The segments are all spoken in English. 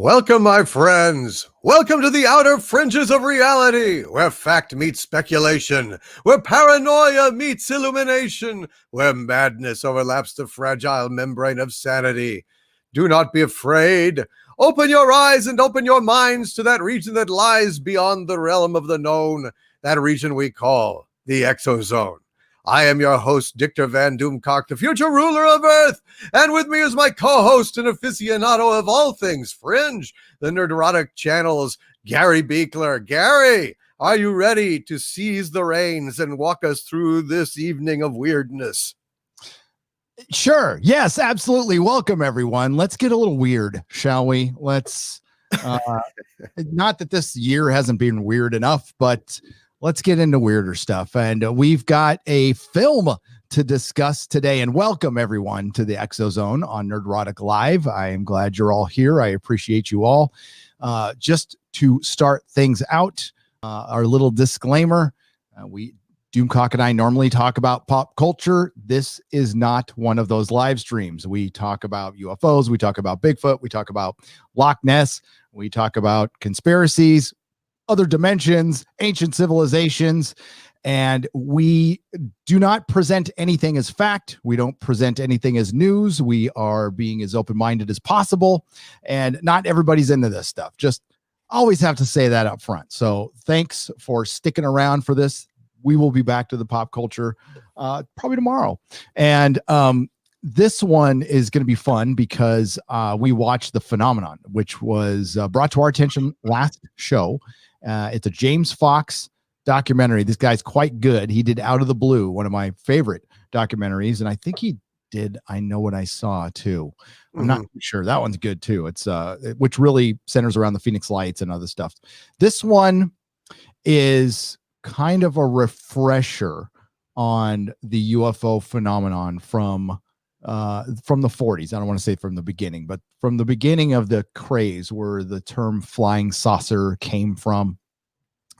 Welcome, my friends. Welcome to the outer fringes of reality, where fact meets speculation, where paranoia meets illumination, where madness overlaps the fragile membrane of sanity. Do not be afraid. Open your eyes and open your minds to that region that lies beyond the realm of the known, that region we call the ExoZone. I am your host, Dictor Van Doomcock, the future ruler of Earth, and with me is my co-host and aficionado of all things fringe, the Nerderotic Channel's Gary Beekler. Gary, are you ready to seize the reins and walk us through this evening of weirdness? Sure. Yes, absolutely. Welcome, everyone. Let's get a little weird, shall we? Let's, not that this year hasn't been weird enough, but let's get into weirder stuff. And we've got a film to discuss today. And welcome, everyone, to the ExoZone on Nerderotic Live. I am glad you're all here. I appreciate you all. Just to start things out, our little disclaimer, Doomcock and I normally talk about pop culture. This is not one of those live streams. We talk about UFOs. We talk about Bigfoot. We talk about Loch Ness. We talk about conspiracies, other dimensions, ancient civilizations, and we do not present anything as fact. We don't present anything as news. We are being as open-minded as possible, and not everybody's into this stuff. Just always have to say that up front. So thanks for sticking around for this. We will be back to the pop culture probably tomorrow. And this one is going to be fun because we watched The Phenomenon, which was brought to our attention last show. It's a James Fox documentary. This guy's quite good. He did Out of the Blue, one of my favorite documentaries. And I think he did I Know What I Saw too. I'm not sure. That one's good too. It's which really centers around the Phoenix Lights and other stuff. This one is kind of a refresher on the UFO phenomenon from the 40s. I don't want to say from the beginning, but from the beginning of the craze where the term flying saucer came from.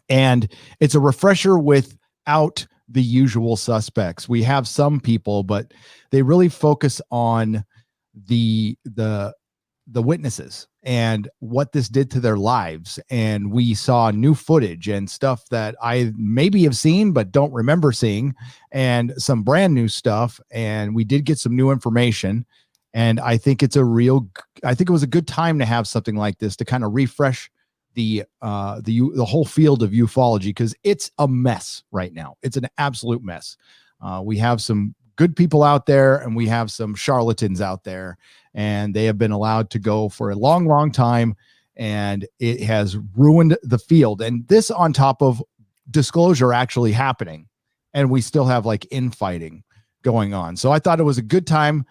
And it's a refresher without the usual suspects. We have some people, but they really focus on the witnesses and what this did to their lives. And we saw new footage and stuff that I maybe have seen, but don't remember seeing, and some brand new stuff. And we did get some new information. And I think it was a good time to have something like this to kind of refresh the whole field of ufology, because it's a mess right now. It's an absolute mess. We have some good people out there and we have some charlatans out there, and they have been allowed to go for a long, long time, and it has ruined the field. And this on top of disclosure actually happening, and we still have like infighting going on. So I thought it was a good time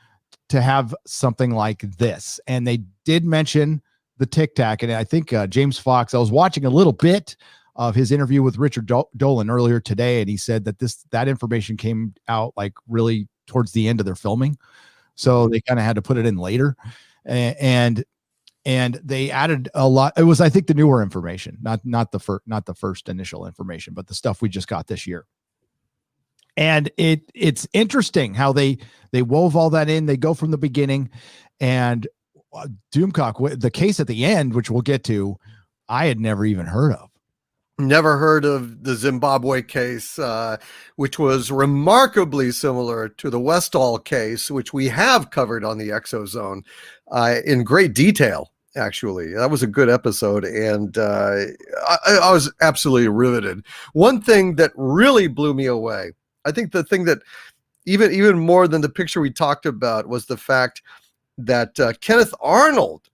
to have something like this. And they did mention the Tic Tac, and I think James Fox, I was watching a little bit of his interview with Richard Dolan earlier today, and he said that that information came out like really towards the end of their filming, so they kind of had to put it in later, and they added a lot. It was, I think, the newer information, not the first initial information, but the stuff we just got this year. And it's interesting how they wove all that in. They go from the beginning, and Doomcock, the case at the end, which we'll get to, I had never even heard of. Never heard of the Zimbabwe case, which was remarkably similar to the Westall case, which we have covered on the ExoZone in great detail. Actually, that was a good episode, and I was absolutely riveted. One thing that really blew me away, I think the thing that even more than the picture we talked about, was the fact that Kenneth Arnold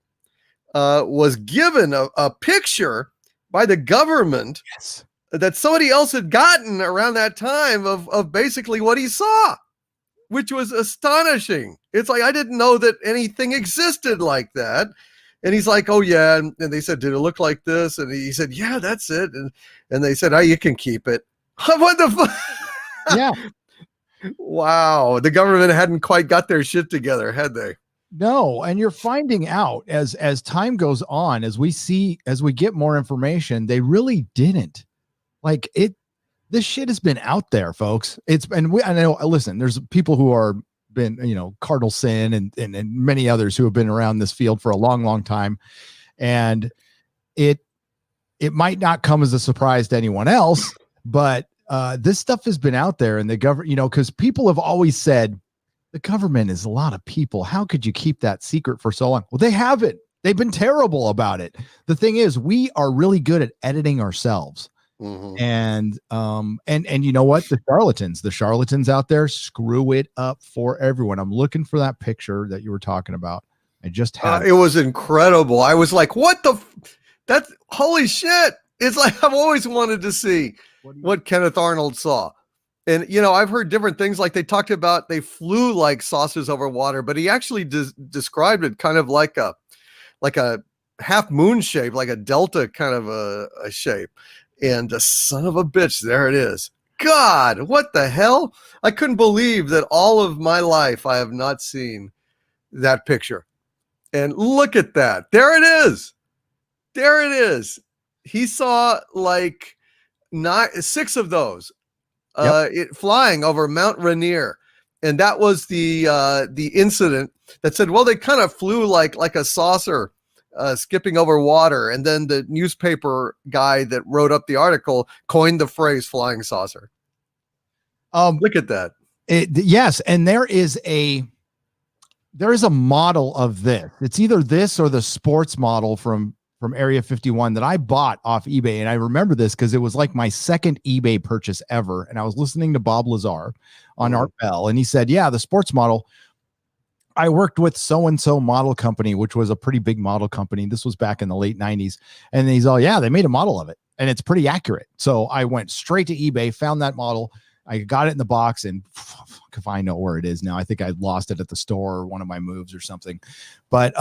was given a picture by the government, yes, that somebody else had gotten around that time of basically what he saw, which was astonishing. It's like, I didn't know that anything existed like that. And he's like, oh yeah. And they said, did it look like this? And he said, yeah, that's it. And they said, oh, you can keep it. What the fuck? Yeah. Wow. The government hadn't quite got their shit together, had they? No, and you're finding out as time goes on, as we get more information, they really didn't. Like this shit has been out there, folks. I know, listen, there's people who are been, Cardinal Sin and many others who have been around this field for a long, long time. And it might not come as a surprise to anyone else, but this stuff has been out there, and the government, because people have always said the government is a lot of people. How could you keep that secret for so long? Well, they haven't. They've been terrible about it. The thing is, we are really good at editing ourselves. Mm-hmm. And you know what? The charlatans out there screw it up for everyone. I'm looking for that picture that you were talking about. I just had it was incredible. I was like, what that's holy shit. It's like, I've always wanted to see what Kenneth Arnold saw. And, I've heard different things. Like they talked about, they flew like saucers over water, but he actually described it kind of like a half moon shape, like a delta kind of a shape. And son of a bitch, there it is. God, what the hell? I couldn't believe that all of my life I have not seen that picture. And look at that. There it is. There it is. He saw like 6 of those flying over Mount Rainier. And that was the incident that said, well, they kind of flew like a saucer skipping over water. And then the newspaper guy that wrote up the article coined the phrase flying saucer. Look at that. Yes. And there is a model of this. It's either this or the sports model from Area 51 that I bought off eBay. And I remember this because it was like my second eBay purchase ever. And I was listening to Bob Lazar on Art Bell. And he said, yeah, the sports model, I worked with so-and-so model company, which was a pretty big model company. This was back in the late 90s. And he's all, yeah, they made a model of it. And it's pretty accurate. So I went straight to eBay, found that model. I got it in the box, and if I know where it is now, I think I lost it at the store or one of my moves or something. But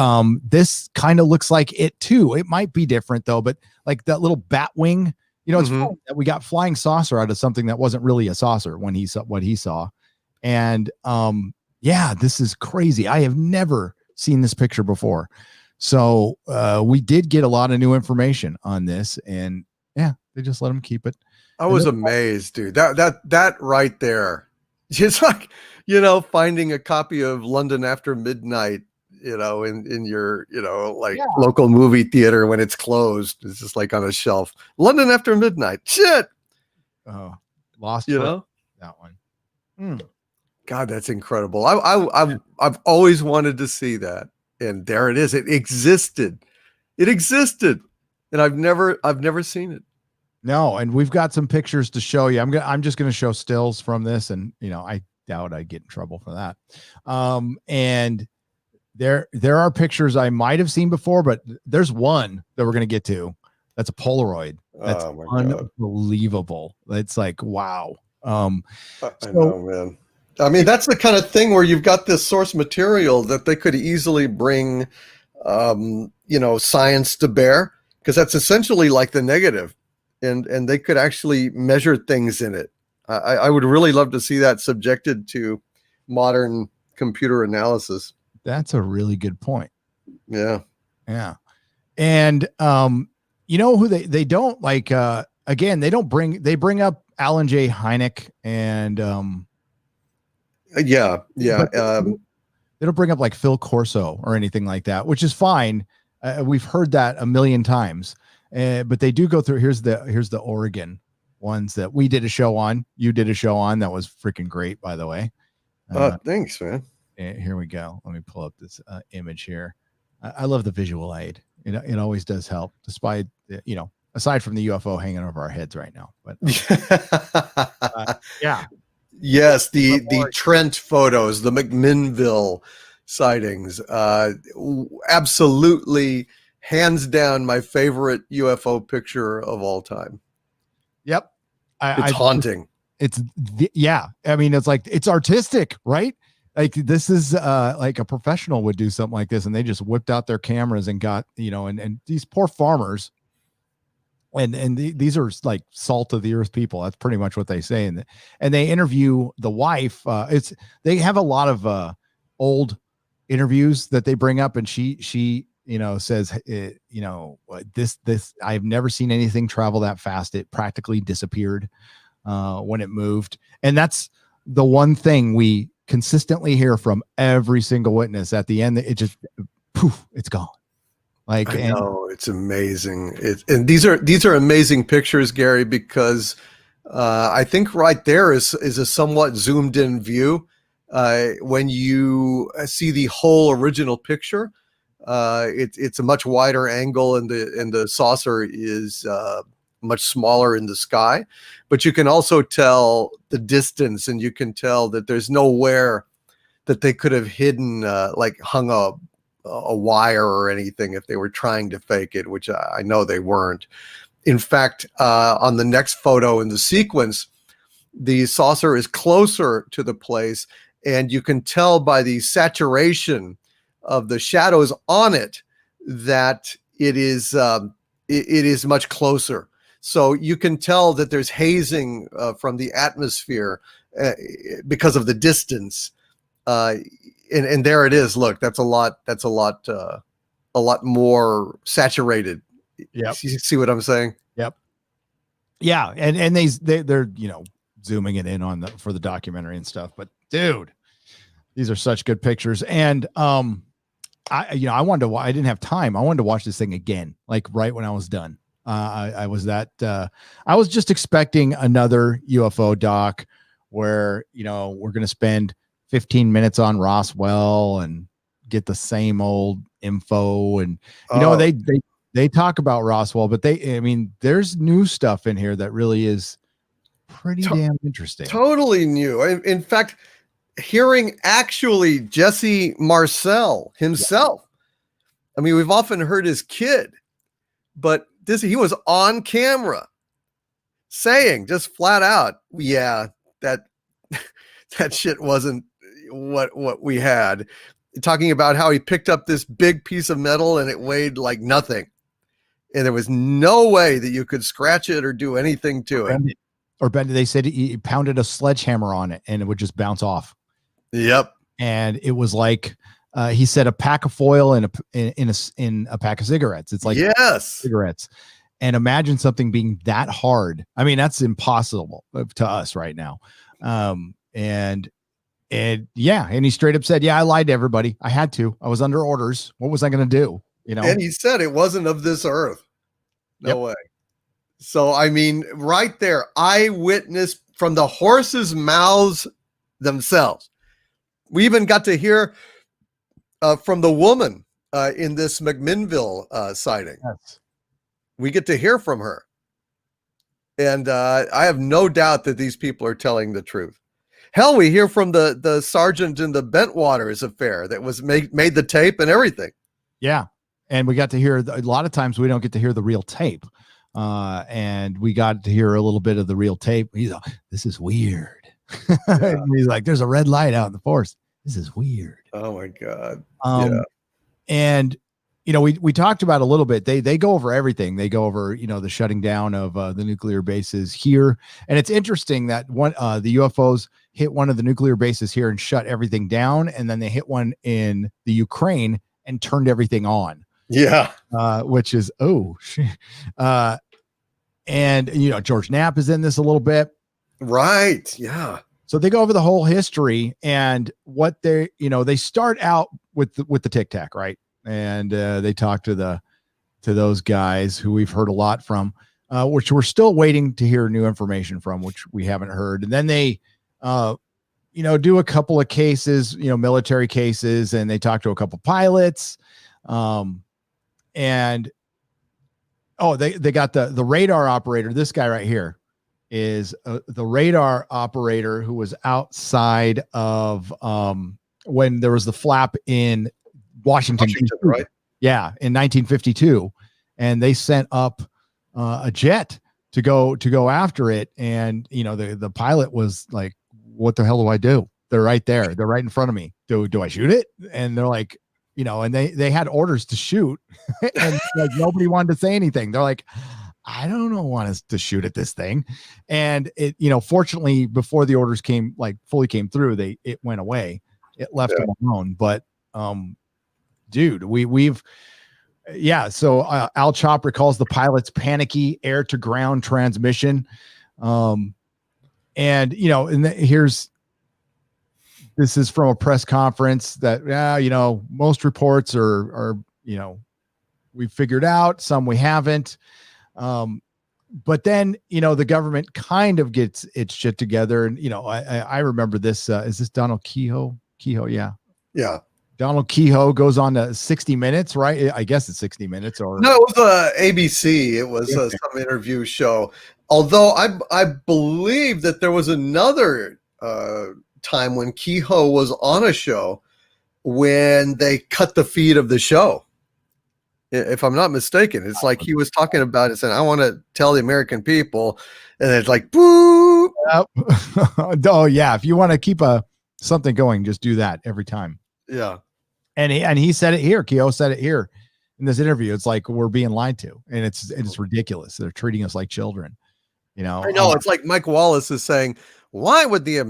this kind of looks like it too. It might be different though, but like that little bat wing, it's funny that we got flying saucer out of something that wasn't really a saucer when he saw what he saw. And yeah, this is crazy. I have never seen this picture before. So we did get a lot of new information on this, and yeah, they just let him keep it. I was amazed, dude. That right there. It's like, finding a copy of London After Midnight, in your, local movie theater when it's closed. It's just like on a shelf. London After Midnight. Shit. Oh, lost that one. God, that's incredible. I've always wanted to see that. And there it is. It existed. And I've never seen it. No, and we've got some pictures to show you. I'm just going to show stills from this, and I doubt I'd get in trouble for that. And there are pictures I might have seen before, but there's one that we're going to get to. That's a Polaroid. That's unbelievable. It's like, wow. I know, man. I mean, that's the kind of thing where you've got this source material that they could easily bring, science to bear, because that's essentially like the negative. And they could actually measure things in it. I would really love to see that subjected to modern computer analysis. That's a really good point. Yeah. Yeah. And who they don't like, again, they bring up Alan J. Hynek and they don't bring up like Phil Corso or anything like that, which is fine. We've heard that a million times. But they do go through. Here's the Oregon ones that we did a show on. You did a show on that was freaking great, by the way. Thanks, man. Here we go. Let me pull up this image here. I love the visual aid. It always does help, despite aside from the UFO hanging over our heads right now. But yeah, yes, the Trent photos, the McMinnville sightings, absolutely. Hands down, my favorite UFO picture of all time. Yep. It's haunting. I mean, it's like, it's artistic, right? Like this is like a professional would do something like this, and they just whipped out their cameras and got, and these poor farmers and these are like salt of the earth people. That's pretty much what they say. And they interview the wife. They have a lot of old interviews that they bring up, and she says, this, I've never seen anything travel that fast. It practically disappeared when it moved. And that's the one thing we consistently hear from every single witness at the end. It just, poof, it's gone. Like, I know, it's amazing. And these are amazing pictures, Gary, because I think right there is a somewhat zoomed in view. When you see the whole original picture, it's a much wider angle, and the saucer is much smaller in the sky. But you can also tell the distance, and you can tell that there's nowhere that they could have hidden, like hung a wire or anything if they were trying to fake it, which I know they weren't. In fact, on the next photo in the sequence, the saucer is closer to the place, and you can tell by the saturation of the shadows on it that it is much closer. So you can tell that there's hazing from the atmosphere because of the distance. And there it is. Look, that's a lot more saturated. Yep. You see what I'm saying? Yep. Yeah. And they're, zooming it in on for the documentary and stuff, but dude, these are such good pictures. And, I didn't have time. I wanted to watch this thing again, like right when I was done. I was just expecting another UFO doc where, we're going to spend 15 minutes on Roswell and get the same old info. And, they talk about Roswell, but there's new stuff in here that really is pretty damn interesting. Totally new. In fact, hearing actually Jesse Marcel himself. I mean, we've often heard his kid, but he was on camera saying just flat out, yeah, that shit wasn't what we had. Talking about how he picked up this big piece of metal and it weighed like nothing. And there was no way that you could scratch it or do anything to it. Or bend it. They said he pounded a sledgehammer on it and it would just bounce off. Yep. And it was like, he said a pack of foil in a pack of cigarettes. It's like cigarettes. And imagine something being that hard. I mean, that's impossible to us right now. And he straight up said, I lied to everybody. I had to. I was under orders. What was I going to do? And he said it wasn't of this earth. No way. So, I mean, right there, eyewitness from the horses' mouths themselves. We even got to hear from the woman in this McMinnville sighting. Yes. We get to hear from her. And I have no doubt that these people are telling the truth. Hell, we hear from the sergeant in the Bentwaters affair that was made the tape and everything. Yeah. And we got to hear, a lot of times we don't get to hear the real tape. And we got to hear a little bit of the real tape. He's like, this is weird. Yeah. He's like, there's a red light out in the forest. This is weird. Oh my God. And we talked about a little bit. They go over everything. They go over, the shutting down of the nuclear bases here. And it's interesting that the UFOs hit one of the nuclear bases here and shut everything down. And then they hit one in the Ukraine and turned everything on. Yeah. Which is, and George Knapp is in this a little bit. Right. Yeah. So they go over the whole history and what they start out with the Tic Tac, right? And they talk to those guys who we've heard a lot from, which we're still waiting to hear new information from, which we haven't heard. And then they, do a couple of cases, military cases, and they talk to a couple pilots. And they got the radar operator. This guy right here is the radar operator who was outside of when there was the flap in Washington, right? Yeah, in 1952, and they sent up a jet to go after it. And the pilot was like, "What the hell do I do? They're right there. They're right in front of me. Do I shoot it?" And they're like, and they had orders to shoot, and like nobody wanted to say anything. They're like, I don't want us to shoot at this thing. And it, fortunately, before the orders fully came through, it went away. It left them alone. But, dude, so Al Chop recalls the pilot's panicky air to ground transmission. This is from a press conference that, most reports are, we figured out, some we haven't. But then, the government kind of gets its shit together. And, I remember this. Is this Donald Kehoe? Yeah. Yeah. Donald Kehoe goes on to 60 Minutes, right? I guess it's 60 Minutes or no, it was ABC. It was some interview show. Although I believe that there was another time when Kehoe was on a show when they cut the feed of the show. If I'm not mistaken, it's like he was talking about it, saying, "I want to tell the American people," and it's like, "Boo!" Oh yeah, if you want to keep something going, just do that every time. Yeah. And he said it here. Kehoe said it here in this interview. It's like we're being lied to, and it's ridiculous. They're treating us like children. I know. It's like Mike Wallace is saying, why would the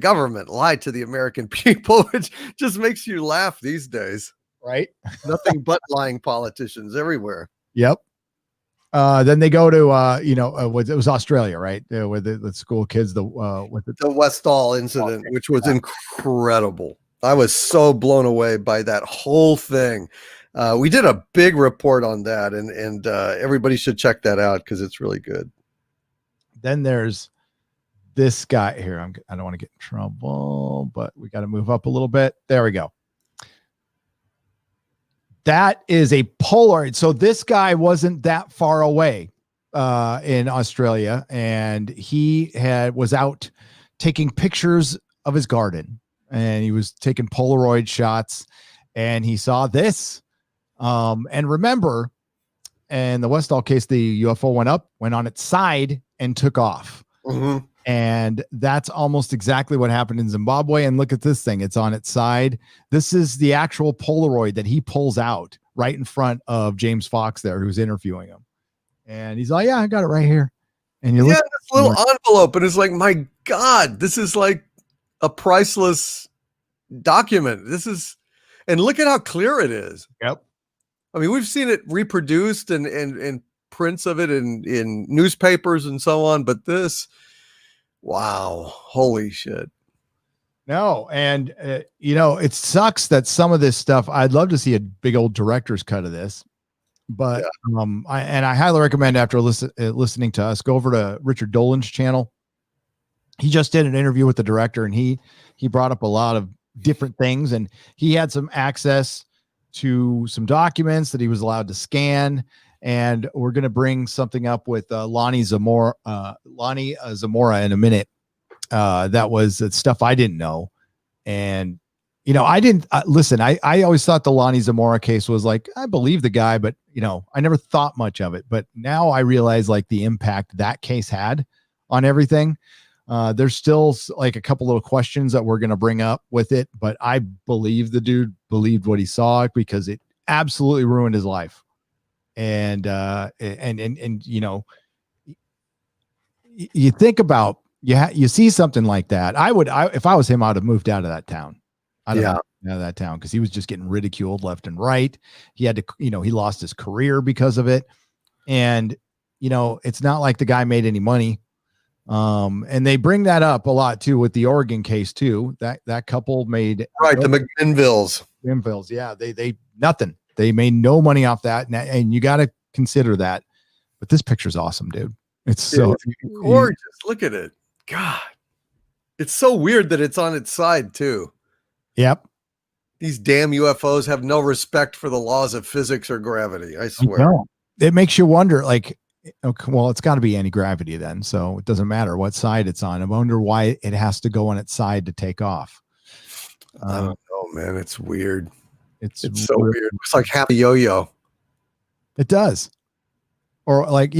government lie to the American people? Which just makes you laugh these days. Right? Nothing but lying politicians everywhere. Yep. Then they go to it was Australia, right? With the school kids, the Westall incident, which was incredible. I was so blown away by that whole thing. We did a big report on that, and everybody should check that out because it's really good. Then there's this guy here. I don't want to get in trouble, but we got to move up a little bit. There we go. That is a Polaroid. So this guy wasn't that far away in Australia, and he was out taking pictures of his garden, and he was taking Polaroid shots, and he saw this. And remember, in the Westall case, the UFO went on its side and took off. Mm-hmm. And that's almost exactly what happened in Zimbabwe. And look at this thing. It's on its side. This is the actual Polaroid that he pulls out right in front of James Fox there, who's interviewing him. And he's like, yeah, I got it right here. And you look at this little envelope, and it's like, my God, this is like a priceless document. And look at how clear it is. Yep. I mean, we've seen it reproduced and prints of it in newspapers and so on, but this, wow, holy shit. No, and it sucks that some of this stuff, I'd love to see a big old director's cut of this, but I highly recommend, after listening to us, go over to Richard Dolan's channel. He just did an interview with the director, and he brought up a lot of different things, and he had some access to some documents that he was allowed to scan. And we're going to bring something up with Lonnie Zamora in a minute. That was stuff I didn't know. And, I didn't listen. I always thought the Lonnie Zamora case was like, I believe the guy, but I never thought much of it. But now I realize like the impact that case had on everything. There's still like a couple little questions that we're going to bring up with it, but I believe the dude believed what he saw, because it absolutely ruined his life. And you think about, you see something like that. If I was him, I'd have moved out of that town. Out of that town, because he was just getting ridiculed left and right. He had to, he lost his career because of it. And, it's not like the guy made any money. And they bring that up a lot too with the Oregon case too. That couple made the McMinnvilles. Yeah. They nothing. They made no money off that. And you got to consider that. But this picture's awesome, dude. It's so gorgeous. Look at it. God, it's so weird that it's on its side too. Yep. These damn UFOs have no respect for the laws of physics or gravity. I swear. It makes you wonder, like, okay, well, it's got to be anti-gravity then. So it doesn't matter what side it's on. I wonder why it has to go on its side to take off. I don't know, man. It's weird. It's so weird. It's like Happy Yo-Yo. It does. Or like,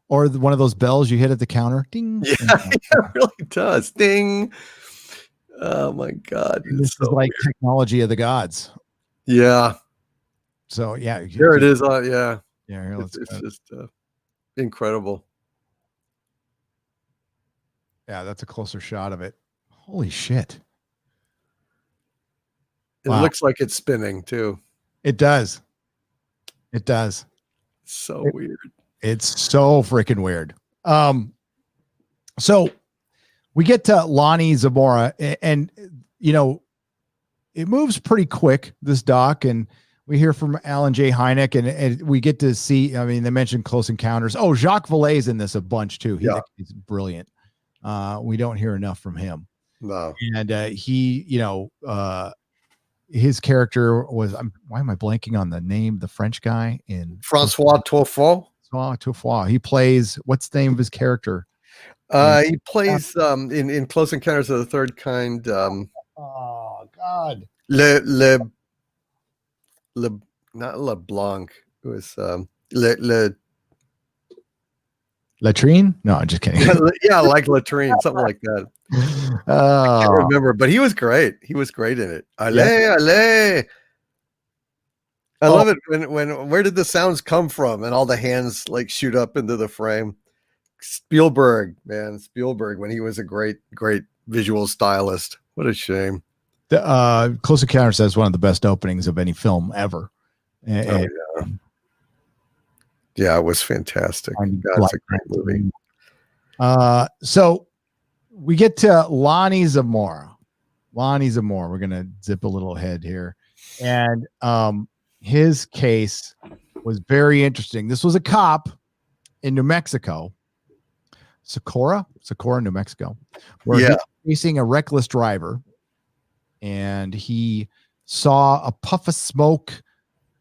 or one of those bells you hit at the counter. Ding. Yeah, it really does. Ding. Oh my God. This is like weird. Technology of the gods. Yeah. So yeah. Here it is. Yeah. Yeah. It's just incredible. Yeah, that's a closer shot of it. Holy shit. It looks like it's spinning too. It does. It does. So weird. It's so freaking weird. So we get to Lonnie Zamora, and it moves pretty quick, this doc, and we hear from Alan J. Hynek, and we get to see. I mean, they mentioned Close Encounters. Oh, Jacques Vallée's in this a bunch too. He's brilliant. We don't hear enough from him. No. And he, his character was. Why am I blanking on the name? The French guy in Francois Truffaut. He plays. What's the name of his character? He plays in Close Encounters of the Third Kind. Oh God. Not LeBlanc. It was Latrine? No, I'm just kidding. Yeah, like latrine, something like that. I can't remember, but he was great. He was great in it. Allez. I love it when where did the sounds come from and all the hands like shoot up into the frame. Spielberg, when he was a great visual stylist. What a shame. The Close Encounters has one of the best openings of any film ever. Yeah, it was fantastic. It's a great movie. So we get to Lonnie Zamora. We're gonna zip a little ahead here, and his case was very interesting. This was a cop in New Mexico, Socorro, New Mexico, where he was facing a reckless driver, and he saw a puff of smoke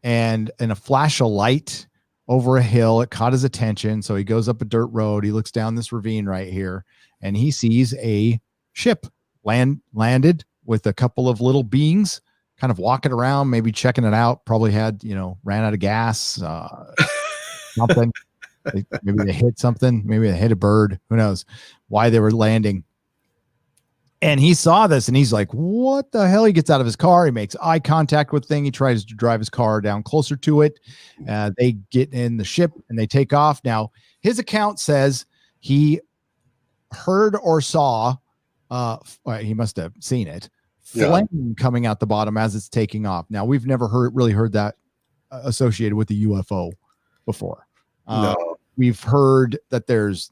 and a flash of light over a hill. It caught his attention, so he goes up a dirt road. He looks down this ravine right here, and he sees a ship landed with a couple of little beings kind of walking around, maybe checking it out. Probably had, ran out of gas, something. Maybe they hit something. Maybe they hit a bird. Who knows why they were landing. And he saw this and he's like, what the hell? He gets out of his car. He makes eye contact with the thing. He tries to drive his car down closer to it. They get in the ship and they take off. Now, his account says he heard or saw, he must have seen it, flame coming out the bottom as it's taking off. Now, we've never really heard that associated with the UFO before. No. We've heard that there's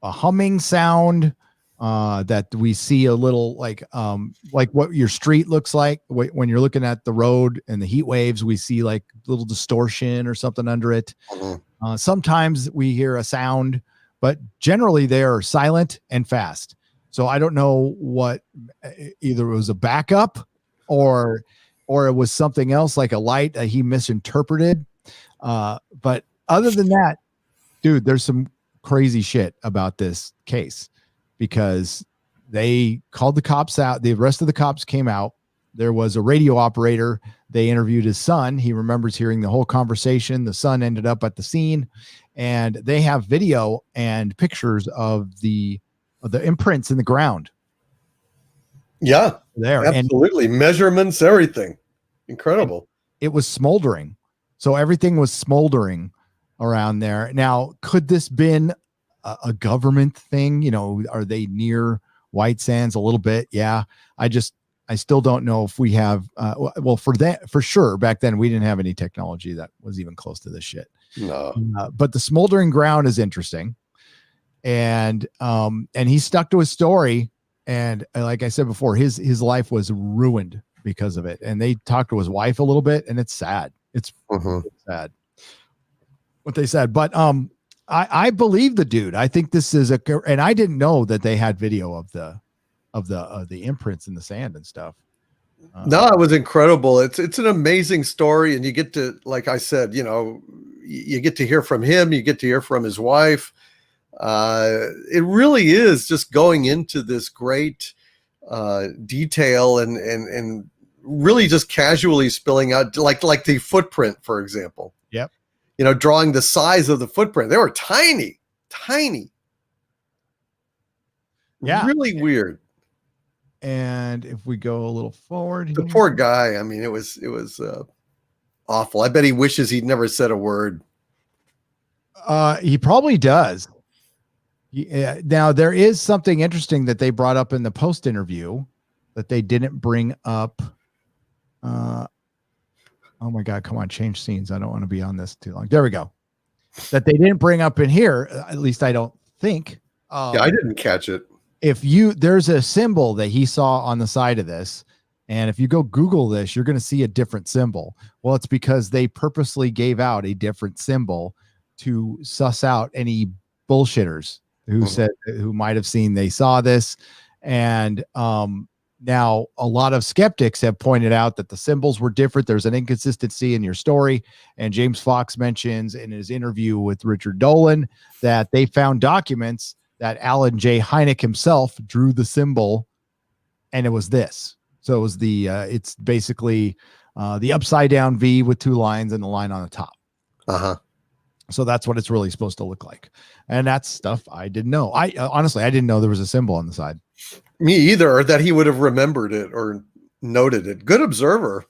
a humming sound, that we see a little like what your street looks like when you're looking at the road and the heat waves. We see like little distortion or something under it. Mm-hmm. Sometimes we hear a sound, but generally they are silent and fast. So I don't know what, either it was a backup or it was something else like a light that he misinterpreted. But other than that, dude, there's some crazy shit about this case, because they called the cops out. The rest of the cops came out. There was a radio operator. They interviewed his son. He remembers hearing the whole conversation. The son ended up at the scene, and they have video and pictures of the imprints in the ground. Yeah, there. Absolutely. And measurements, everything. Incredible. It was smoldering. So everything was smoldering around there. Now, could this been a government thing? Are they near White Sands a little bit? Yeah. I still don't know if we have, for sure. Back then we didn't have any technology that was even close to this shit. No. But the smoldering ground is interesting. And he stuck to his story. And like I said before, his life was ruined because of it. And they talked to his wife a little bit, and it's sad. It's sad what they said, but, I believe the dude. I think this is and I didn't know that they had video of the imprints in the sand and stuff. No, it was incredible. It's an amazing story, and you get to, like I said, you get to hear from him. You get to hear from his wife. It really is just going into this great detail and really just casually spilling out, like the footprint, for example. Yep. Drawing the size of the footprint. They were tiny. Yeah. Really weird. And if we go a little forward, the poor guy, I mean, it was awful. I bet he wishes he'd never said a word. He probably does. Now, there is something interesting that they brought up in the post interview that they didn't bring up. Oh my God, come on, change scenes. I don't want to be on this too long. There we go. That they didn't bring up in here, at least I don't think. Yeah, I didn't catch it. There's a symbol that he saw on the side of this, And if you go Google this, you're going to see a different symbol. Well, it's because they purposely gave out a different symbol to suss out any bullshitters who said, who might have seen they saw this. And now a lot of skeptics have pointed out that the symbols were different. There's an inconsistency in your story. And James Fox mentions in his interview with Richard Dolan that they found documents that Alan J. Hynek himself drew the symbol, and it was this. So it was it's basically the upside down V with two lines and the line on the top. So that's what it's really supposed to look like. And that's stuff I didn't know. Honestly, I didn't know there was a symbol on the side. Me either, or that he would have remembered it or noted it. Good observer.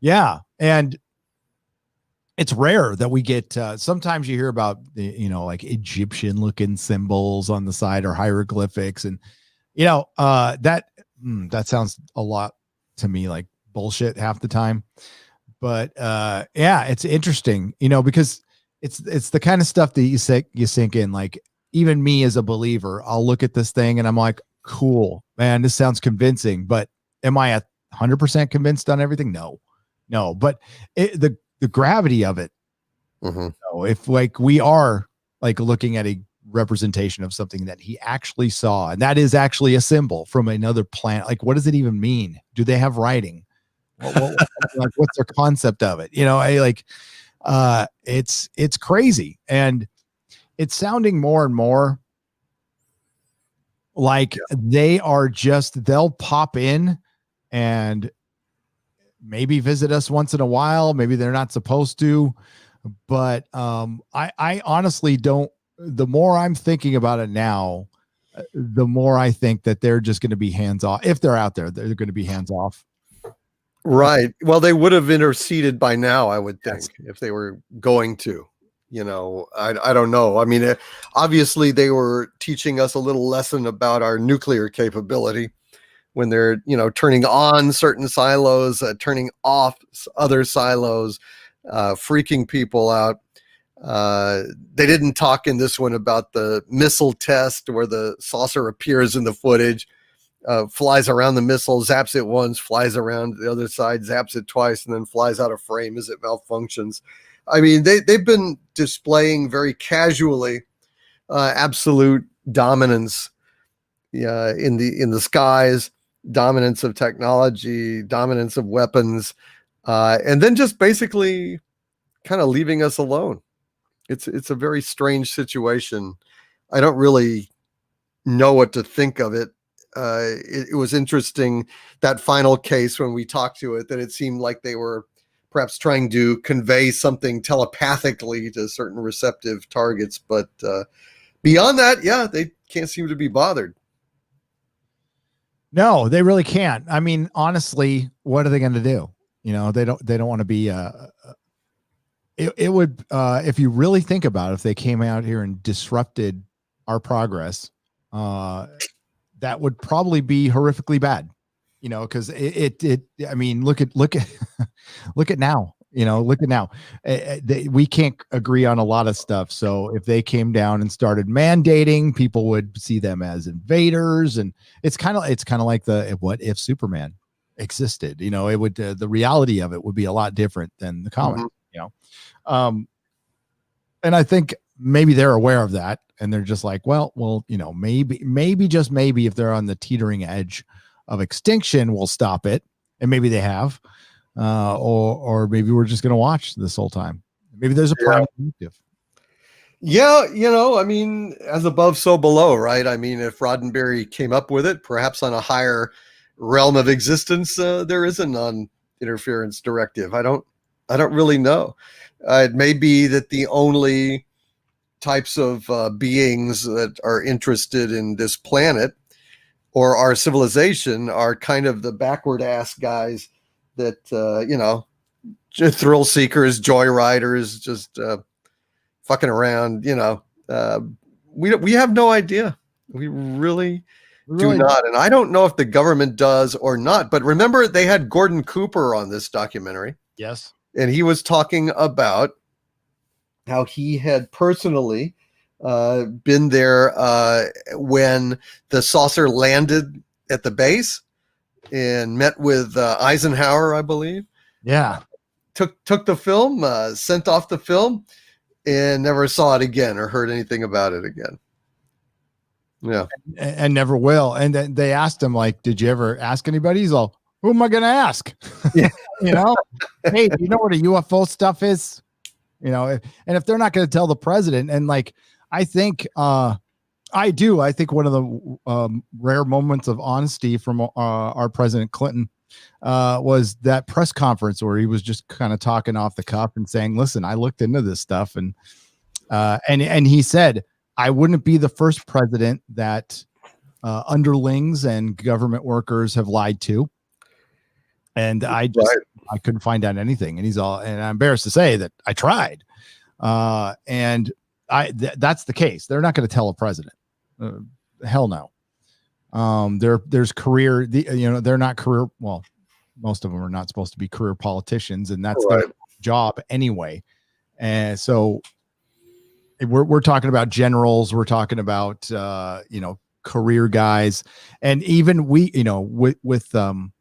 Yeah. And it's rare that we get, sometimes you hear about, like Egyptian looking symbols on the side or hieroglyphics. And, that sounds a lot to me like bullshit half the time. But yeah, it's interesting, because it's the kind of stuff that you sink in. Like, even me as a believer, I'll look at this thing and I'm like, cool, man, this sounds convincing. But am I 100% convinced on everything? No. But the gravity of it, if like we are like looking at a representation of something that he actually saw, and that is actually a symbol from another planet, like what does it even mean? Do they have writing? Like, what's their concept of it? It's crazy. And it's sounding more and more like they'll pop in and maybe visit us once in a while. Maybe they're not supposed to, but I honestly don't. The more I'm thinking about it now, the more I think that they're just going to be hands off. If they're out there, they're going to be hands off. Right. Well, they would have interceded by now, I would think, if they were going to. I don't know. I mean, obviously they were teaching us a little lesson about our nuclear capability when they're, turning on certain silos, turning off other silos, freaking people out. They didn't talk in this one about the missile test where the saucer appears in the footage, flies around the missile, zaps it once, flies around the other side, zaps it twice, and then flies out of frame as it malfunctions. I mean, they've been displaying very casually absolute dominance in the skies, dominance of technology, dominance of weapons, and then just basically kind of leaving us alone. It's a very strange situation. I don't really know what to think of it. It was interesting, that final case when we talked to it, that it seemed like they were perhaps trying to convey something telepathically to certain receptive targets. But beyond that, yeah, they can't seem to be bothered. No, they really can't. I mean, honestly, what are they going to do? They don't want to be, it would, if you really think about it, if they came out here and disrupted our progress, that would probably be horrifically bad. Because I mean, look at now. Look at now. We can't agree on a lot of stuff. So if they came down and started mandating, people would see them as invaders, and it's kind of like the what if Superman existed. It would the reality of it would be a lot different than the comic. And I think maybe they're aware of that, and they're just like, well, maybe just maybe if they're on the teetering edge of extinction, we'll stop it. And maybe they have, or maybe we're just going to watch this whole time. Maybe there's a prime motive. Yeah. I mean, as above, so below, right? I mean, if Roddenberry came up with it, perhaps on a higher realm of existence, there is a non-interference directive. I don't really know. It may be that the only types of beings that are interested in this planet or our civilization are kind of the backward ass guys that, thrill seekers, joyriders, just fucking around, we have no idea. We really do not. And I don't know if the government does or not, but remember they had Gordon Cooper on this documentary. Yes. And he was talking about how he had personally been there when the saucer landed at the base, and met with Eisenhower, I believe. Yeah. Took the film, sent off the film, and never saw it again or heard anything about it again. Yeah. And never will. And then they asked him, like, did you ever ask anybody? He's all, who am I going to ask? Yeah. You know, hey, do you know what a UFO stuff is? You know, and if they're not going to tell the president, and like, I think one of the rare moments of honesty from our President Clinton was that press conference where he was just kind of talking off the cuff and saying, listen, I looked into this stuff, and he said, I wouldn't be the first president that underlings and government workers have lied to. And I couldn't find out anything. And and I'm embarrassed to say that I tried. That's the case. They're not going to tell a president. Hell no. There's career, they're not career. Well, most of them are not supposed to be career politicians, and that's their job anyway. And so we're talking about generals. We're talking about, career guys, and even with To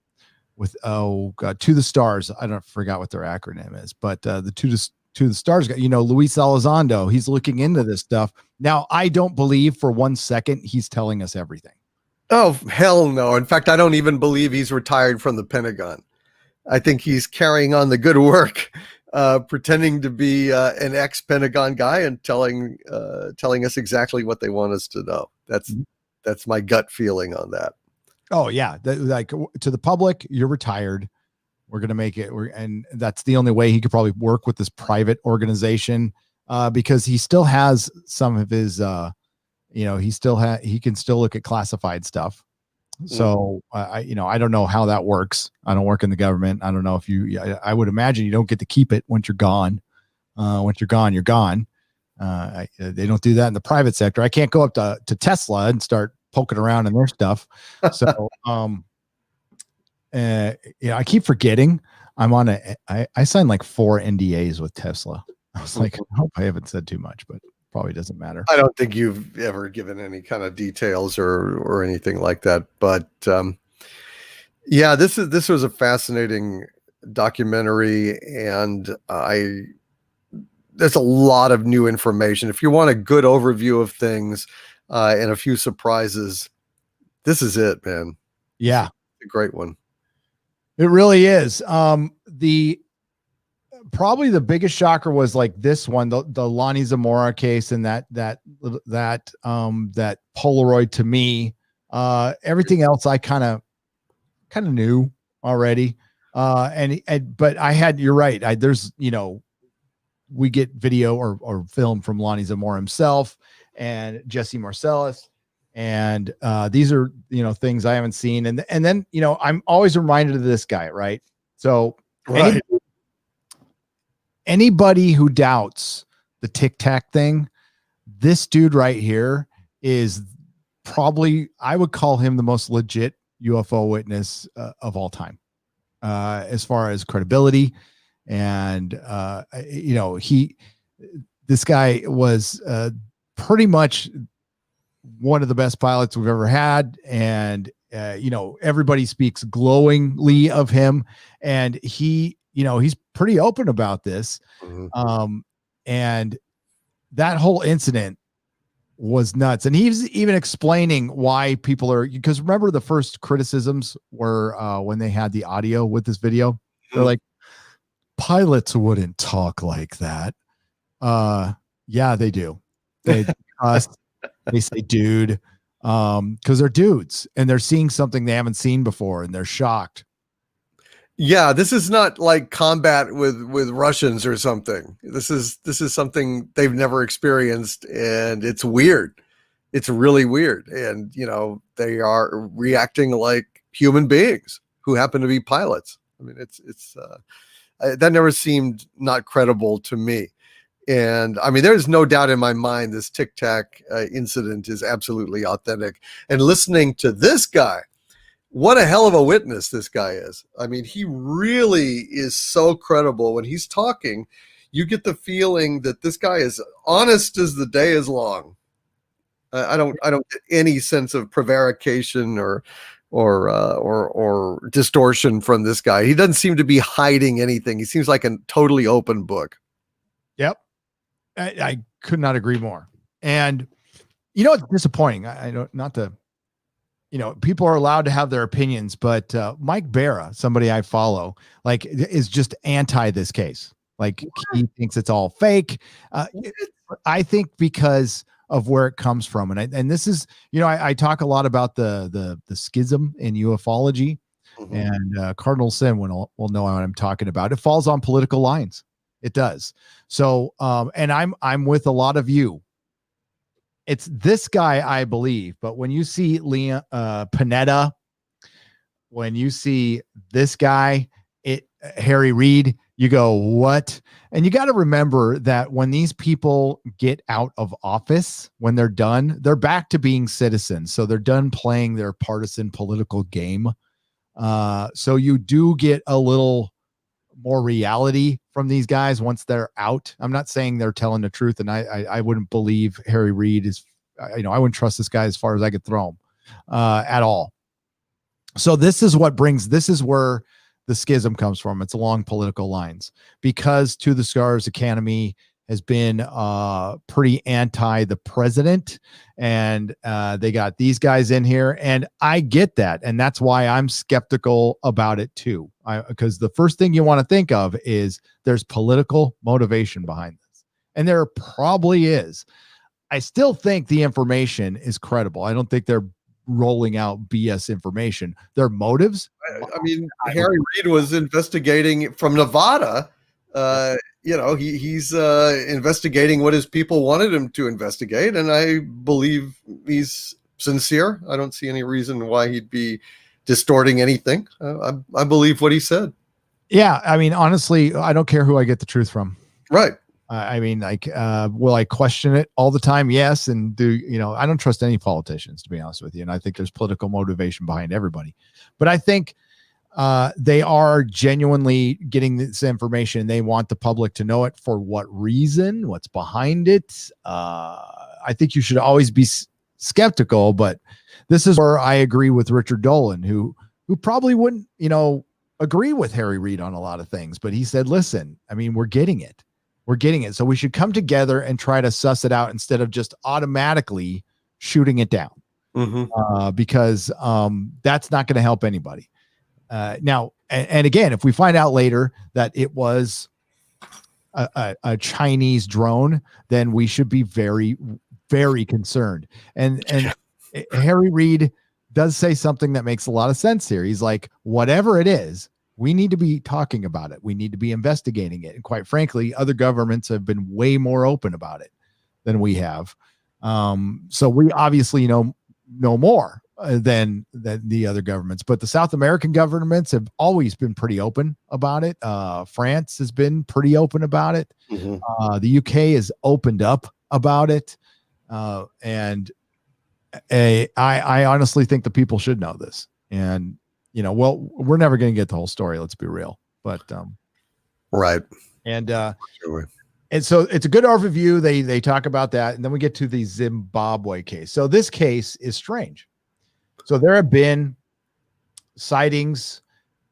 the Stars. I forgot what their acronym is, but the To the Stars guy, Luis Elizondo, he's looking into this stuff. Now, I don't believe for 1 second he's telling us everything. Oh, hell no. In fact, I don't even believe he's retired from the Pentagon. I think he's carrying on the good work, pretending to be an ex-Pentagon guy and telling us exactly what they want us to know. That's my gut feeling on that. Oh yeah, like to the public, you're retired. We're gonna make it. And that's the only way he could probably work with this private organization, because he still has some of his, he can still look at classified stuff. So I don't know how that works. I don't work in the government. I don't know if I would imagine you don't get to keep it once you're gone. Once you're gone, you're gone. They don't do that in the private sector. I can't go up to Tesla and start poking around in their stuff. So, I keep forgetting I'm on I signed like 4 NDAs with Tesla. I was like, I hope I haven't said too much, but probably doesn't matter. I don't think you've ever given any kind of details or anything like that. But this was a fascinating documentary, and there's a lot of new information. If you want a good overview of things and a few surprises, this is it, man. Yeah, it's a great one. It really is. Probably the biggest shocker was like this one, the Lonnie Zamora case, and that Polaroid to me. Everything else I kind of knew already. But you're right. We get video or film from Lonnie Zamora himself and Jesse Marcellus. And these are, things I haven't seen. And then, I'm always reminded of this guy, right? So anybody who doubts the Tic Tac thing, this dude right here is probably, I would call him the most legit UFO witness of all time, as far as credibility. And, this guy was pretty much one of the best pilots we've ever had. And, everybody speaks glowingly of him, and he's pretty open about this. Mm-hmm. And that whole incident was nuts. And he's even explaining why people are, because remember the first criticisms were when they had the audio with this video, they're like, pilots wouldn't talk like that. Yeah, they do. They they say dude, because they're dudes and they're seeing something they haven't seen before and they're shocked. Yeah, this is not like combat with Russians or something. This is something they've never experienced, and it's weird. It's really weird. And, they are reacting like human beings who happen to be pilots. I mean, that never seemed not credible to me. And I mean, there's no doubt in my mind this Tic Tac incident is absolutely authentic. And listening to this guy, what a hell of a witness this guy is. I mean, he really is so credible. When he's talking, you get the feeling that this guy is honest as the day is long. I don't get any sense of prevarication or or distortion from this guy. He doesn't seem to be hiding anything. He seems like a totally open book. Yep. I could not agree more. And you know, it's disappointing. I don't, not to, you know, people are allowed to have their opinions, but Mike Barra, somebody I follow, like, is just anti this case. Like, he thinks it's all fake. I think because of where it comes from. And this is, you know, I talk a lot about the schism in ufology, and Cardinal Sin will know what I'm talking about. It falls on political lines. It does. So, and I'm with a lot of you. It's this guy, I believe, but when you see Panetta, when you see this guy, Harry Reid, you go, what? And you got to remember that when these people get out of office, when they're done, they're back to being citizens. So they're done playing their partisan political game. So you do get a little more reality from these guys once they're out. I'm not saying they're telling the truth, and I wouldn't believe Harry Reid is, you know, I wouldn't trust this guy as far as I could throw him at all. So this is where the schism comes from. It's along political lines, because To the Stars Academy has been pretty anti the president, and they got these guys in here, and I get that, and that's why I'm skeptical about it too. Because the first thing you want to think of is there's political motivation behind this, and there probably is. I still think the information is credible. I don't think they're rolling out BS information. Their motives. I mean, Harry Reid was investigating from Nevada. You know, he's investigating what his people wanted him to investigate, and I believe he's sincere. I don't see any reason why he'd be distorting anything. I believe what he said. Yeah, I mean, honestly, I don't care who I get the truth from. Right. I mean, like, will I question it all the time? Yes. And you know, I don't trust any politicians, to be honest with you. And I think there's political motivation behind everybody. But I think they are genuinely getting this information. They want the public to know it. For what reason? What's behind it? I think you should always be skeptical. But this is where I agree with Richard Dolan, who probably wouldn't, you know, agree with Harry Reid on a lot of things. But he said, listen, I mean, we're getting it. We're getting it. So we should come together and try to suss it out instead of just automatically shooting it down. Because that's not going to help anybody. Now, and again, if we find out later that it was a Chinese drone, then we should be very, very concerned. And Harry Reid does say something that makes a lot of sense here. He's like, whatever it is, we need to be talking about it. We need to be investigating it. And quite frankly, other governments have been way more open about it than we have. So we obviously know more than the other governments, but the South American governments have always been pretty open about it. France has been pretty open about it. The UK has opened up about it. And I honestly think the people should know this. And, you know, well, we're never going to get the whole story. Let's be real. But right. And and so it's a good overview. They talk about that, and then we get to the Zimbabwe case. So this case is strange. So there have been sightings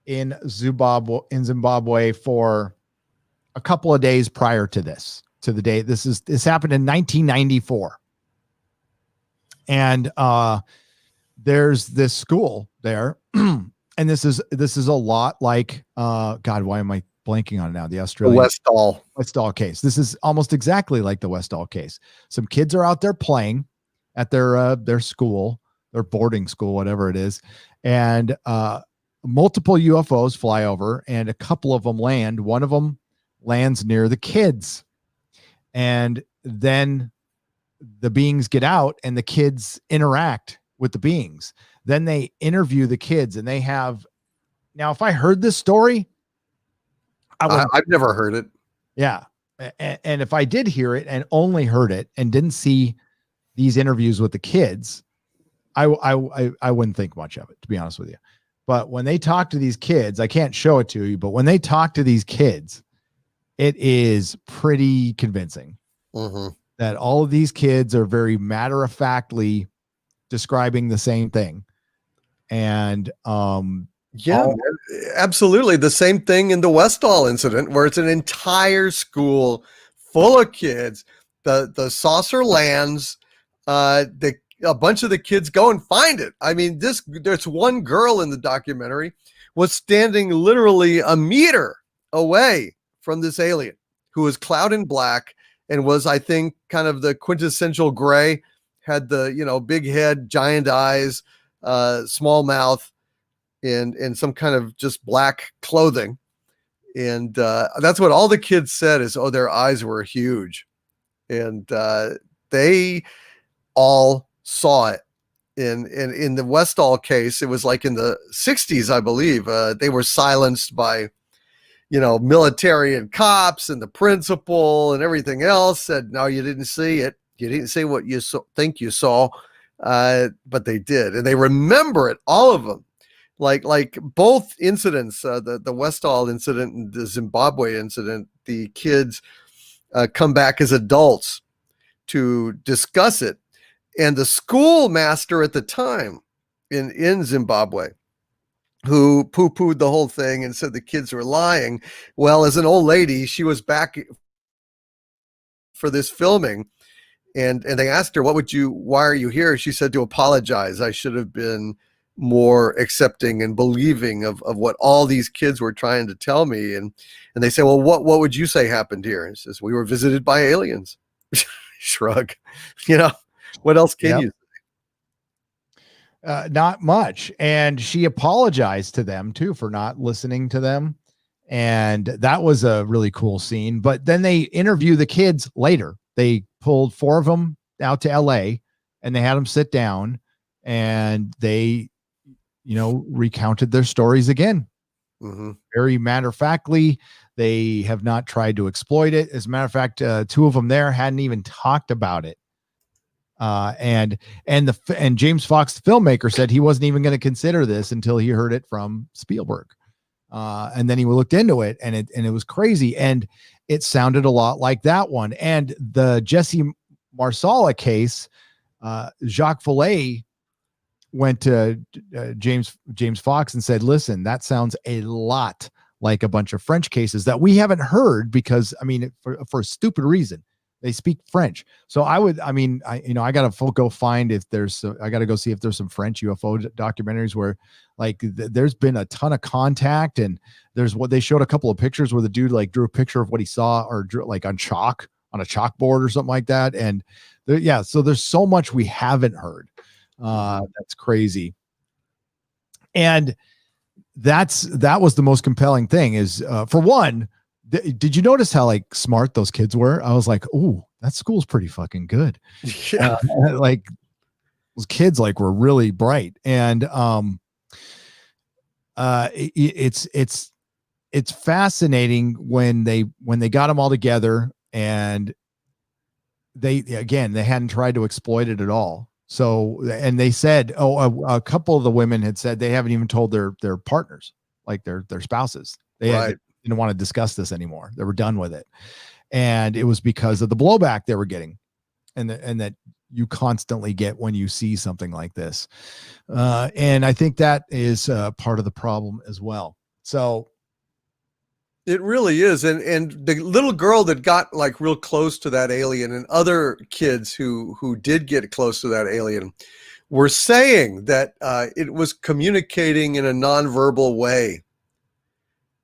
in Zimbabwe for a couple of days prior to this, to the day this happened in 1994. And there's this school there. And this is a lot like God, why am I blanking on it now? The Australian Westall case. This is almost exactly like the Westall case. Some kids are out there playing at their school, their boarding school, whatever it is, and multiple UFOs fly over, and a couple of them land. One of them lands near the kids, and then the beings get out, and the kids interact with the beings. Then they interview the kids, and they have. Now, if I heard this story, I've never heard it. Yeah. And if I did hear it and only heard it and didn't see these interviews with the kids, I wouldn't think much of it, to be honest with you. But when they talk to these kids, I can't show it to you, but when they talk to these kids, it is pretty convincing that all of these kids are very matter-of-factly describing the same thing. And Yeah, absolutely. The same thing in the Westall incident, where it's an entire school full of kids. The saucer lands. A bunch of the kids go and find it. I mean, there's one girl in the documentary was standing literally a meter away from this alien who was cloud in black and was, I think, kind of the quintessential gray, had the, big head, giant eyes, small mouth, and some kind of just black clothing. And that's what all the kids said is, oh, their eyes were huge. And they all saw it. In the Westall case, it was like in the 60s, I believe. They were silenced by, military and cops, and the principal and everything else said, no, you didn't see it. You didn't see what you think you saw. But they did. And they remember it, all of them. Like both incidents, the Westall incident and the Zimbabwe incident, the kids come back as adults to discuss it. And the schoolmaster at the time in Zimbabwe, who poo-pooed the whole thing and said the kids were lying, well, as an old lady, she was back for this filming, and they asked her, why are you here? She said, to apologize. I should have been more accepting and believing of what all these kids were trying to tell me. And they say, well, what would you say happened here? And says, we were visited by aliens. Shrug. What else can you say? Not much. And she apologized to them too for not listening to them. And that was a really cool scene. But then they interview the kids later. They pulled 4 of them out to LA and they had them sit down and they, recounted their stories again. Mm-hmm. Very matter-of-factly. They have not tried to exploit it. As a matter of fact, 2 of them there hadn't even talked about it. And James Fox, the filmmaker, said he wasn't even going to consider this until he heard it from Spielberg. And then he looked into it, and it was crazy, and it sounded a lot like that one. And the Jesse Marsala case, Jacques Vallée went to James Fox and said, "Listen, that sounds a lot like a bunch of French cases that we haven't heard because, for a stupid reason." They speak French. So I got to go find if I got to go see if there's some French UFO documentaries where there's been a ton of contact, and there's what they showed a couple of pictures where the dude drew a picture of what he saw or drew on a chalkboard or something like that. And so there's so much we haven't heard. That's crazy. And that was the most compelling thing is, for one, did you notice how smart those kids were? I was like, "Ooh, that school's pretty fucking good." Yeah. Those kids were really bright, and it's fascinating when they got them all together, and they hadn't tried to exploit it at all. So, and they said, a couple of the women had said they haven't even told their partners, their spouses. They didn't want to discuss this anymore. They were done with it. And it was because of the blowback they were getting and that you constantly get when you see something like this. And I think that is part of the problem as well. So it really is. And the little girl that got real close to that alien, and other kids who did get close to that alien, were saying that it was communicating in a nonverbal way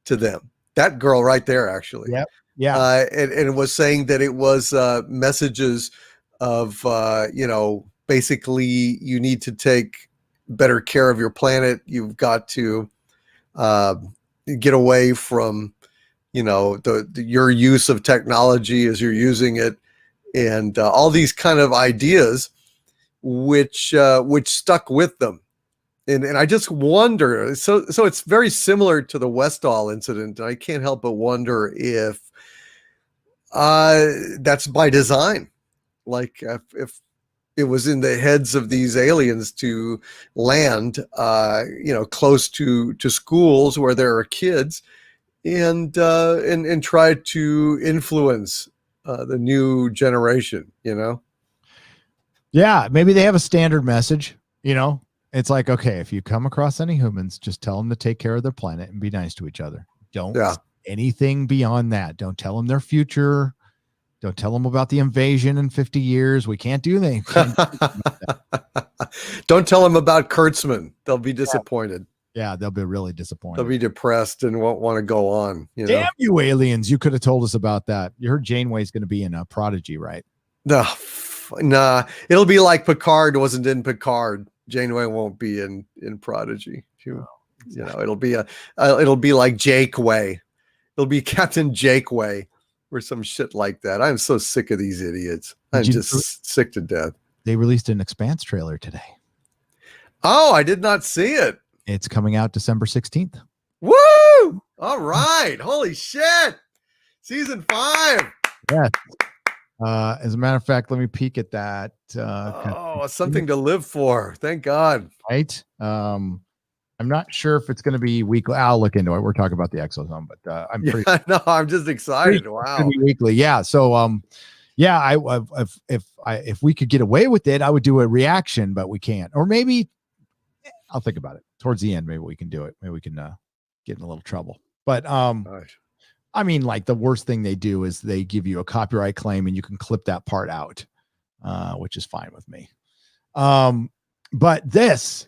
to them. That girl right there, actually. Yep. Yeah. And was saying that it was messages of, basically you need to take better care of your planet. You've got to get away from, your use of technology as you're using it, and all these kind of ideas, which stuck with them. And I just wonder, so it's very similar to the Westall incident. I can't help but wonder if that's by design. If it was in the heads of these aliens to land, close to schools where there are kids, and try to influence the new generation. Yeah, maybe they have a standard message, It's like, okay, if you come across any humans, just tell them to take care of their planet and be nice to each other. Don't Yeah. anything beyond that. Don't tell them their future. Don't tell them about the invasion in 50 years. We can't do that. Don't tell them about Kurtzman. They'll be disappointed. Yeah, they'll be really They'll disappointed. be depressed and won't want to go on. You know? Damn you, aliens. You could have told us about that. You heard Janeway's going to be in a Prodigy, right? No, nah. It'll be like Picard wasn't in Picard. Janeway won't be in Prodigy. You know, it'll be like Jake Way. It'll be Captain Jake Way or some shit like that. I'm so sick of these idiots. I'm just sick to death. They released an Expanse trailer today. Oh, I did not see it. It's coming out December 16th. Woo! All right. Holy shit. Season 5. Yeah. As a matter of fact, let me peek at that. Something to live for. Thank God. Right. I'm not sure if it's going to be weekly. I'll look into it. We're talking about the ExoZone, but I'm just excited. Wow. Weekly. Yeah. So, yeah, if we could get away with it, I would do a reaction, but we can't. Or maybe I'll think about it towards the end. Maybe we can do it. Maybe we can get in a little trouble. But I mean, like the worst thing they do is they give you a copyright claim and you can clip that part out, which is fine with me. But this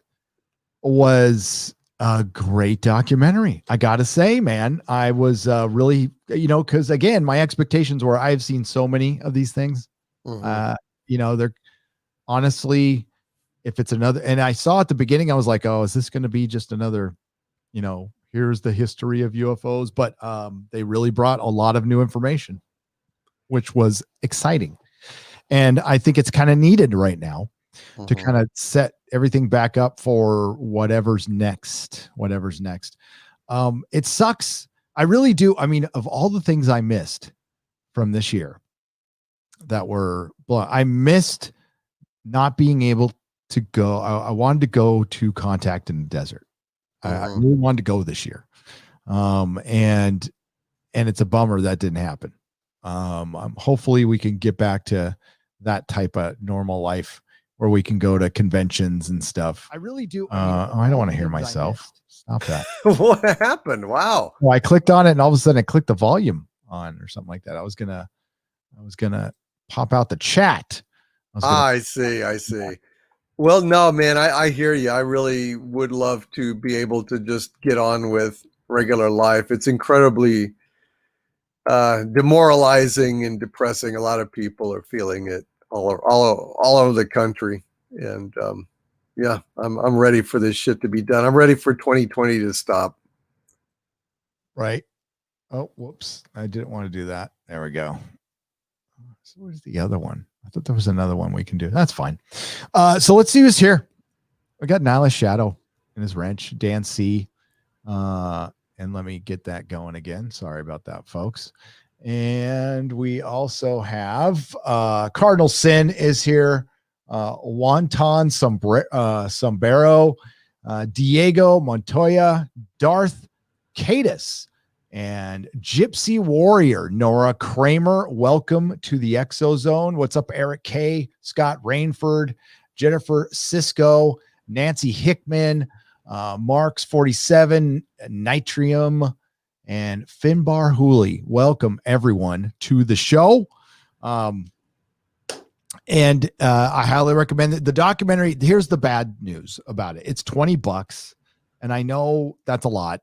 was a great documentary. I got to say, man, I was really, because again, my expectations were I've seen so many of these things. Mm-hmm. They're honestly, if it's another, and I saw at the beginning, I was like, oh, is this going to be just another, here's the history of UFOs, but they really brought a lot of new information, which was exciting. And I think it's kind of needed right now to kind of set everything back up for whatever's next. It sucks. I really do. I mean, of all the things I missed from this year I missed not being able to go. I wanted to go to Contact in the Desert. I really wanted to go this year. And it's a bummer that didn't happen. Hopefully we can get back to that type of normal life where we can go to conventions and stuff. I really do. I don't want to hear myself. Stop that. What happened? Wow. Well, I clicked on it and all of a sudden I clicked the volume on or something like that. I was gonna pop out the chat. I see. Well, no, man, I hear you. I really would love to be able to just get on with regular life. It's incredibly demoralizing and depressing. A lot of people are feeling it all over the country. And yeah, I'm ready for this shit to be done. I'm ready for 2020 to stop. Right. Oh, whoops. I didn't want to do that. There we go. So where's the other one? I thought there was another one we can do. That's fine. So let's see who's here. We got Nihilist Shadow in his wrench, Dan C. And let me get that going again. Sorry about that, folks. And we also have Cardinal Sin is here. Wonton Sombrero, Diego Montoya, Darth Cadis, and Gypsy Warrior, Nora Kramer. Welcome to the ExoZone. What's up, Eric K, Scott Rainford, Jennifer Cisco, Nancy Hickman, Marks 47, Nitrium, and Finbar Hooley. Welcome everyone to the show. And I highly recommend it. The documentary. Here's the bad news about it. It's $20. And I know that's a lot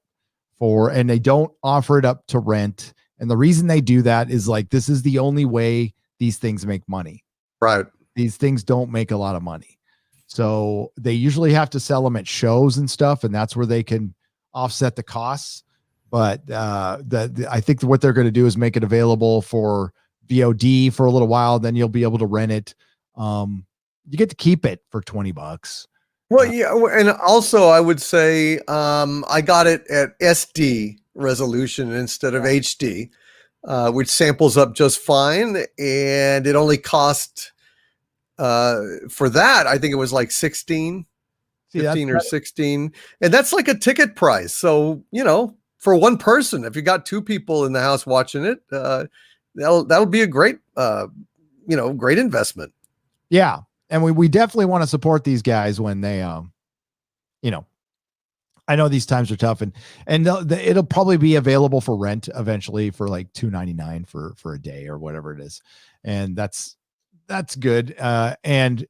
and they don't offer it up to rent. And the reason they do that is like, this is the only way these things make money. Right. These things don't make a lot of money. So they usually have to sell them at shows and stuff. And that's where they can offset the costs. But I think what they're going to do is make it available for VOD for a little while. Then you'll be able to rent it. You get to keep it for $20. Well, yeah, and also I would say I got it at SD resolution instead of HD, which samples up just fine, and it only cost for that, I think it was like 15 or 16, and that's like a ticket price. So for one person, if you got two people in the house watching it, that'll be a great great investment. Yeah. And we definitely want to support these guys when they I know these times are tough, and it'll probably be available for rent eventually for like $2.99 for a day or whatever it is, and that's good. And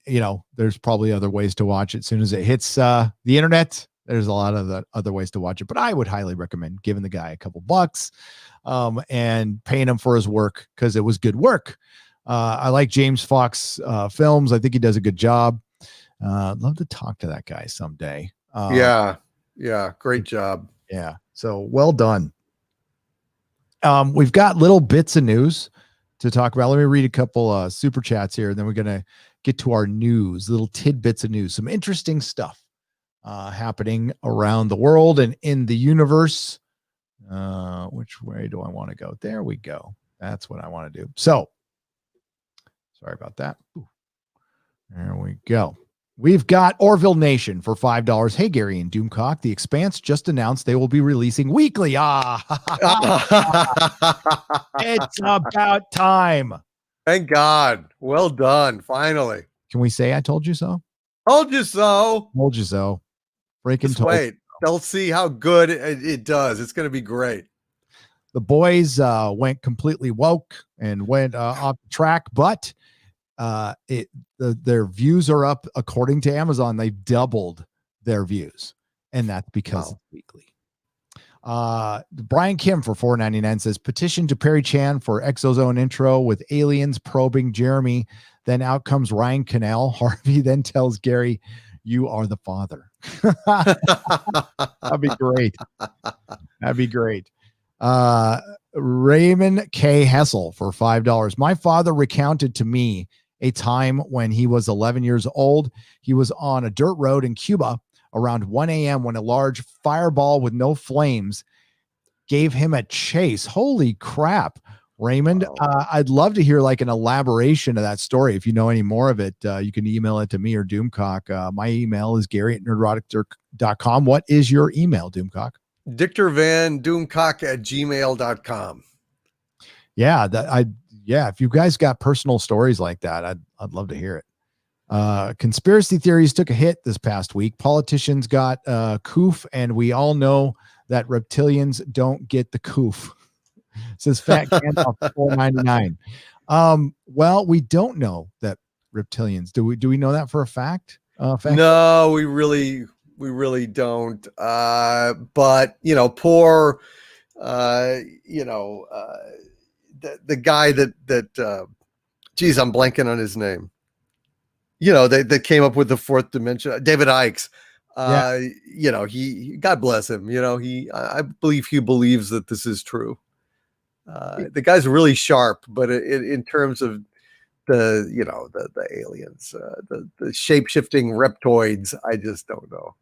there's probably other ways to watch it. As soon as it hits the internet, there's a lot of the other ways to watch it. But I would highly recommend giving the guy a couple bucks, and paying him for his work, because it was good work. I like James Fox films. I think he does a good job. I'd love to talk to that guy someday. Yeah, great job. Yeah, so well done. We've got little bits of news to talk about. Let me read a couple super chats here, and then we're gonna get to our news, little tidbits of news, some interesting stuff happening around the world and in the universe. Which way do I want to go? There we go. That's what I want to do. So sorry about that. Ooh. There we go. We've got Orville Nation for $5. Hey, Gary and Doomcock, the Expanse just announced they will be releasing weekly. It's about time. Thank God. Well done. Finally. Can we say I told you so? Told you so. Told you so. Freaking Just wait. They'll see how good it does. It's going to be great. The boys went completely woke and went off the track, but their views are up. According to Amazon, they've doubled their views, and that's because it's weekly. Brian Kim for $4.99 says, petition to Perry Chan for ExoZone intro with aliens probing Jeremy. Then out comes Ryan Cannell. Harvey then tells Gary, you are the father. That'd be great. That'd be great. Raymond K. Hessel for $5. My father recounted to me a time when he was 11 years old. He was on a dirt road in Cuba around 1 a.m. when a large fireball with no flames gave him a chase. Holy crap, Raymond. I'd love to hear like an elaboration of that story. If you know any more of it, you can email it to me or Doomcock. My email is gary@nerdrotic.com. What is your email, Doomcock? DictorVanDoomcock@gmail.com. Yeah, if you guys got personal stories like that, I'd love to hear it. Conspiracy theories took a hit this past week. Politicians got coof, and we all know that reptilians don't get the coof. Says Fat Gandalf $4.99. Well, we don't know that reptilians. Do we know that for a fact? No, we really don't. But poor the guy that geez, I'm blanking on his name. That came up with the fourth dimension, David Icke. He, God bless him. I believe he believes that this is true. The guy's really sharp, but in terms of the aliens, the shape-shifting reptoids, I just don't know.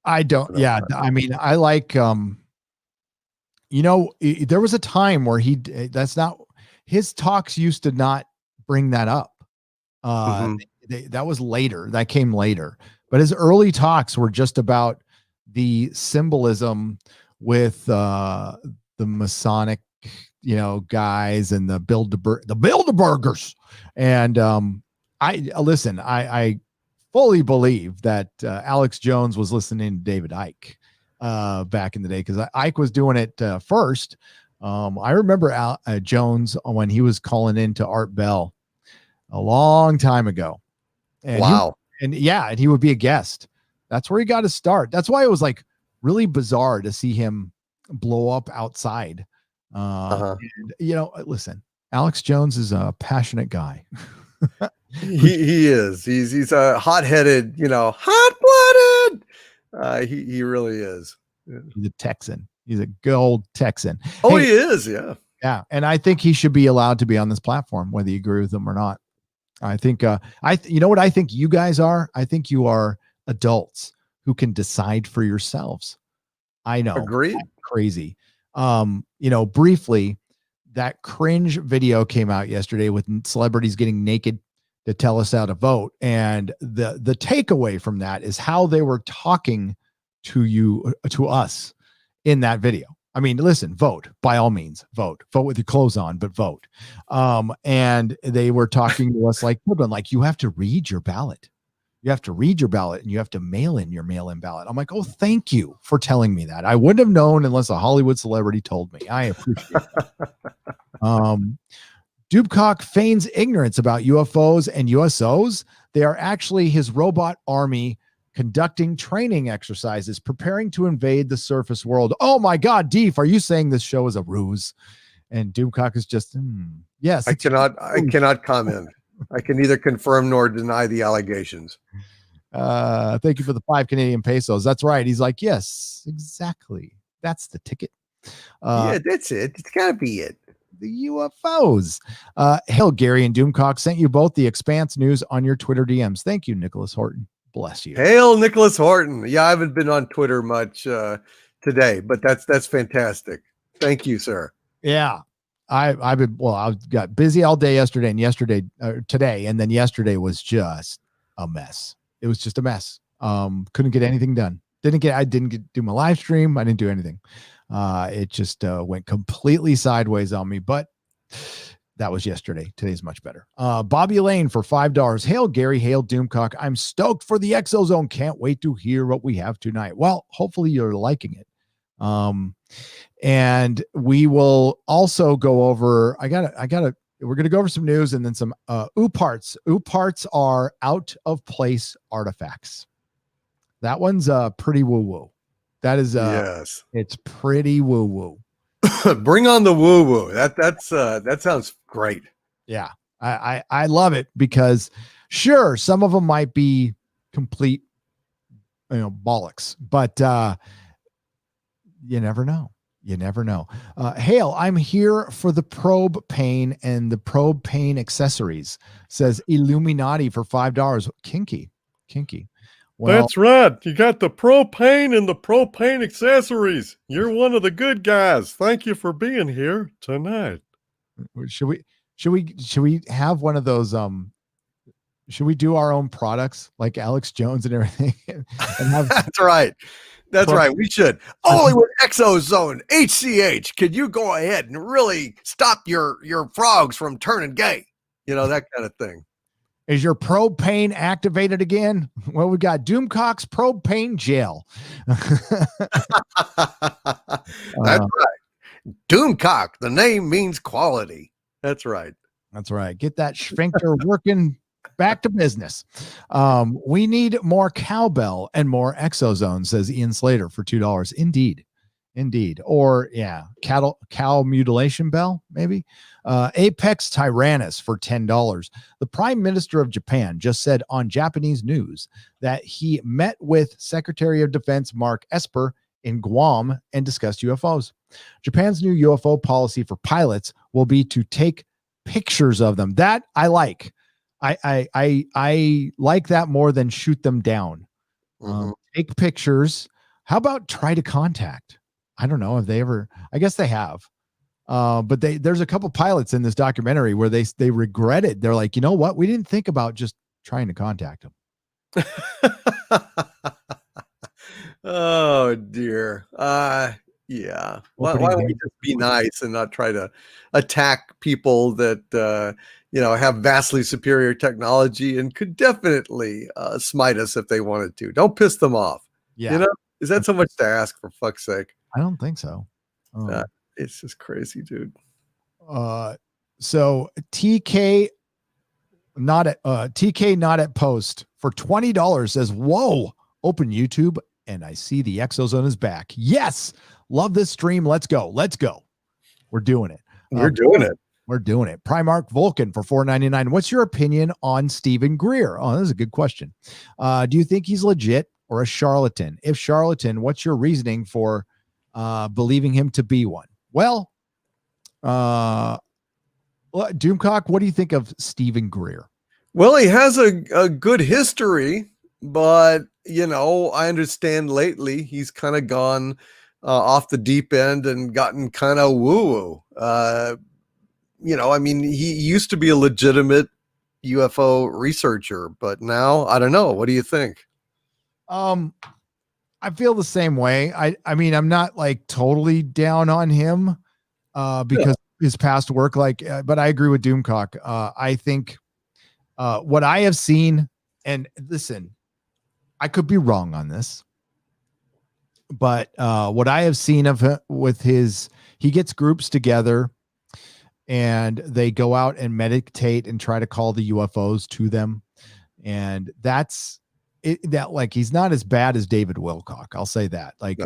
I don't. Yeah, I mean, I like. There was a time where that's not his talks used to not bring that up. That was later. That came later. But his early talks were just about the symbolism with the Masonic, guys and the Bilderbergers. And I fully believe that Alex Jones was listening to David Icke back in the day, because Icke was doing it first. I remember Jones when he was calling in to Art Bell a long time ago. And wow. And he would be a guest. That's where he got his start. That's why it was like really bizarre to see him blow up outside. And, listen, Alex Jones is a passionate guy. he is. He's a hot-headed, hot-blooded. He really is. He's a Texan. He's a good old Texan. Oh, he is. Yeah. Yeah. And I think he should be allowed to be on this platform, whether you agree with him or not. I think, you know what I think you guys are? I think you are adults who can decide for yourselves. I know. Agreed. Crazy. Briefly, that cringe video came out yesterday with celebrities getting naked to tell us how to vote. And the takeaway from that is how they were talking to us in that video. I mean, listen, vote, by all means, vote with your clothes on, but vote. And they were talking to us like children, like, you have to read your ballot. You have to read your ballot and you have to mail in your mail-in ballot. I'm like, oh, thank you for telling me that. I wouldn't have known unless a Hollywood celebrity told me. I appreciate that. Dubcock feigns ignorance about UFOs and USOs. They are actually his robot army conducting training exercises, preparing to invade the surface world. Oh my God, Deef, are you saying this show is a ruse? And Doomcock is just, yes. I cannot comment. I can neither confirm nor deny the allegations. Thank you for the 5 Canadian pesos. That's right. He's like, yes, exactly. That's the ticket. Yeah, that's it. It's gotta be it. The UFOs. Hail, Gary and Doomcock sent you both the Expanse news on your Twitter DMs. Thank you, Nicholas Horton. Bless you. Hail, Nicholas Horton. Yeah, I haven't been on Twitter much today, but that's fantastic. Thank you, sir. Yeah. I got busy all day yesterday and today, and then yesterday was just a mess. It was just a mess. Couldn't get anything done. I didn't do my live stream. I didn't do anything. It just went completely sideways on me, but that was yesterday. Today's much better. Bobby Lane for $5. Hail, Gary. Hail, Doomcock. I'm stoked for the ExoZone. Can't wait to hear what we have tonight. Well, hopefully you're liking it. And we will also go over, we're going to go over some news and then some OOParts. OOParts are out of place artifacts. That one's pretty woo-woo. That is, yes, it's pretty woo-woo. Bring on the woo-woo. That sounds great. Yeah. I love it because sure, some of them might be complete, bollocks, but, you never know. You never know. Hail, I'm here for the probe pane and the probe pane accessories, says Illuminati for $5. Kinky. Well, that's right. You got the propane and the propane accessories. You're one of the good guys. Thank you for being here tonight. Should we have one of those, should we do our own products like Alex Jones and everything? And have That's right. That's right. We should. Only with ExoZone HCH can you go ahead and really stop your frogs from turning gay. That kind of thing. Is your propane activated again? Well, we got Doomcock's propane gel. That's right. Doomcock. The name means quality. That's right. That's right. Get that sphincter working. Back to business. We need more cowbell and more ExoZone, says Ian Slater for $2. Indeed. Or cow mutilation bell, maybe. Apex Tyrannus for $10. The Prime Minister of Japan just said on Japanese news that he met with Secretary of Defense Mark Esper in Guam and discussed UFOs. Japan's new UFO policy for pilots will be to take pictures of them. That I like. I like that more than shoot them down. Take pictures. How about try to contact? I don't know if they ever, I guess they have. But there's a couple pilots in this documentary where they regret it. They're like, you know what? We didn't think about just trying to contact them. Oh dear. Yeah. Why don't we just be nice and not try to attack people that, have vastly superior technology and could definitely smite us if they wanted to. Don't piss them off. Yeah. Is that so much to ask, for fuck's sake? I don't think so. It's just crazy, dude. So TK not at post for $20 says, whoa, open YouTube and I see the ExoZone is back. Yes. Love this stream. Let's go. We're doing it. We're doing it. Primarch Vulcan for $4.99. What's your opinion on Stephen Greer? Oh, this is a good question. Do you think he's legit or a charlatan? If charlatan, what's your reasoning for believing him to be one? Well, Doomcock, what do you think of Stephen Greer? Well, he has a good history, but I understand lately he's kind of gone off the deep end and gotten kind of woo-woo. He used to be a legitimate UFO researcher, but now I don't know. What do you think? I feel the same way. I mean, I'm not like totally down on him because his past work, but I agree with Doomcock. I think what I have seen, and listen, I could be wrong on this, but what I have seen of him with he gets groups together and they go out and meditate and try to call the UFOs to them. And that's it, that like, he's not as bad as David Wilcock. I'll say that. Like,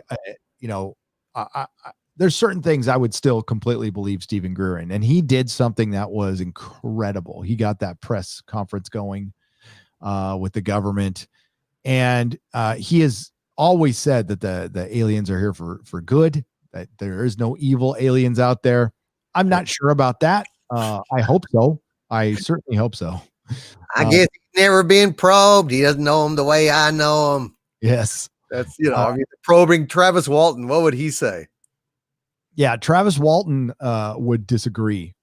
there's certain things I would still completely believe Stephen Greer in, and he did something that was incredible. He got that press conference going with the government, and he has always said that the aliens are here for good, that there is no evil aliens out there. I'm not sure about that. I hope so. I certainly hope so. I guess he's never been probed. He doesn't know him the way I know him. Yes. That's, I mean, probing Travis Walton, what would he say? Yeah, Travis Walton would disagree.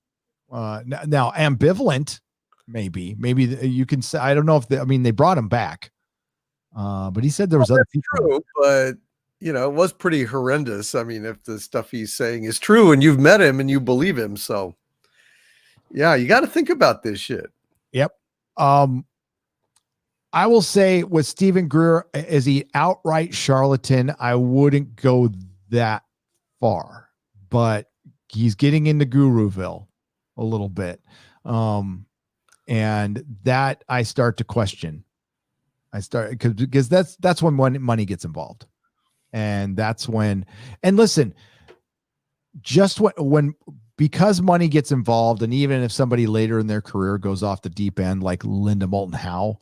Now, ambivalent, maybe you can say. I don't know if they brought him back, but he said there was other people. True, but it was pretty horrendous. I mean, if the stuff he's saying is true, and you've met him and you believe him, so yeah, you got to think about this shit. Yep. I will say with Stephen Greer, is he outright charlatan? I wouldn't go that far. But he's getting into Guruville a little bit. And that I start to question. Because that's when money gets involved. And that's when, and listen, just because money gets involved, and even if somebody later in their career goes off the deep end, like Linda Moulton Howe,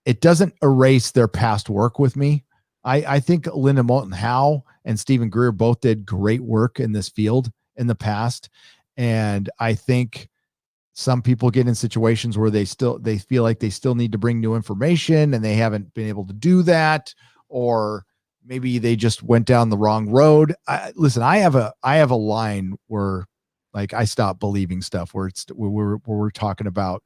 it doesn't erase their past work with me. I think Linda Moulton Howe and Stephen Greer both did great work in this field in the past. And I think some people get in situations where they feel like they still need to bring new information and they haven't been able to do that, or maybe they just went down the wrong road. Listen, I have a line where like I stop believing stuff where we're talking about,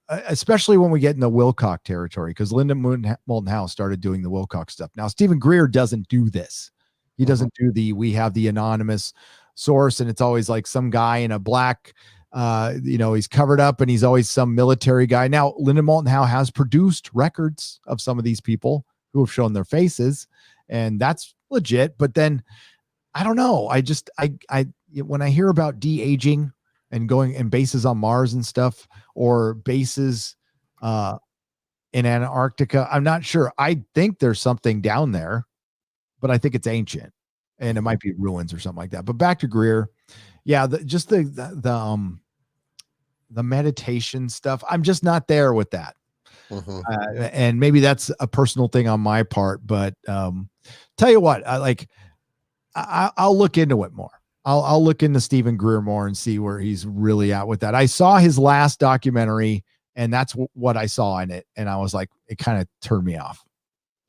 especially when we get in the Wilcock territory, because Linda Moulton Howe started doing the Wilcock stuff. Now, Stephen Greer doesn't do this. He doesn't do we have the anonymous source, and it's always like some guy in a black, he's covered up and he's always some military guy. Now, Linda Moulton Howe has produced records of some of these people who have shown their faces, and that's legit. But then I don't know. When I hear about de-aging and going and bases on Mars and stuff, or bases in Antarctica, I'm not sure. I think there's something down there, but I think it's ancient and it might be ruins or something like that. But back to Greer. Yeah. The meditation stuff, I'm just not there with that. And maybe that's a personal thing on my part, but tell you what, I'll look into it more. I'll look into Stephen Greer more and see where he's really at with that. I saw his last documentary, and that's what I saw in it. And I was like, it kind of turned me off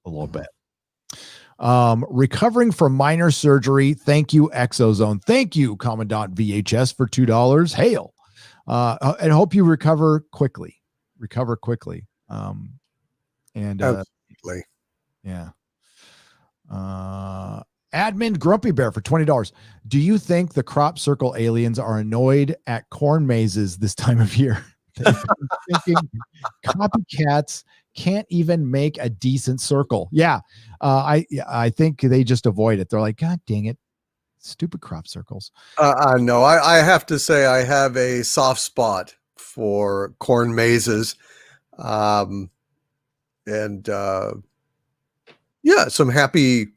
a little bit. Recovering from minor surgery. Thank you, ExoZone. Thank you, Commandant VHS, for $2. Hail. And hope you recover quickly. Absolutely. Yeah. Admin Grumpy Bear for $20. Do you think the crop circle aliens are annoyed at corn mazes this time of year? Thinking copycats can't even make a decent circle. Yeah. I think they just avoid it. They're like, God dang it. Stupid crop circles. No, I have to say I have a soft spot for corn mazes. Some happy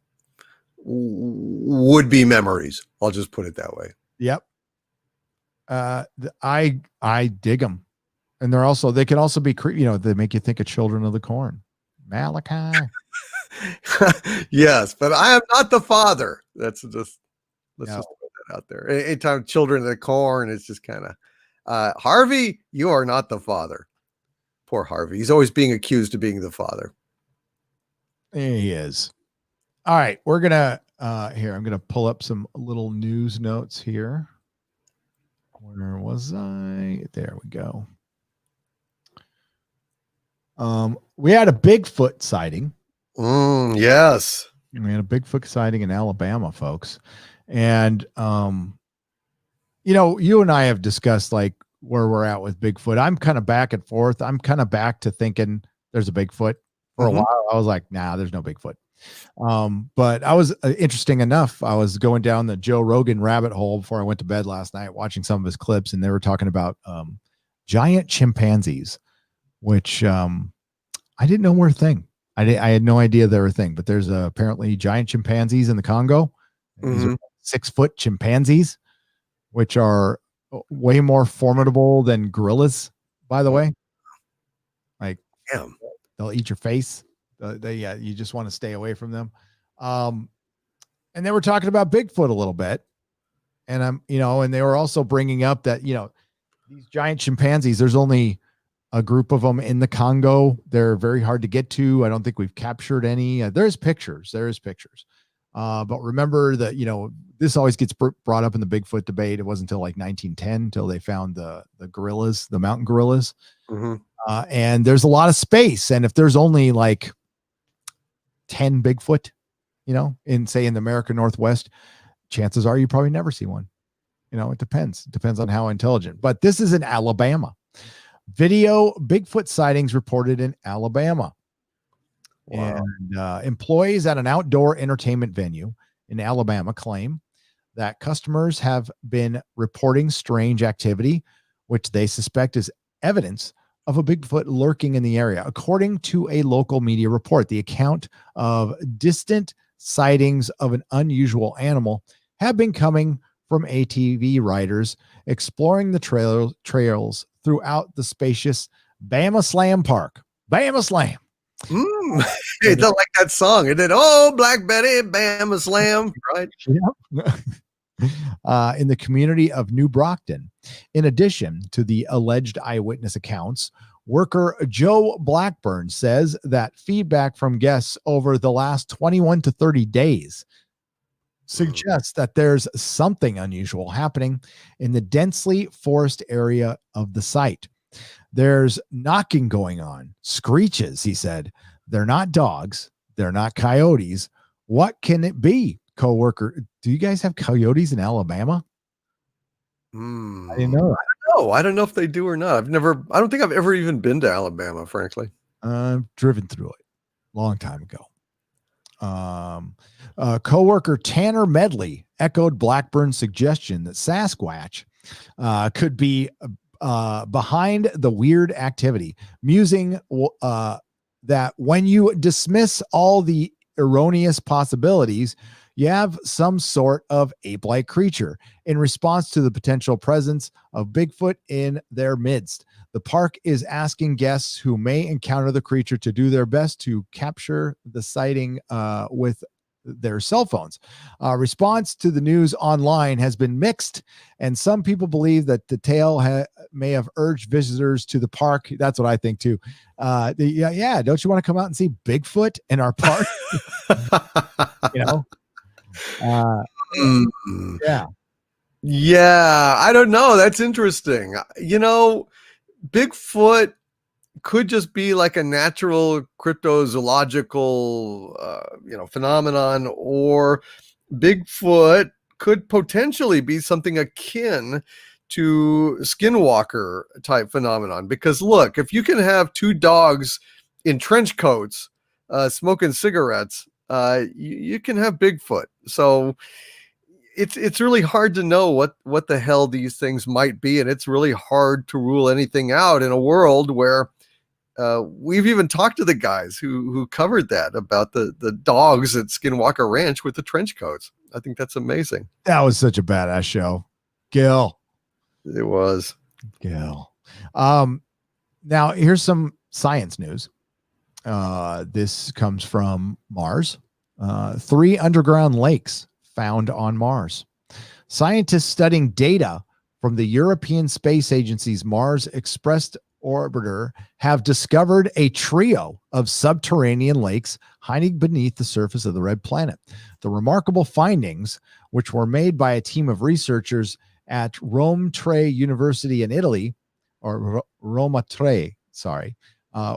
would-be memories. I'll just put it that way. Yep. I dig them. And they can also be, they make you think of Children of the Corn. Malachi. Yes, but I am not the father. Let's just put that out there. Anytime Children of the Corn, it's just kind of, Harvey, you are not the father. Poor Harvey. He's always being accused of being the father. He is. All right. We're going to, I'm going to pull up some little news notes here. Where was I? There we go. We had a Bigfoot sighting. Yes. We had a Bigfoot sighting in Alabama, folks. And, you and I have discussed like where we're at with Bigfoot. I'm kind of back and forth. I'm kind of back to thinking there's a Bigfoot For a while, I was like, nah, there's no Bigfoot. But I was interesting enough. I was going down the Joe Rogan rabbit hole before I went to bed last night, watching some of his clips, and they were talking about giant chimpanzees, which I didn't know were a thing. I had no idea they were a thing, but there's apparently giant chimpanzees in the Congo. These are 6-foot chimpanzees, which are way more formidable than gorillas, by the way. Like, Damn. They'll eat your face. You just want to stay away from them. And they were talking about Bigfoot a little bit. And and they were also bringing up that, these giant chimpanzees, there's only a group of them in the Congo. They're very hard to get to. I don't think we've captured any. There's pictures. But remember that, this always gets brought up in the Bigfoot debate. It wasn't until like 1910 until they found the gorillas, the mountain gorillas. And there's a lot of space. And if there's only like 10 Bigfoot, in the American Northwest, chances are you probably never see one. It depends. It depends on how intelligent. But this is in Alabama. Video Bigfoot sightings reported in Alabama. Wow. And employees at an outdoor entertainment venue in Alabama claim that customers have been reporting strange activity, which they suspect is evidence of a Bigfoot lurking in the area. According to a local media report, the account of distant sightings of an unusual animal have been coming from ATV riders exploring the trails throughout the spacious Bama Slam Park. Bama Slam. It's not like that song. It did. Oh, Black Betty, Bama Slam, right? Yeah. In the community of New Brockton. In addition to the alleged eyewitness accounts, worker Joe Blackburn says that feedback from guests over the last 21 to 30 days suggests that there's something unusual happening in the densely forest area of the site. There's knocking going on, screeches, he said. They're not dogs. They're not coyotes. What can it be? Coworker, do you guys have coyotes in Alabama? I didn't know that. I don't know if they do or not. I don't think I've ever even been to Alabama, frankly. I've driven through it a long time ago. Coworker Tanner Medley echoed Blackburn's suggestion that Sasquatch could be behind the weird activity, musing that when you dismiss all the erroneous possibilities, you have some sort of ape-like creature in response to the potential presence of Bigfoot in their midst. The park is asking guests who may encounter the creature to do their best to capture the sighting with their cell phones. Response to the news online has been mixed, and some people believe that the tale may have urged visitors to the park. That's what I think too. Don't you want to come out and see Bigfoot in our park? Yeah, I don't know. That's interesting. Bigfoot could just be like a natural cryptozoological, phenomenon, or Bigfoot could potentially be something akin to skinwalker type phenomenon. Because look, if you can have two dogs in trench coats smoking cigarettes, you can have Bigfoot. So it's really hard to know what the hell these things might be, and it's really hard to rule anything out in a world where we've even talked to the guys who covered that about the dogs at Skinwalker Ranch with the trench coats. I think that's amazing. That was such a badass show, Gil. It was. Gil. Now here's some science news. This comes from Mars. 3 underground lakes found on Mars. Scientists studying data from the European Space Agency's Mars Express orbiter have discovered a trio of subterranean lakes hiding beneath the surface of the red planet. The remarkable findings, which were made by a team of researchers at Rome Tre University in Italy, or Roma Tre,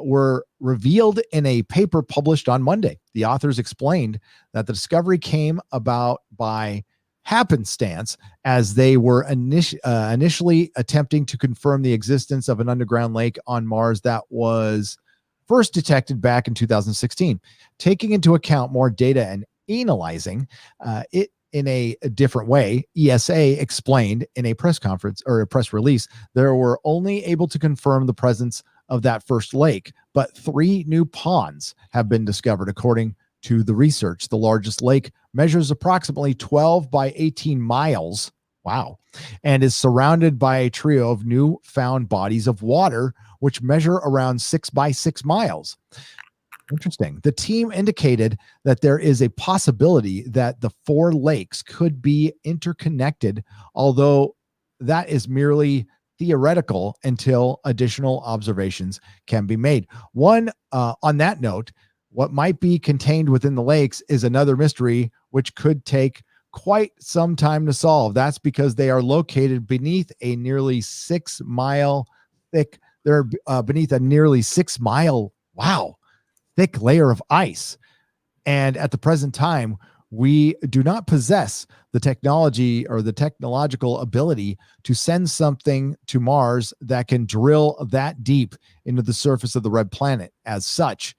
were revealed in a paper published on Monday. The authors explained that the discovery came about by happenstance as they were initially attempting to confirm the existence of an underground lake on Mars that was first detected back in 2016. Taking into account more data and analyzing it in a different way, ESA explained in a press conference or a press release, they were only able to confirm the presence of that first lake, but 3 new ponds have been discovered, according to the research. The largest lake measures approximately 12 by 18 miles. Wow. And is surrounded by a trio of new found bodies of water, which measure around 6 by 6 miles. Interesting. The team indicated that there is a possibility that the 4 lakes could be interconnected, although that is merely theoretical until additional observations can be made. On that note, what might be contained within the lakes is another mystery, which could take quite some time to solve. That's because they are located beneath a nearly 6 mile thick. They're beneath a nearly 6 mile, thick layer of ice. And at the present time, we do not possess the technology or the technological ability to send something to Mars that can drill that deep into the surface of the red planet. As such,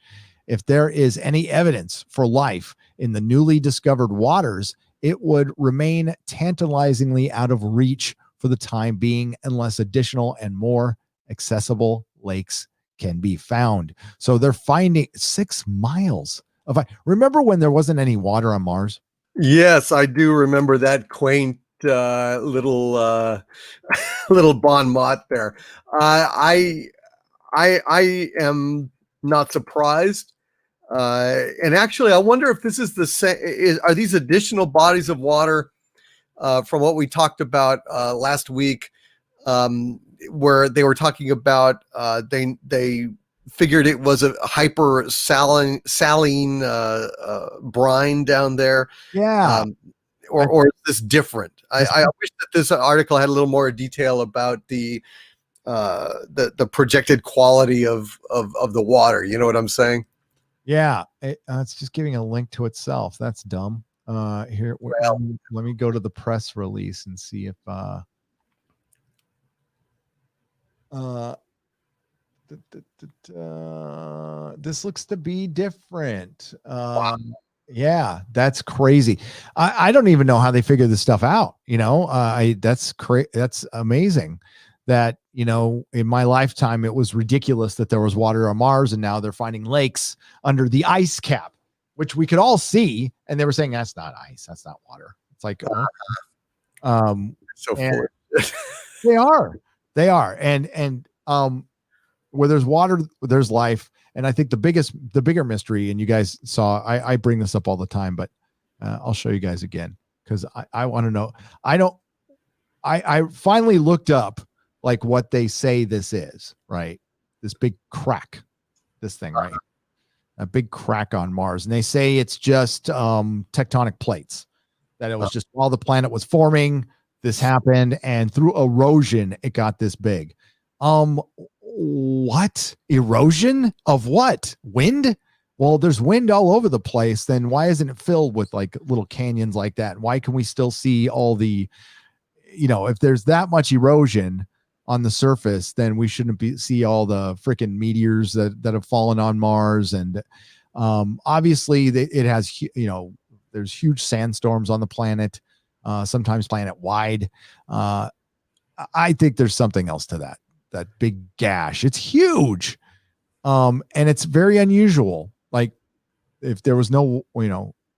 if there is any evidence for life in the newly discovered waters, it would remain tantalizingly out of reach for the time being unless additional and more accessible lakes can be found. So they're finding 6 miles of ice. Remember when there wasn't any water on Mars? Yes, I do remember that quaint little little bon mot there. I am not surprised. And actually, I wonder if this is the same. Are these additional bodies of water from what we talked about last week, where they were talking about they figured it was a hyper saline brine down there. Yeah. Or is this different? I wish that this article had a little more detail about the projected quality of the water. You know what I'm saying? Yeah. It's just giving a link to itself. That's dumb. Here, let me go to the press release and see if this looks to be different. Yeah, that's crazy. I don't even know how they figure this stuff out. That's amazing that, in my lifetime, it was ridiculous that there was water on Mars, and now they're finding lakes under the ice cap, which we could all see. And they were saying, that's not ice. That's not water. It's like, so they are. And where there's water, there's life. And I think the bigger mystery, and you guys saw, I bring this up all the time, but I'll show you guys again, because I want to know. I finally looked up like what they say this is, right? This big crack, this thing, right? A big crack on Mars. And they say it's just tectonic plates, that it was just while the planet was forming, this happened, and through erosion, it got this big. What? Erosion of what? Wind? Well, there's wind all over the place. Then why isn't it filled with like little canyons like that? Why can we still see all the, if there's that much erosion on the surface, then we shouldn't see all the freaking meteors that have fallen on Mars. And obviously it has, there's huge sandstorms on the planet, sometimes planet wide. I think there's something else to that big gash. It's huge. And it's very unusual. Like if there was no,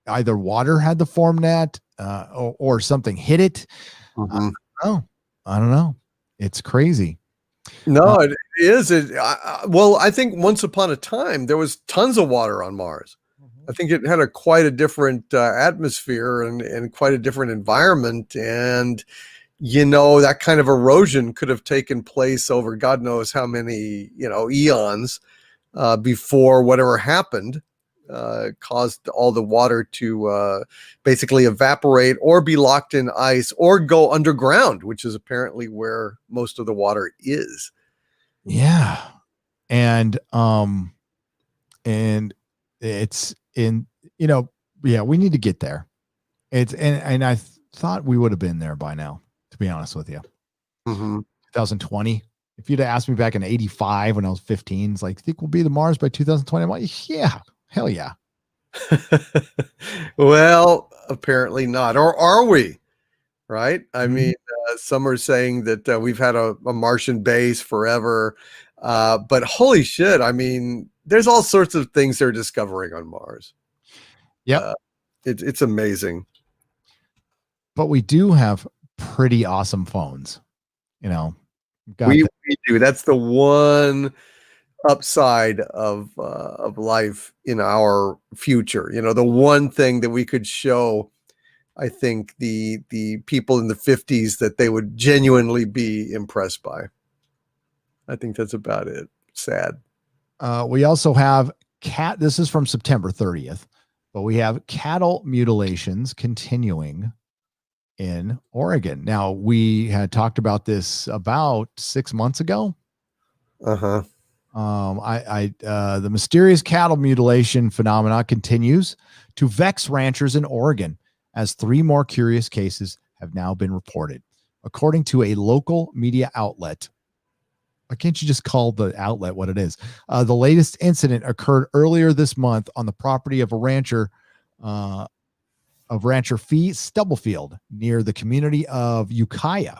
either water had to form that, or something hit it. Mm-hmm. I don't know. It's crazy. No, it is. Well, I think once upon a time, there was tons of water on Mars. I think it had quite a different atmosphere and quite a different environment. And, that kind of erosion could have taken place over God knows how many, eons before whatever happened caused all the water to basically evaporate or be locked in ice or go underground, which is apparently where most of the water is. Yeah. And it's in, we need to get there. And I thought we would have been there by now, to be honest with you. 2020, if you'd have asked me back in 85 when I was 15, it's like, think we'll be the Mars by 2020? I'm like, yeah, hell yeah. Well, apparently not. Or are we? Right? I Mhm. mean, some are saying that we've had a Martian base forever. But holy shit, I mean, there's all sorts of things they're discovering on Mars. Yep. Uh, it's amazing. But we do have pretty awesome phones. You know, We do. That's the one upside of life in our future. You know, the one thing that we could show, I think, the people in the 50s that they would genuinely be impressed by. I think that's about it. Sad. We also have this is from September 30th, but we have cattle mutilations continuing in Oregon. Now, we had talked about this about 6 months ago. Uh-huh. The mysterious cattle mutilation phenomena continues to vex ranchers in Oregon as 3 more curious cases have now been reported. According to a local media outlet, why can't you just call the outlet what it is? The latest incident occurred earlier this month on the property of a rancher, Fee Stubblefield, near the community of Ukiah.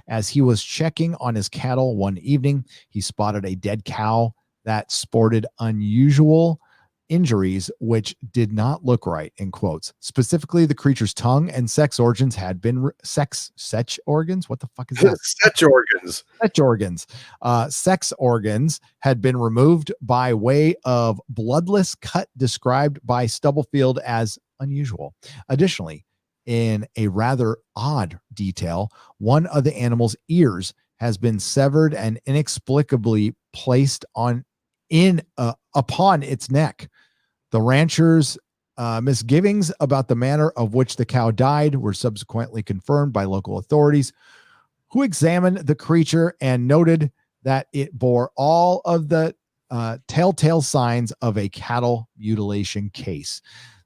As he was checking on his cattle one evening, he spotted a dead cow that sported unusual injuries, which did not look right, in quotes. Specifically, the creature's tongue and sex organs had been sex organs. What the fuck is that? Sex organs. Sex organs had been removed by way of bloodless cut described by Stubblefield as unusual. Additionally, in a rather odd detail, one of the animal's ears has been severed and inexplicably placed upon its neck. The rancher's misgivings about the manner of which the cow died were subsequently confirmed by local authorities, who examined the creature and noted that it bore all of the telltale signs of a cattle mutilation case.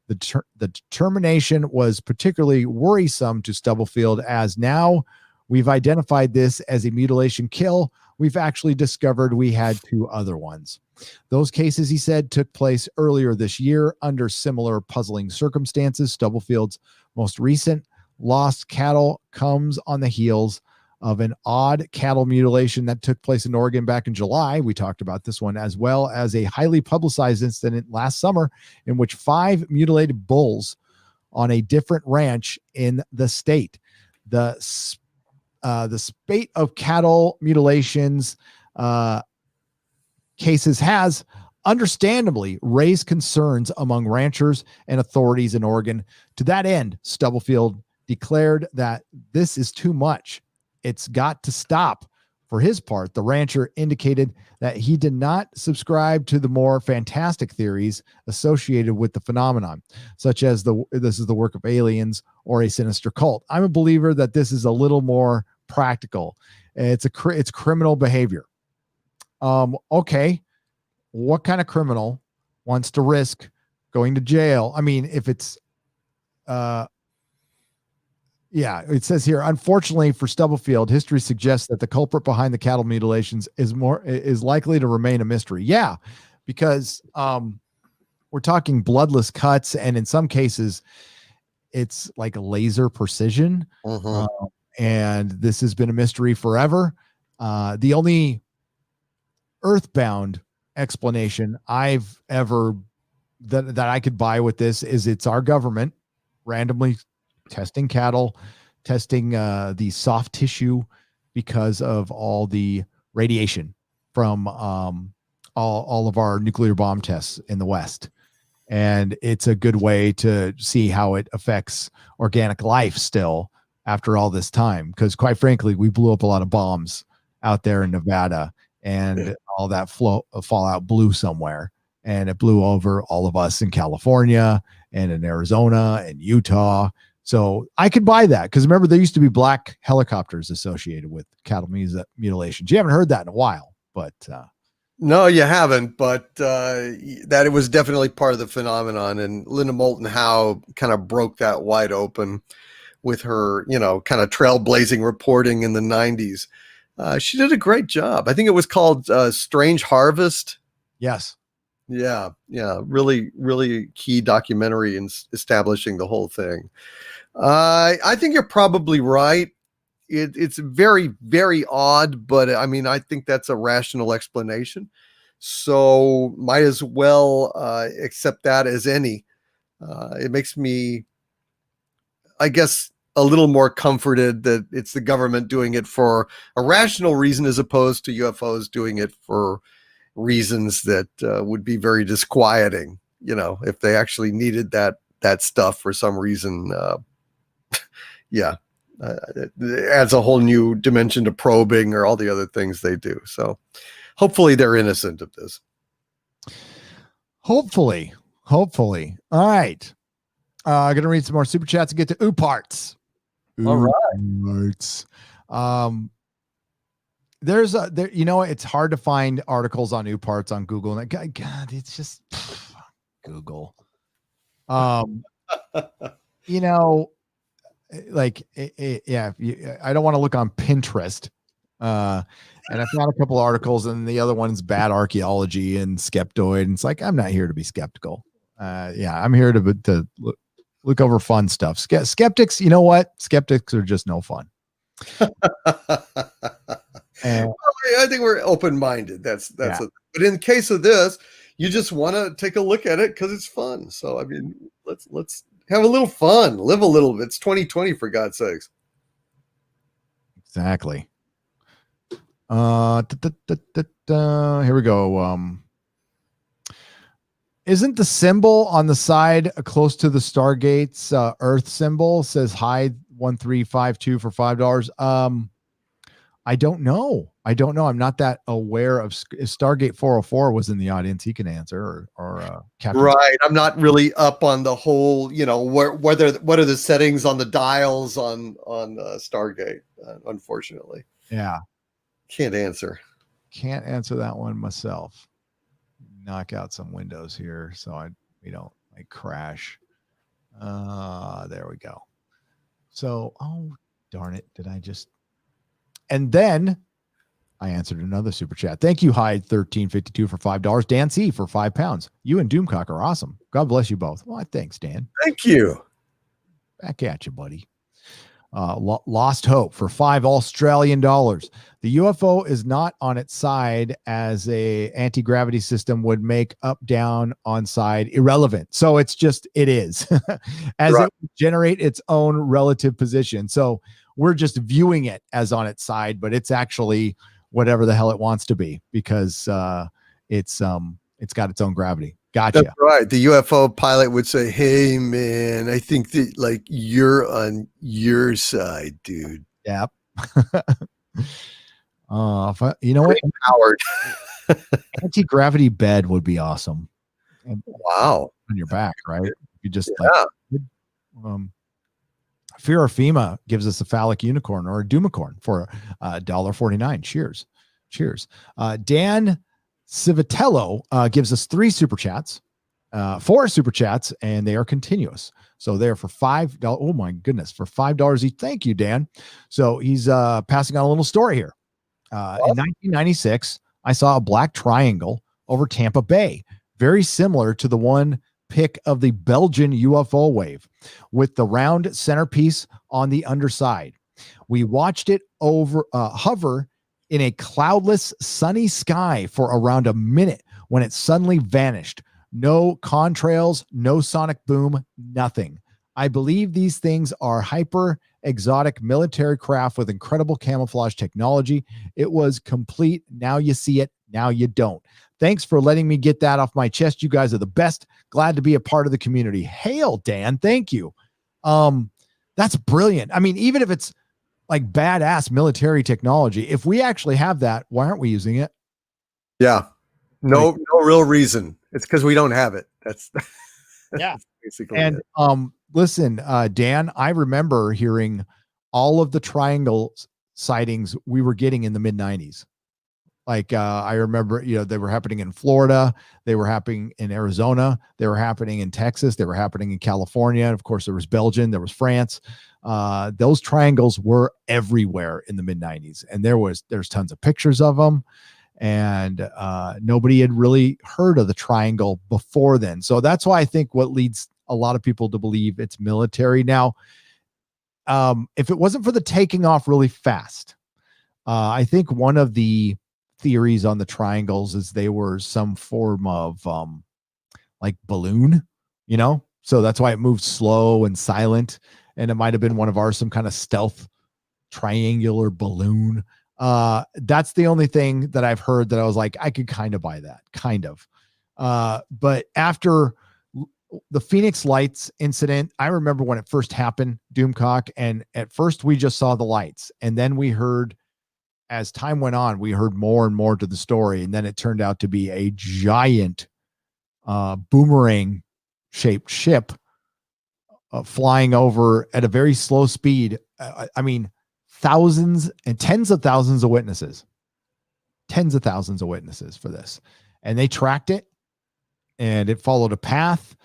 The determination was particularly worrisome to Stubblefield, as now we've identified this as a mutilation kill. We've actually discovered we had 2 other ones. Those cases, he said, took place earlier this year under similar puzzling circumstances. Stubblefield's most recent lost cattle comes on the heels of an odd cattle mutilation that took place in Oregon back in July. We talked about this one, as well as a highly publicized incident last summer in which 5 mutilated bulls on a different ranch in the state. The spate of cattle mutilations cases has understandably raised concerns among ranchers and authorities in Oregon. To that end, Stubblefield declared that this is too much. It's got to stop. For his part, the rancher indicated that he did not subscribe to the more fantastic theories associated with the phenomenon, such as this is the work of aliens or a sinister cult. I'm a believer that this is a little more practical. It's criminal behavior. Okay, what kind of criminal wants to risk going to jail? I mean, if it's it says here, unfortunately for Stubblefield, history suggests that the culprit behind the cattle mutilations is likely to remain a mystery. Yeah, because we're talking bloodless cuts, and in some cases, it's like laser precision. Mm-hmm. And this has been a mystery forever. The only earthbound explanation I've ever that I could buy with this is it's our government randomly testing cattle, testing the soft tissue because of all the radiation from all of our nuclear bomb tests in the West. And it's a good way to see how it affects organic life still after all this time. Because quite frankly, we blew up a lot of bombs out there in Nevada, and all that fallout blew somewhere, and it blew over all of us in California and in Arizona and Utah. So I could buy that, because remember, there used to be black helicopters associated with cattle mutilations. You haven't heard that in a while, but no, you haven't. But that it was definitely part of the phenomenon. And Linda Moulton Howe kind of broke that wide open with her, kind of trailblazing reporting in the 90s. She did a great job. I think it was called Strange Harvest. Yes. Yeah, yeah, really, really key documentary in establishing the whole thing. I think you're probably right. It's very, very odd, but I mean, I think that's a rational explanation. So might as well accept that as any. It makes me, I guess, a little more comforted that it's the government doing it for a rational reason as opposed to UFOs doing it for reasons that would be very disquieting. You know, if they actually needed that stuff for some reason, yeah, it adds a whole new dimension to probing or all the other things they do. So hopefully they're innocent of this. Hopefully. All right. I'm going to read some more super chats and get to OOParts. All right. OOParts. It's hard to find articles on OOParts on Google. And God, it's just Google. I don't want to look on Pinterest. And I found a couple articles, and the other one's bad archaeology and skeptoid. And it's like, I'm not here to be skeptical. I'm here to look over fun stuff. Skeptics, you know what? Skeptics are just no fun. I think we're open-minded. That's but in the case of this, you just want to take a look at it because it's fun. So I mean, let's have a little fun, live a little bit. It's 2020, for God's sakes. Exactly. Here we go. Isn't the symbol on the side close to the Stargate's Earth symbol says hi 1352 for $5? I don't know. I'm not that aware of. If Stargate 404 was in the audience, he can answer, or Captain. Right. I'm not really up on the whole, what are the settings on the dials on Stargate, unfortunately. Yeah. Can't answer that one myself. Knock out some windows here so we don't crash. There we go. So, darn it. And then I answered another super chat. Thank you, Hyde 1352 for $5. Dan C for £5. You and Doomcock are awesome. God bless you both. Well, thanks, Dan. Thank you. Back at you, buddy. Lost Hope for $5 Australian. The UFO is not on its side as a anti-gravity system would make up, down, on side irrelevant. So it is as it would generate its own relative position. So we're just viewing it as on its side, but it's actually whatever the hell it wants to be because it's got its own gravity. Gotcha. That's right. The UFO pilot would say, "Hey, man, I think that you're on your side, dude." Yep. You know what? Howard. Anti-gravity bed would be awesome. Wow. On your back, right? You just Fear or FEMA gives us a phallic unicorn or a doomicorn for $1.49. Cheers. Dan Civitello gives us 4 super chats, and they are continuous. So they're for $5. Oh my goodness, for $5 each. Thank you, Dan. So he's passing on a little story here. In 1996, I saw a black triangle over Tampa Bay, very similar to the one pic of the Belgian UFO wave with the round centerpiece on the underside. We watched it hover in a cloudless, sunny sky for around a minute when it suddenly vanished. No contrails, no sonic boom, nothing. I believe these things are hyper exotic military craft with incredible camouflage technology. It was complete. Now you see it. Now you don't. Thanks for letting me get that off my chest. You guys are the best. Glad to be a part of the community. Hail, Dan. Thank you. That's brilliant. I mean, even if it's like badass military technology, if we actually have that, why aren't we using it? Yeah. No real reason. It's because we don't have it. That's basically and it. Listen, Dan, I remember hearing all of the triangle sightings we were getting in the mid-90s. Like I remember, they were happening in Florida, they were happening in Arizona, they were happening in Texas, they were happening in California. And of course, there was Belgium, there was France. Those triangles were everywhere in the mid 90s, and there's tons of pictures of them, and nobody had really heard of the triangle before then. So that's why I think what leads a lot of people to believe it's military. Now, if it wasn't for the taking off really fast, I think one of the theories on the triangles is they were some form of like balloon, so that's why it moved slow and silent, and it might have been one of ours, some kind of stealth triangular balloon. That's the only thing that I've heard that I was like, I could kind of buy that, kind of. But after the Phoenix Lights incident, I remember when it first happened, Doomcock, and at first we just saw the lights, and then we heard, as time went on, we heard more and more to the story, and then it turned out to be a giant boomerang shaped ship flying over at a very slow speed. I mean, thousands and tens of thousands of witnesses for this, and they tracked it, and it followed a path.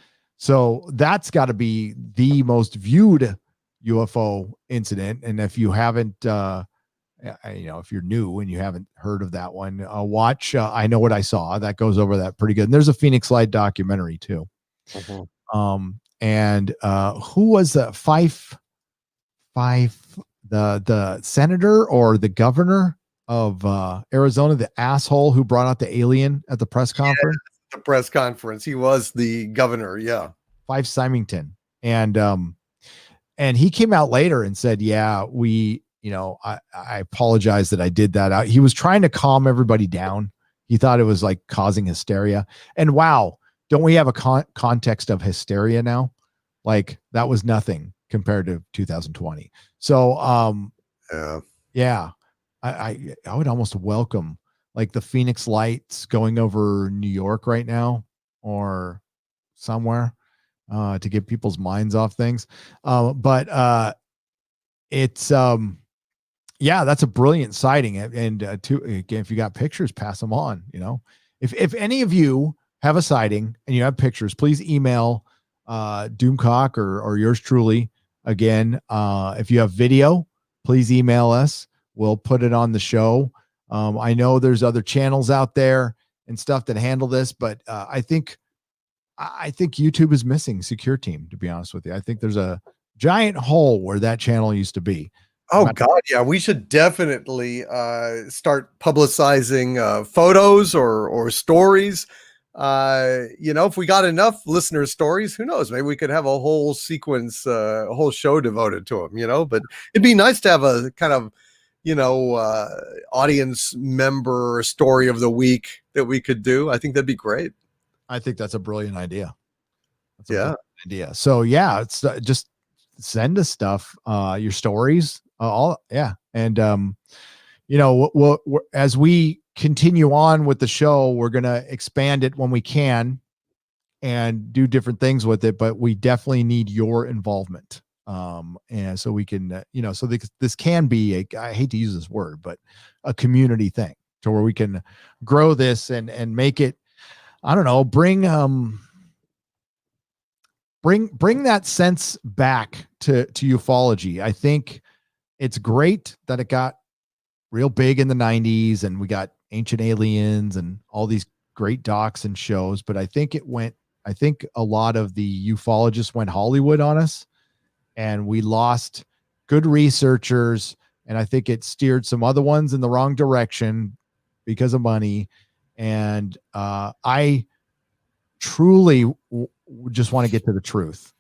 So that's got to be the most viewed UFO incident. And if you haven't, if you're new and you haven't heard of that one, watch I Know What I Saw. That goes over that pretty good. And there's a Phoenix Light documentary too. And who was the Fife, the senator or the governor of Arizona, the asshole who brought out the alien at the press conference? The press conference. He was the governor. Yeah. Fife Symington. And he came out later and said, yeah, I apologize that I did that. He was trying to calm everybody down. He thought it was like causing hysteria. And wow, don't we have a context of hysteria now? Like that was nothing compared to 2020. So, yeah, I would almost welcome like the Phoenix Lights going over New York right now or somewhere to get people's minds off things. But it's yeah, that's a brilliant sighting. And again, if you got pictures, pass them on. If any of you have a sighting and you have pictures, please email Doomcock or yours truly. Again, if you have video, please email us. We'll put it on the show. I know there's other channels out there and stuff that handle this, but I think YouTube is missing Secure Team, to be honest with you. I think there's a giant hole where that channel used to be. Oh God, yeah, we should definitely start publicizing photos or stories. If we got enough listener stories, who knows? Maybe we could have a whole sequence, a whole show devoted to them. But it'd be nice to have a kind of, audience member story of the week that we could do. I think that'd be great. I think that's a brilliant idea. Brilliant idea. So yeah, it's just send us stuff, your stories. And we'll as we continue on with the show, we're gonna expand it when we can and do different things with it, but we definitely need your involvement, and so we can so this can be I hate to use this word, but a community thing to where we can grow this and make it, I don't know, bring that sense back to ufology. I think it's great that it got real big in the 90s and we got Ancient Aliens and all these great docs and shows, but I think a lot of the ufologists went Hollywood on us and we lost good researchers, and I think it steered some other ones in the wrong direction because of money. And I truly just want to get to the truth.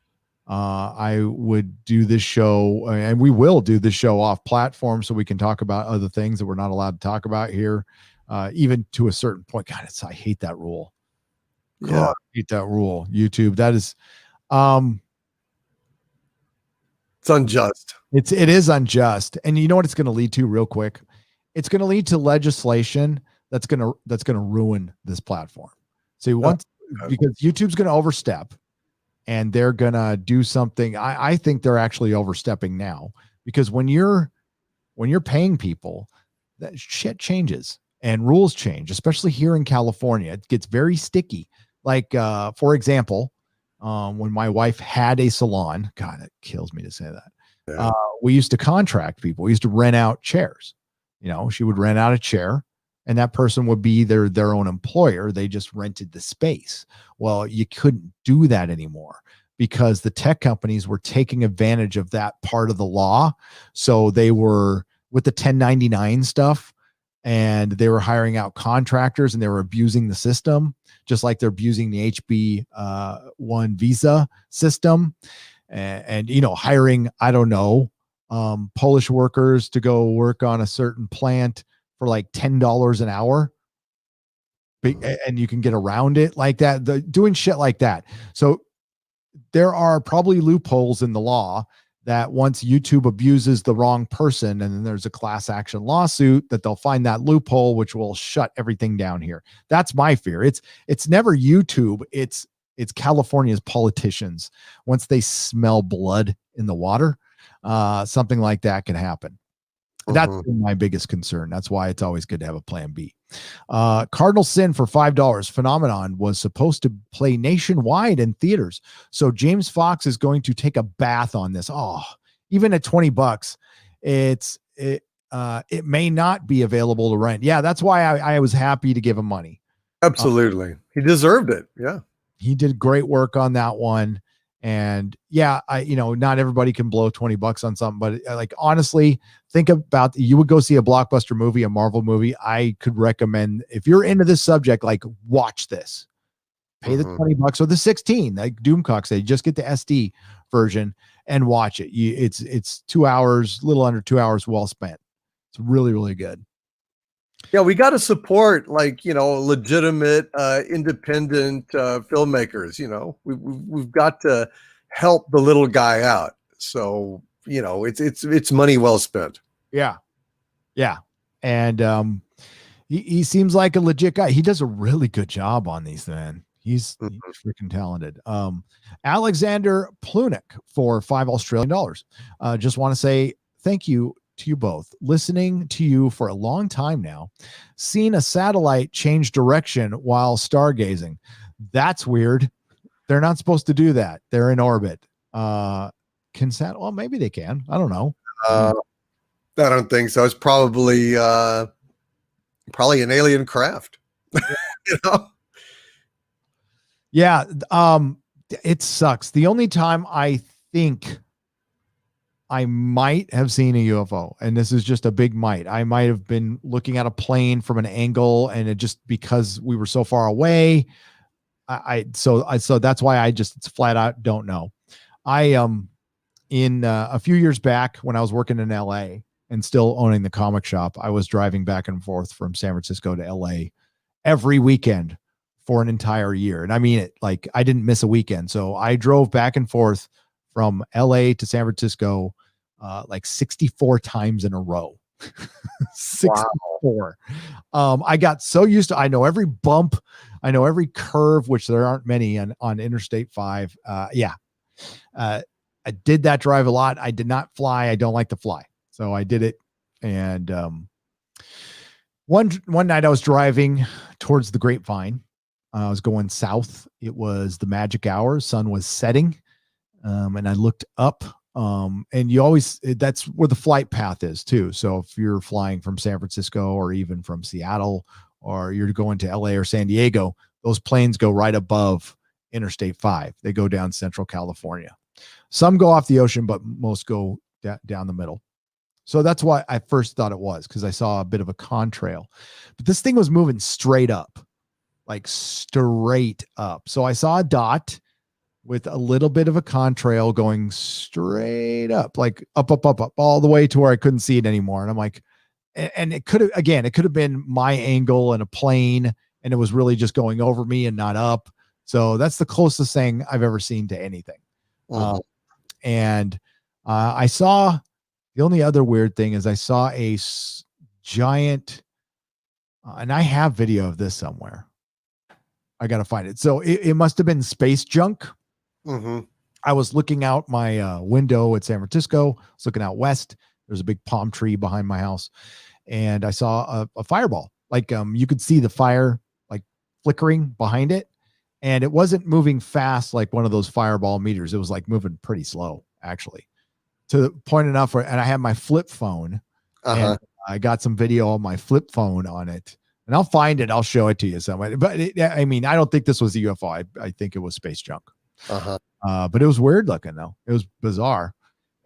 I would do this show, and we will do this show off platform so we can talk about other things that we're not allowed to talk about here, even to a certain point. God, I hate that rule. Yeah, I hate that rule. YouTube, that is, it's unjust. It is unjust. And you know what it's going to lead to real quick? It's going to lead to legislation that's going to ruin this platform. So because YouTube's going to overstep and they're going to do something. I think they're actually overstepping now, because when you're paying people, that shit changes. and rules change, especially here in California. It gets very sticky. Like, for example, when my wife had a salon, God, it kills me to say that. Yeah. We used to contract people. We used to rent out chairs. She would rent out a chair, and that person would be their own employer. They just rented the space. Well, you couldn't do that anymore because the tech companies were taking advantage of that part of the law. So they were with the 1099 stuff, and they were hiring out contractors, and they were abusing the system, just like they're abusing the HB1 visa system, and hiring, I don't know, Polish workers to go work on a certain plant for like $10 an hour. And you can get around it like that, doing shit like that. So there are probably loopholes in the law that once YouTube abuses the wrong person, and then there's a class action lawsuit, that they'll find that loophole, which will shut everything down here. That's my fear. It's never YouTube. It's California's politicians. Once they smell blood in the water, something like that can happen. That's my biggest concern. That's why it's always good to have a plan B. Cardinal Sin for $5. Phenomenon was supposed to play nationwide in theaters. So James Fox is going to take a bath on this. Oh, even at $20, it may not be available to rent. Yeah, that's why I was happy to give him money. Absolutely. He deserved it. Yeah. He did great work on that one. And yeah, not everybody can blow $20 on something, but like, honestly, think about, you would go see a blockbuster movie, a Marvel movie. I could recommend, if you're into this subject, like, watch this, pay the $20 or the 16, like Doomcock said, just get the SD version and watch it. It's 2 hours, a little under 2 hours well spent. It's really, really good. Yeah, we got to support, legitimate, independent filmmakers. We've got to help the little guy out. So it's money well spent. Yeah, and he seems like a legit guy. He does a really good job on these, man. He's freaking talented. Alexander Plunik for $5 Australian. Just want to say thank you to you both. Listening to you for a long time now, seen a satellite change direction while stargazing. That's weird. They're not supposed to do that. They're in orbit. Well, maybe they can. I don't know. I don't think so. It's probably an alien craft. Yeah. It sucks. The only time I think I might have seen a UFO, and this is just a big might. I might have been looking at a plane from an angle, and it just, because we were so far away, so that's why it's flat out don't know. In a few years back when I was working in LA and still owning the comic shop, I was driving back and forth from San Francisco to LA every weekend for an entire year. And I mean it, like, I didn't miss a weekend. So I drove back and forth from LA to San Francisco like 64 times in a row. 64. Wow. I got so used to, I know every bump, I know every curve, which there aren't many on Interstate 5. I did that drive a lot. I did not fly. I don't like to fly. So I did it. And one night I was driving towards the Grapevine. I was going south. It was the magic hour. Sun was setting. And I looked up, and that's where the flight path is too. So if you're flying from San Francisco or even from Seattle, or you're going to LA or San Diego, those planes go right above Interstate 5. They go down Central California. Some go off the ocean, but most go down the middle. So that's why I first thought it was, because I saw a bit of a contrail. But this thing was moving straight up, like straight up. So I saw a dot with a little bit of a contrail going straight up, like up, all the way to where I couldn't see it anymore. And I'm like, and it could have been my angle in a plane, and it was really just going over me and not up. So that's the closest thing I've ever seen to anything. And I saw, the only other weird thing is I saw a giant, and I have video of this somewhere. I got to find it. So it must have been space junk. I was looking out my window at San Francisco. I was looking out west. There's a big palm tree behind my house, and I saw a fireball like you could see the fire like flickering behind it, and it wasn't moving fast like one of those fireball meters. It was like moving pretty slow, actually, to the point enough where, and I had my flip phone, and I got some video on my flip phone on it, and I'll find it. I'll show it to you somewhere. But I mean, I don't think this was a UFO. I think it was space junk. But it was weird looking though. It was bizarre.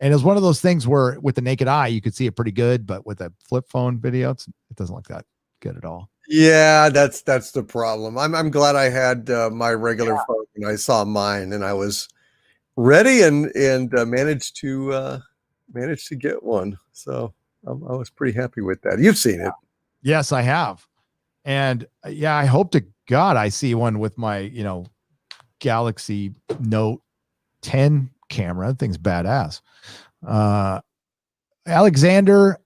And it was one of those things where with the naked eye, you could see it pretty good, but with a flip phone video, it doesn't look that good at all. Yeah, that's the problem. I'm glad I had my regular phone and I saw mine, and I was ready and managed to get one. So I was pretty happy with that. You've seen it. Yes, I have. And yeah, I hope to God I see one with my, Galaxy Note 10 camera. That thing's badass. Alexander,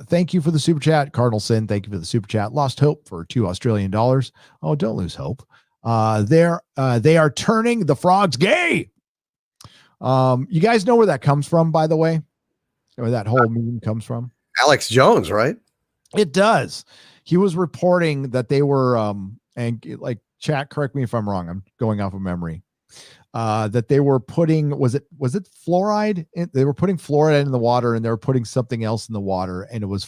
thank you for the super chat. Cardinal Sin, thank you for the super chat. Lost hope for $2 Australian. Oh, don't lose hope. They are turning the frogs gay. You guys know where that comes from, by the way? Where that whole meme comes from? Alex Jones, right? It does. He was reporting that they were, and like chat, correct me if I'm wrong. I'm going off of memory. That they were putting, was it fluoride? They were putting fluoride in the water, and they were putting something else in the water, and it was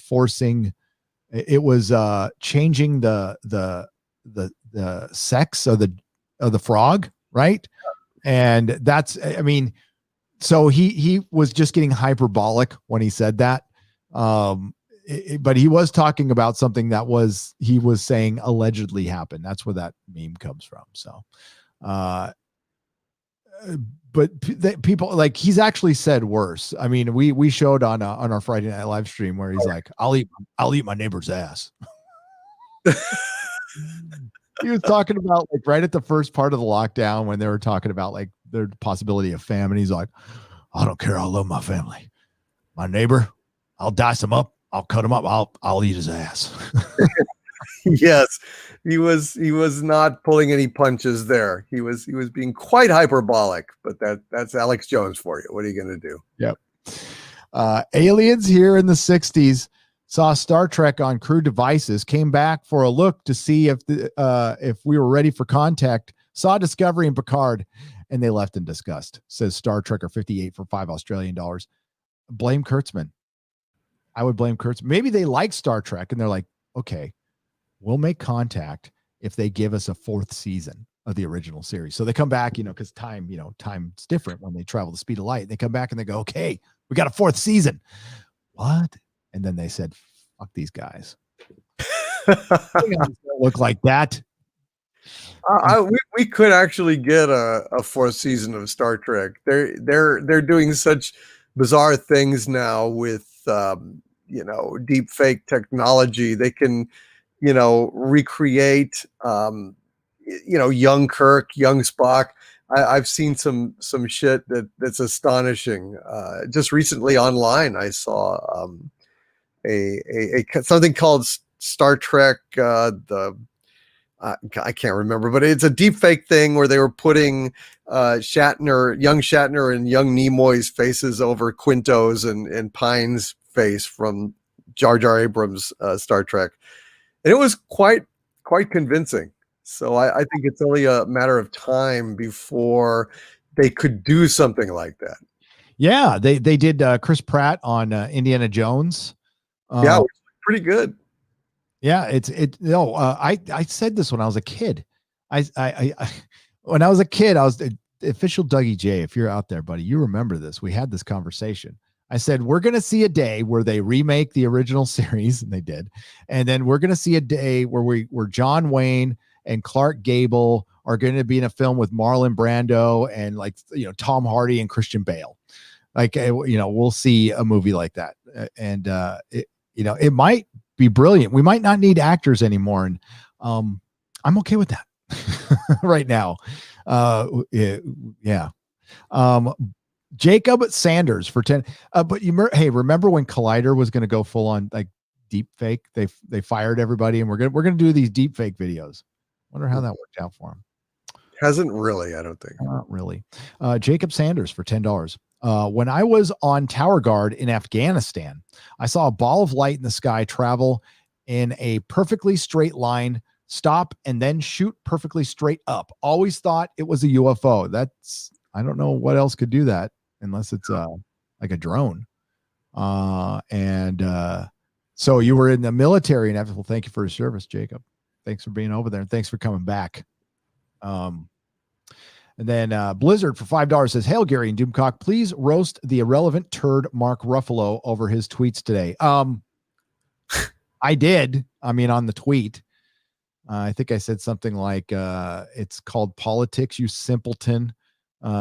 changing the sex of the frog, right? And that's, I mean, so he was just getting hyperbolic when he said that. But he was talking about something that he was saying allegedly happened. That's where that meme comes from. So, but people, like, he's actually said worse. I mean, we showed on our Friday night live stream where he's like, I'll eat my neighbor's ass. He was talking about, like, right at the first part of the lockdown when they were talking about like the possibility of famine. He's like, I don't care. I love my family. My neighbor, I'll dice him up. I'll cut him up. I'll eat his ass. Yes, he was not pulling any punches there. He was being quite hyperbolic, but that's Alex Jones for you. What are you going to do? Yep. Aliens here in the 60s saw Star Trek on crew devices, came back for a look to see if we were ready for contact, saw Discovery and Picard, and they left in disgust, says Star Trekker 58 for $5 Australian. Blame Kurtzman. I would blame Kurtzman. Maybe they like Star Trek and they're like, okay, we'll make contact if they give us a 4th season of the original series. So they come back, because time's different when they travel the speed of light. They come back and they go, okay, we got a 4th season. What? And then they said, fuck these guys. Look like that. We could actually get a 4th season of Star Trek. They're doing such bizarre things now with deep fake technology. They can recreate young Kirk, young Spock. I've seen some shit that's astonishing. Just recently online I saw a something called Star Trek I can't remember, but it's a deep fake thing where they were putting young Shatner and young Nimoy's faces over Quinto's and Pine's face from Jar Jar Abrams' Star Trek. And it was quite convincing. So I think it's only a matter of time before they could do something like that. Yeah, they did Chris Pratt on Indiana Jones. Yeah, it was pretty good. Yeah, I said this when I was a kid. When I was a kid, I was the official Dougie J. If you're out there, buddy, you remember this. We had this conversation. I said, we're going to see a day where they remake the original series, and they did. And then we're going to see a day where John Wayne and Clark Gable are going to be in a film with Marlon Brando and Tom Hardy and Christian Bale. We'll see a movie like that. And it might be brilliant. We might not need actors anymore. And I'm okay with that right now. Yeah. Jacob Sanders for 10. But remember when Collider was going to go full on like deep fake? They fired everybody, and we're going to do these deep fake videos. Wonder how that worked out for him. Hasn't really, I don't think. Not really. Jacob Sanders for $10. When I was on tower guard in Afghanistan, I saw a ball of light in the sky travel in a perfectly straight line, stop, and then shoot perfectly straight up. Always thought it was a UFO. I don't know what else could do that unless it's like a drone. So you were in the military, and well, thank you for your service, Jacob. Thanks for being over there, and thanks for coming back. And then Blizzard for $5 says, "Hail Gary and Doomcock, please roast the irrelevant turd Mark Ruffalo over his tweets today." I did. I mean, on the tweet, I think I said something like, "It's called politics, you simpleton.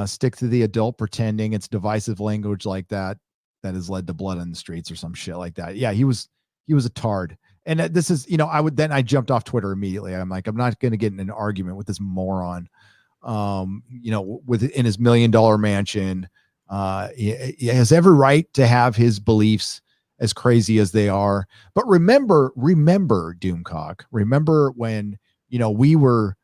Stick to the adult pretending." It's divisive language like that has led to blood on the streets or some shit like that. Yeah, he was a tard. And this is, I jumped off Twitter immediately. I'm like, I'm not going to get in an argument with this moron. In his $1 million mansion. He has every right to have his beliefs, as crazy as they are. But remember, Doomcock, remember when, we were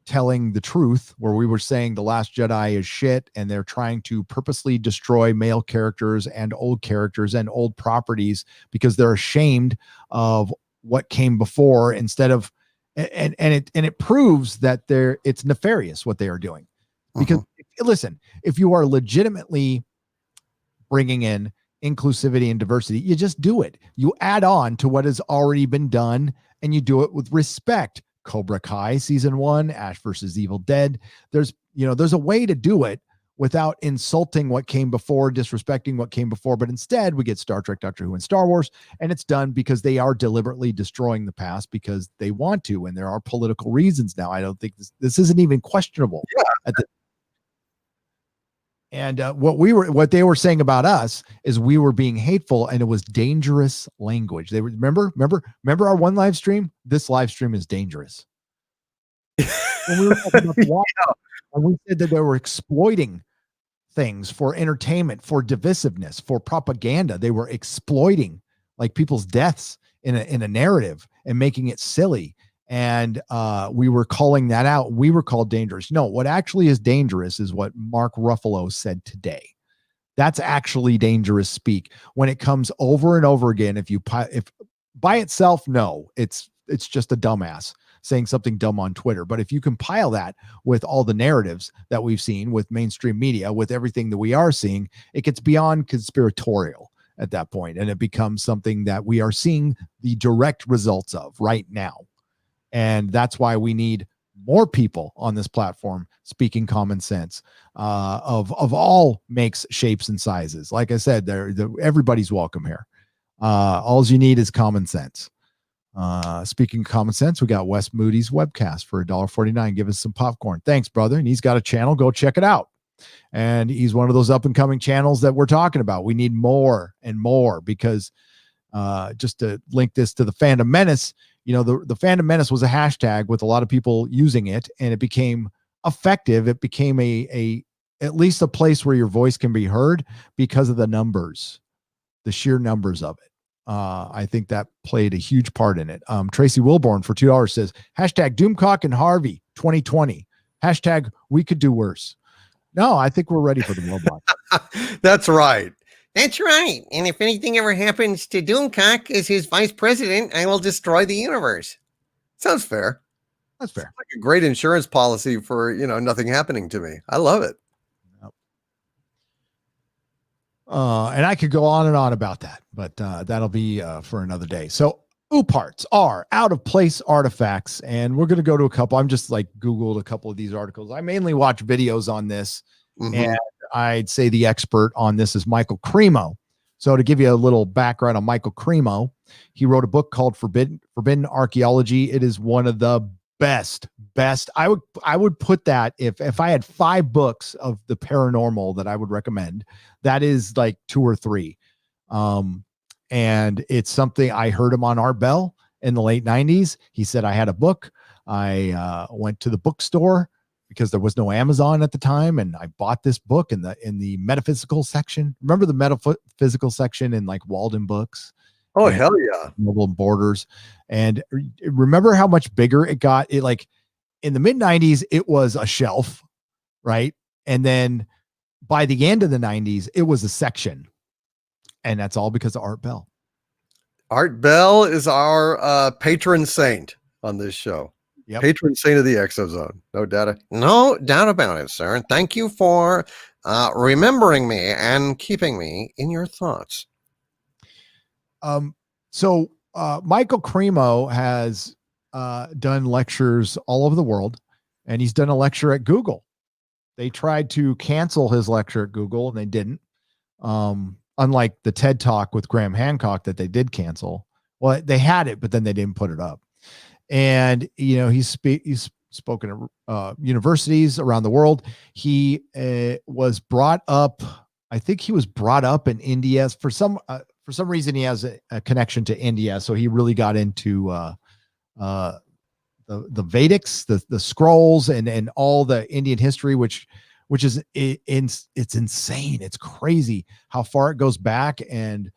telling the truth, where we were saying The Last Jedi is shit, and they're trying to purposely destroy male characters and old properties because they're ashamed of what came before, instead of, and it proves that it's nefarious what they are doing. Because listen, if you are legitimately bringing in inclusivity and diversity, you just do it. You add on to what has already been done, and you do it with respect. Cobra Kai season 1, Ash versus Evil Dead. There's a way to do it without insulting what came before, disrespecting what came before. But instead, we get Star Trek, Doctor Who, and Star Wars, and it's done because they are deliberately destroying the past because they want to, and there are political reasons now. I don't think this isn't even questionable. Yeah. And what they were saying about us is we were being hateful, and it was dangerous language. They remember our one live stream. This live stream is dangerous. When we were talking about the water, and we said that they were exploiting things for entertainment, for divisiveness, for propaganda. They were exploiting like people's deaths in a narrative and making it silly. And we were calling that out. We were called dangerous. No, what actually is dangerous is what Mark Ruffalo said today. That's actually dangerous speak when it comes over and over again. If by itself, no, it's just a dumbass saying something dumb on Twitter. But if you compile that with all the narratives that we've seen with mainstream media, with everything that we are seeing, it gets beyond conspiratorial at that point, and it becomes something that we are seeing the direct results of right now. And that's why we need more people on this platform speaking common sense of all makes, shapes, and sizes. Like I said, everybody's welcome here. All you need is common sense. Speaking of common sense, we got Wes Moody's webcast for $1.49. Give us some popcorn. Thanks, brother. And he's got a channel. Go check it out. And he's one of those up and coming channels that we're talking about. We need more and more because just to link this to the Fandom Menace, the Fandom Menace was a hashtag with a lot of people using it, and it became effective. It became at least a place where your voice can be heard because of the numbers, the sheer numbers of it. I think that played a huge part in it. Tracy Wilborn for $2 says, hashtag Doomcock and Harvey 2020. Hashtag we could do worse. No, I think we're ready for the robot. That's right. That's right. And if anything ever happens to Doomcock as his vice president, I will destroy the universe. Sounds fair. That's fair. Sounds like a great insurance policy for, nothing happening to me. I love it. And I could go on and on about that, but that'll be for another day. So OOParts are out of place artifacts, and we're going to go to a couple. I'm just like Googled a couple of these articles. I mainly watch videos on this, and I'd say the expert on this is Michael Cremo. So to give you a little background on Michael Cremo, he wrote a book called Forbidden Archaeology. It is one of the best. I would put that if I had 5 books of the paranormal that I would recommend, that is like 2 or 3. And it's something I heard him on Art Bell in the late 90s. He said, I had a book. I went to the bookstore because there was no Amazon at the time, and I bought this book in the metaphysical section. Remember the metaphysical section in like Walden Books? Oh, hell yeah. Noble Borders. And remember how much bigger it got? It like in the mid 90s, it was a shelf, right? And then by the end of the 90s, it was a section. And that's all because of Art Bell. Art Bell is our patron saint on this show. Yep. Patron saint of the ExoZone. No doubt. No doubt about it, sir. Thank you for remembering me and keeping me in your thoughts. So Michael Cremo has done lectures all over the world, and he's done a lecture at Google. They tried to cancel his lecture at Google, and they didn't. Unlike the TED Talk with Graham Hancock that they did cancel. Well, they had it, but then they didn't put it up. And, he's spoken at universities around the world. He was brought up, I think he was brought up in India. For some reason, he has a connection to India. So he really got into the Vedics, the scrolls, and all the Indian history, which is it's insane. It's crazy how far it goes back and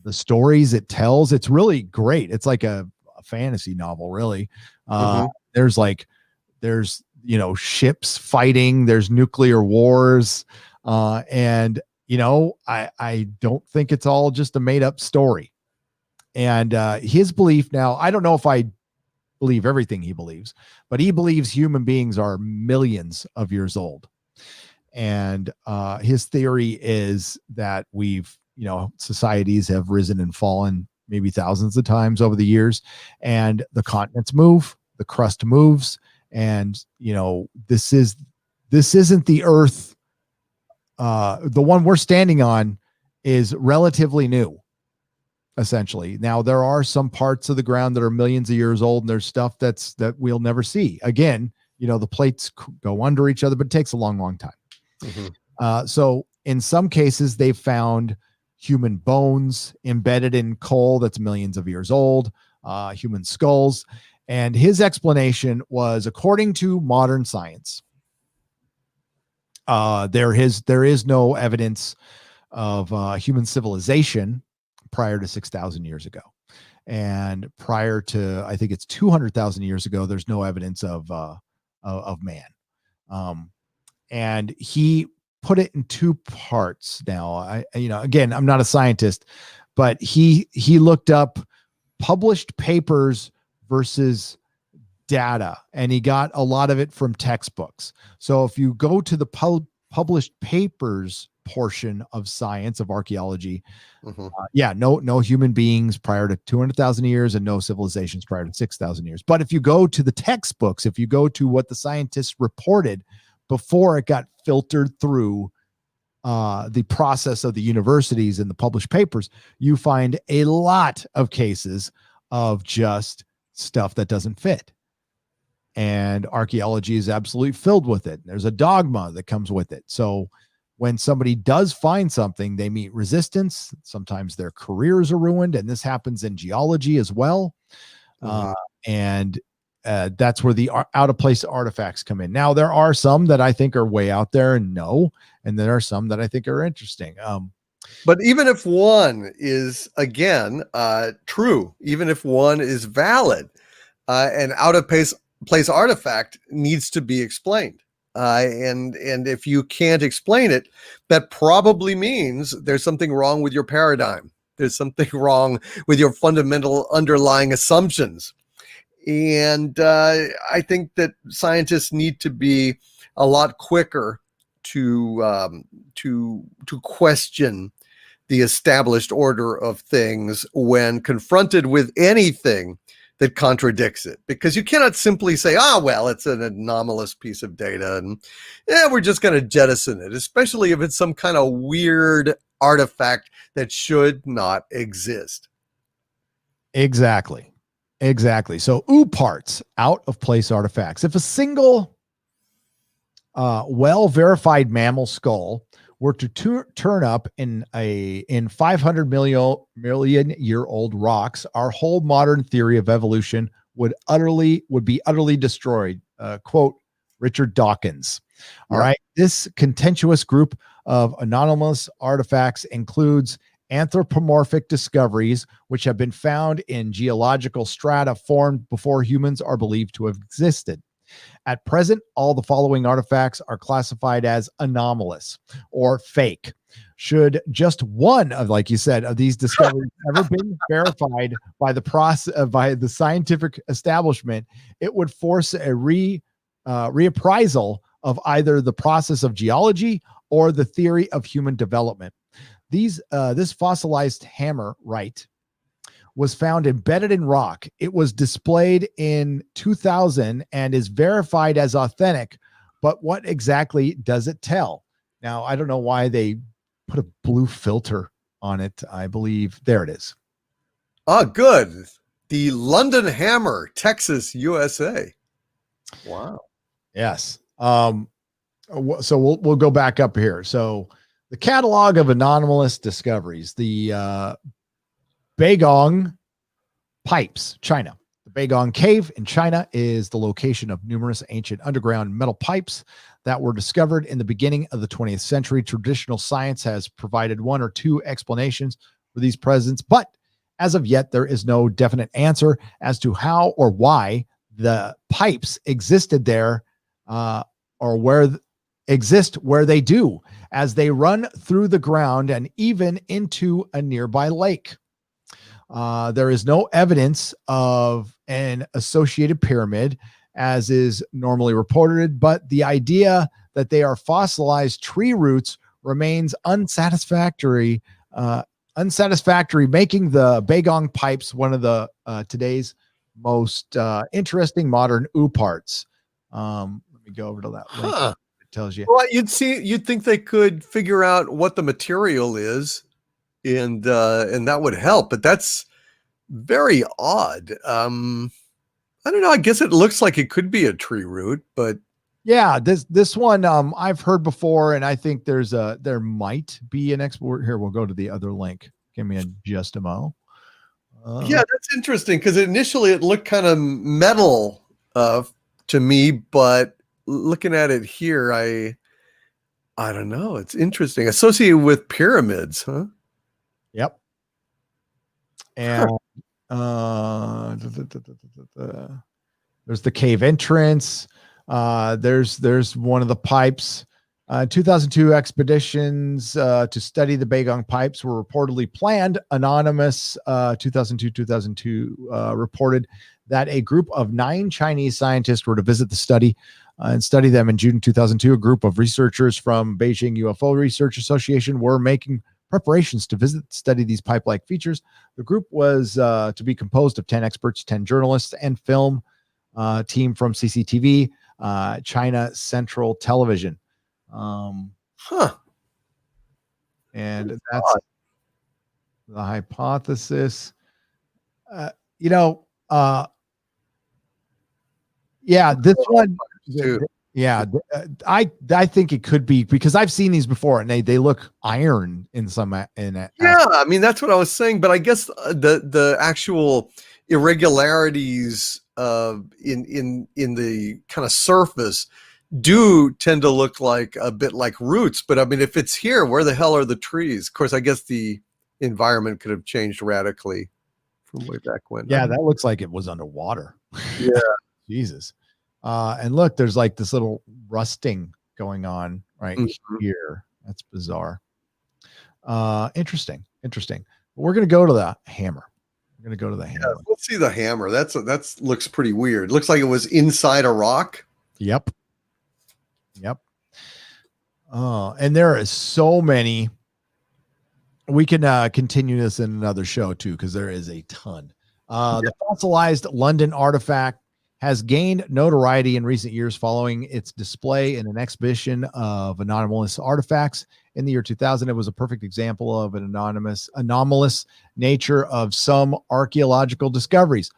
the stories it tells. It's really great. It's like a fantasy novel, really. There's ships fighting, there's nuclear wars. And I don't think it's all just a made up story. And his belief now, I don't know if I believe everything he believes, but he believes human beings are millions of years old. And his theory is that societies have risen and fallen maybe thousands of times over the years, and the continents move, the crust moves, and this isn't the Earth. The one we're standing on is relatively new, essentially. Now, there are some parts of the ground that are millions of years old, and there's stuff that we'll never see again. The plates go under each other, but it takes a long, long time. So in some cases, they've found human bones embedded in coal that's millions of years old, human skulls. And his explanation was, according to modern science, there is no evidence of human civilization prior to 6,000 years ago. And prior to, I think it's 200,000 years ago, there's no evidence of man. And he put it in two parts. Now, again, I'm not a scientist, but he looked up published papers versus data, and he got a lot of it from textbooks. So if you go to the published papers portion of science, of archaeology, no human beings prior to 200,000 years and no civilizations prior to 6,000 years. But if you go to the textbooks, if you go to what the scientists reported before it got filtered through the process of the universities and the published papers, you find a lot of cases of just stuff that doesn't fit. And archaeology is absolutely filled with it. There's a dogma that comes with it. So when somebody does find something, they meet resistance. Sometimes their careers are ruined. And this happens in geology as well. And that's where the out of place artifacts come in. Now, there are some that I think are way out there and there are some that I think are interesting. But even if one is, again, true, even if one is valid, an out of place artifact needs to be explained. And if you can't explain it, that probably means there's something wrong with your paradigm. There's something wrong with your fundamental underlying assumptions. And I think that scientists need to be a lot quicker to question the established order of things when confronted with anything that contradicts it, because you cannot simply say, well, it's an anomalous piece of data and we're just going to jettison it, especially if it's some kind of weird artifact that should not exist. Exactly. So OOParts, out of place artifacts. If a single well-verified mammal skull were to turn up in 500 million year old rocks, our whole modern theory of evolution would be utterly destroyed. Quote Richard Dawkins. All right. This contentious group of anomalous artifacts includes anthropomorphic discoveries, which have been found in geological strata formed before humans are believed to have existed. At present, all the following artifacts are classified as anomalous or fake. Should just one of, like you said, of these discoveries ever been verified by the process by the scientific establishment, it would force a reappraisal of either the process of geology or the theory of human development. This fossilized hammerite was found embedded in rock. It was displayed in 2000 and is verified as authentic. But what exactly does it tell? Now, I don't know why they put a blue filter on it. I believe there it is. Oh, good. The London Hammer, Texas, USA. Wow. Yes. So we'll go back up here. So the catalog of anomalous discoveries, the Beigong pipes, China. The Beigong Cave in China is the location of numerous ancient underground metal pipes that were discovered in the beginning of the 20th century. Traditional science has provided one or two explanations for these presents, but as of yet, there is no definite answer as to how or why the pipes existed there, or where they do, as they run through the ground and even into a nearby lake. There is no evidence of an associated pyramid, as is normally reported, but the idea that they are fossilized tree roots remains unsatisfactory, making the Beigong pipes one of the today's most interesting modern OOParts. Let me go over to that link. Huh. It tells you. Well, you'd think they could figure out what the material is, and that would help, but that's very odd. I don't know. I guess it looks like it could be a tree root, but yeah, this one I've heard before, and I think there might be an export here. We'll go to the other link. Give me just a mo. Yeah, that's interesting, because initially it looked kind of metal to me, but looking at it here, I don't know. It's interesting. Associated with pyramids, huh? Yep. And there's the cave entrance. There's one of the pipes. 2002 expeditions to study the Beigong pipes were reportedly planned. Anonymous 2002 reported that a group of 9 Chinese scientists were to visit the study and study them. In June 2002, a group of researchers from Beijing UFO Research Association were making preparations to study these pipe-like features. The group was to be composed of 10 experts, 10 journalists, and film team from CCTV, China Central Television. And that's the hypothesis. This one. Yeah, I think it could be, because I've seen these before and they look iron in some. I mean, that's what I was saying, but I guess the actual irregularities in the kind of surface do tend to look like a bit like roots. But I mean, if it's here, where the hell are the trees? Of course, I guess the environment could have changed radically from way back when. Yeah, that looks like it was underwater. Yeah. Jesus. And look, there's like this little rusting going on right here. That's bizarre. Interesting. We're going to go to the hammer. We're going to go to the hammer. Yeah, let's see the hammer. That looks pretty weird. Looks like it was inside a rock. Yep. And there is so many. We can continue this in another show too, because there is a ton. The fossilized London artifact has gained notoriety in recent years following its display in an exhibition of anomalous artifacts in the year 2000. It was a perfect example of an anomalous nature of some archaeological discoveries.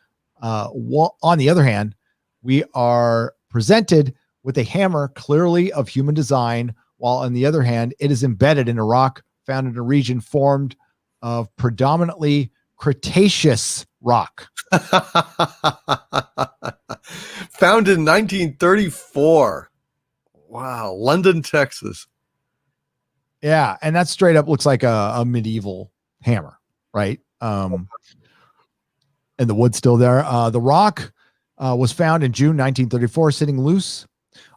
On the other hand, we are presented with a hammer clearly of human design, while on the other hand, it is embedded in a rock found in a region formed of predominantly Cretaceous rock. Found in 1934. Wow. London, Texas. Yeah. And that straight up looks like a medieval hammer, right? And the wood's still there. The rock was found in June 1934, sitting loose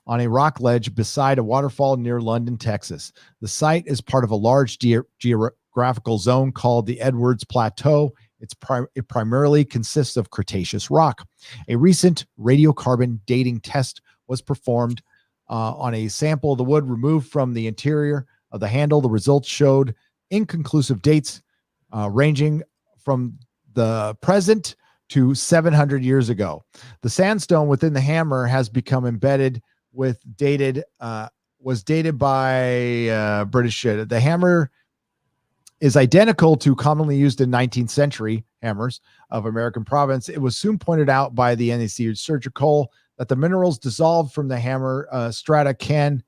on a rock ledge beside a waterfall near London, Texas. The site is part of a large geographical zone called the Edwards Plateau. It primarily consists of Cretaceous rock. A recent radiocarbon dating test was performed on a sample of the wood removed from the interior of the handle. The results showed inconclusive dates ranging from the present to 700 years ago. The sandstone within the hammer has become embedded with was dated by British shit. The hammer is identical to commonly used in 19th century hammers of American province. It was soon pointed out by the NAC Surgical that the minerals dissolved from the hammer strata can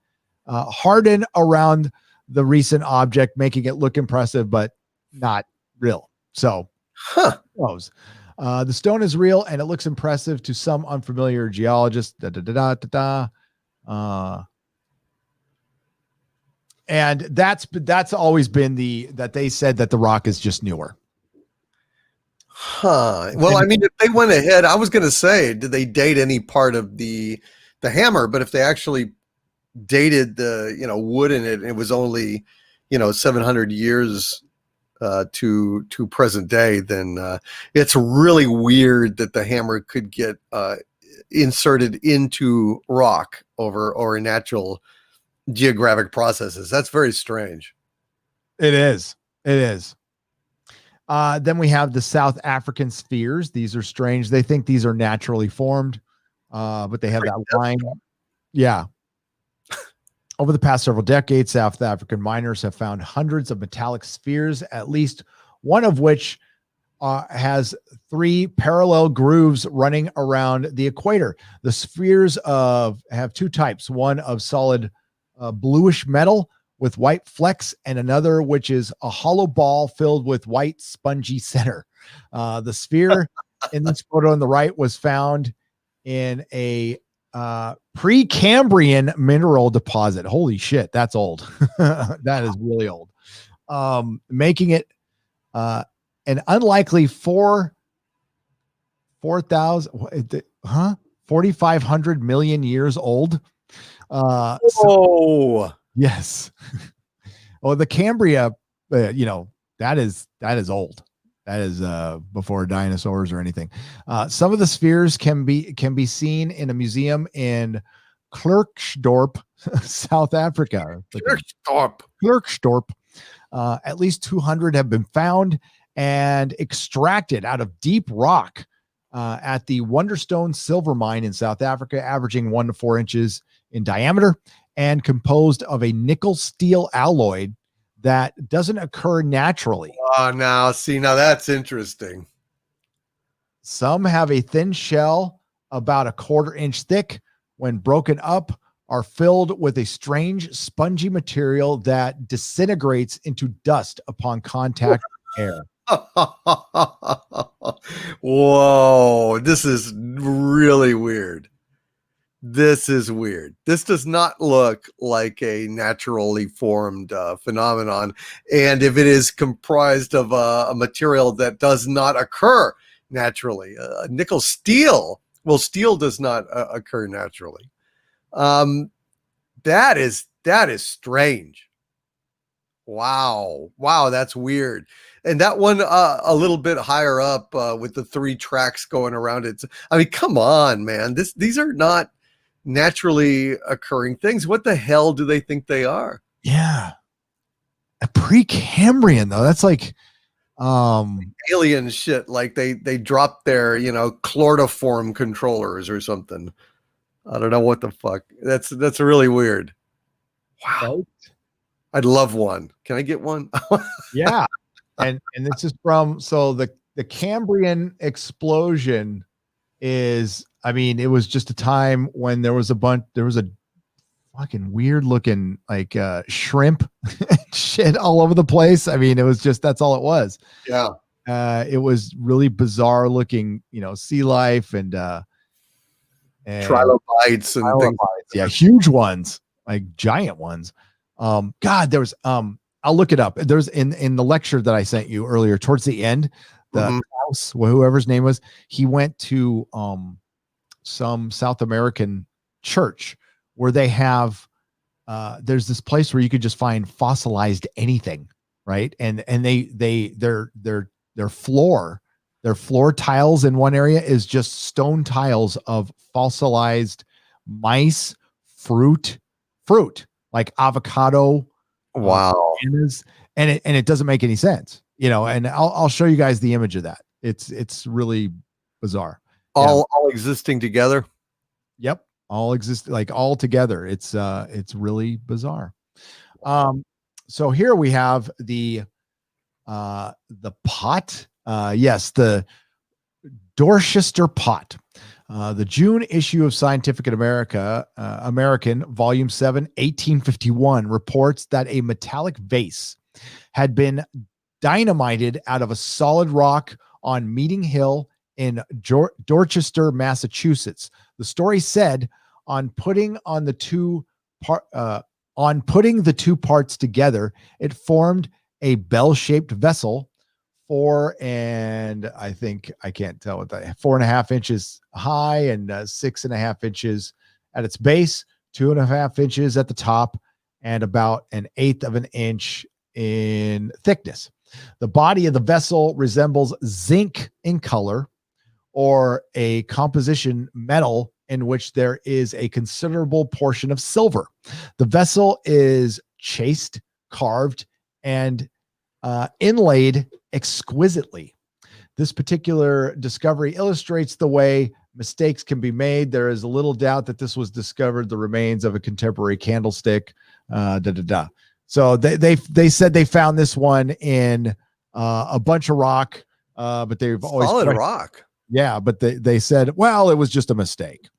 harden around the recent object, making it look impressive, but not real. So, the stone is real and it looks impressive to some unfamiliar geologists. And that's always been that they said that the rock is just newer. Well, I mean, if they went ahead, I was going to say, did they date any part of the hammer? But if they actually dated the wood in it, and it was only 700 years to present day, then it's really weird that the hammer could get inserted into rock or natural geographic processes. That's very strange. It is. Then we have the South African spheres. These are strange. They think these are naturally formed, but they have that line. Yeah. Over the past several decades, South African miners have found hundreds of metallic spheres, at least one of which has 3 parallel grooves running around the equator. The spheres have 2 types, one of solid bluish metal with white flecks, and another which is a hollow ball filled with white spongy center. The sphere in this photo on the right was found in a Precambrian mineral deposit. Holy shit, that's old. That is really old. Making it an unlikely 4,500 million years old. Yes. Oh, the Cambria, that is old. That is before dinosaurs or anything. Some of the spheres can be seen in a museum in Klerksdorp, South Africa. Klerksdorp. At least 200 have been found and extracted out of deep rock at the Wonderstone Silver Mine in South Africa, averaging 1 to 4 inches in diameter and composed of a nickel steel alloy that doesn't occur naturally. Oh, now that's interesting. Some have a thin shell about 1/4 inch thick. When broken up, are filled with a strange spongy material that disintegrates into dust upon contact with air. Whoa, this is really weird. This is weird. This does not look like a naturally formed phenomenon. And if it is comprised of a material that does not occur naturally, nickel steel, well, steel does not occur naturally. That is strange. Wow, that's weird. And that one a little bit higher up with the 3 tracks going around it. I mean, come on, man. These are not naturally occurring things. What the hell do they think they are? Yeah. A Precambrian, though. That's like alien shit. Like they dropped their, chloroform controllers or something. I don't know what the fuck. That's really weird. Wow. Right? I'd love one. Can I get one? Yeah. And this is from, so the Cambrian explosion is, I mean, it was just a time when there was a fucking weird looking like shrimp shit all over the place. I mean, it was just, that's all it was. Yeah. It was really bizarre looking, sea life and trilobites and things. Yeah, huge ones, like giant ones. God, there was I'll look it up. There's in the lecture that I sent you earlier towards the end, the house, whoever's name was, he went to some South American church where they have there's this place where you could just find fossilized anything, right? And their floor tiles in one area is just stone tiles of fossilized mice, fruit like avocado, Wow. bananas, and it doesn't make any sense, you know. And I'll show you guys the image of that. It's really bizarre. All existing together. Yep, all exist, like all together. It's really bizarre. So here we have the pot. Yes, the Dorchester Pot. The June issue of Scientific American, Volume 7, 1851, reports that a metallic vase had been dynamited out of a solid rock on Meeting Hill in Dorchester, Massachusetts. The story said, on putting the two parts together, it formed a bell-shaped vessel, 4.5 inches high and 6.5 inches at its base, 2.5 inches at the top, and about 1/8 of an inch in thickness. The body of the vessel resembles zinc in color, or a composition metal in which there is a considerable portion of silver. The vessel is chased, carved, and inlaid exquisitely. This particular discovery illustrates the way mistakes can be made. There is a little doubt that this was discovered the remains of a contemporary candlestick. So they said they found this one in a bunch of rock, but they've always solid rock. Yeah, but they said, well, it was just a mistake.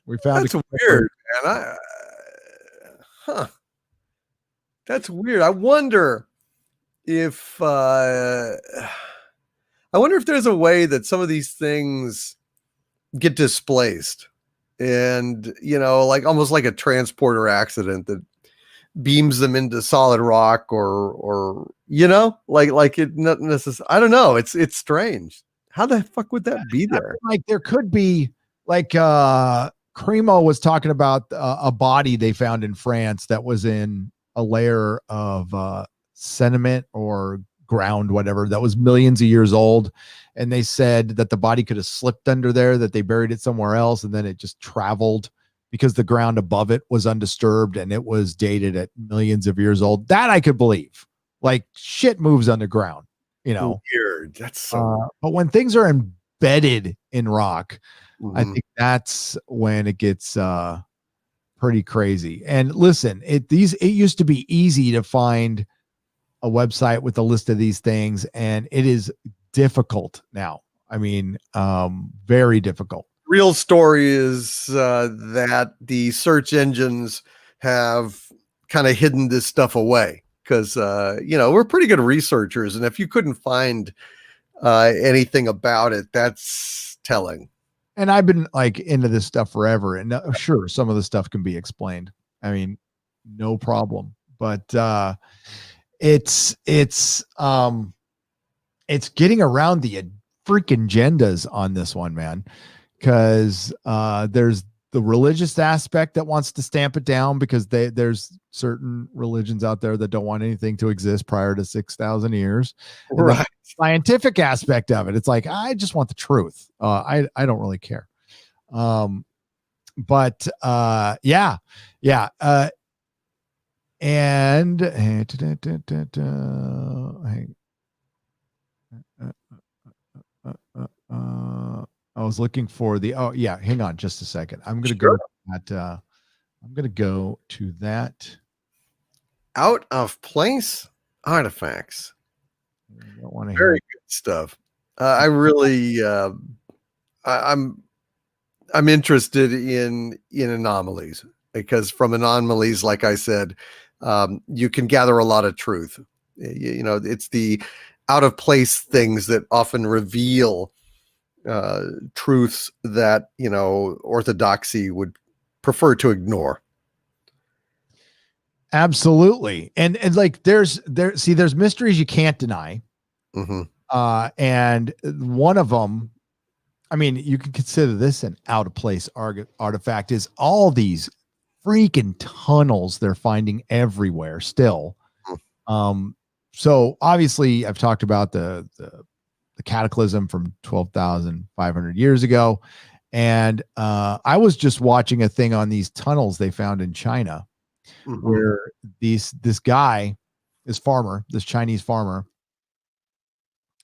We found that's weird, man. That's weird. I wonder if there's a way that some of these things get displaced, and like almost like a transporter accident that beams them into solid rock, or like it not necessarily. I don't know. It's strange. How the fuck would that be there? Like there could be, like Cremo was talking about a body they found in France that was in a layer of sediment or ground, whatever, that was millions of years old. And they said that the body could have slipped under there, that they buried it somewhere else, and then it just traveled because the ground above it was undisturbed and it was dated at millions of years old. That I could believe. Like shit moves underground, Weird. That's so but when things are embedded in rock, I Mhm. think that's when it gets pretty crazy. And listen, it used to be easy to find a website with a list of these things, and it is difficult now. I mean, very difficult. Real story is that the search engines have kind of hidden this stuff away because we're pretty good researchers, and if you couldn't find anything about it, that's telling. And I've been like into this stuff forever, and sure, some of the stuff can be explained. I mean, no problem. But it's getting around the freaking agendas on this one, man, because there's the religious aspect that wants to stamp it down because there's certain religions out there that don't want anything to exist prior to 6,000 years. And Right. the scientific aspect of it, it's like, I just want the truth. I don't really care. But yeah. And I was looking for hang on just a second. I'm going to go to that Out of place artifacts. I don't want to Very good stuff. I really I'm interested in anomalies, because from anomalies, like I said, you can gather a lot of truth. It's the out of place things that often reveal truths that orthodoxy would prefer to ignore. Absolutely. And like there's mysteries you can't deny. Mm-hmm. And one of them, I mean, you can consider this an out of place artifact, is all these freaking tunnels they're finding everywhere still. Hmm. So obviously I've talked about the cataclysm from 12,500 years ago. And I was just watching a thing on these tunnels they found in China, where this guy, this Chinese farmer,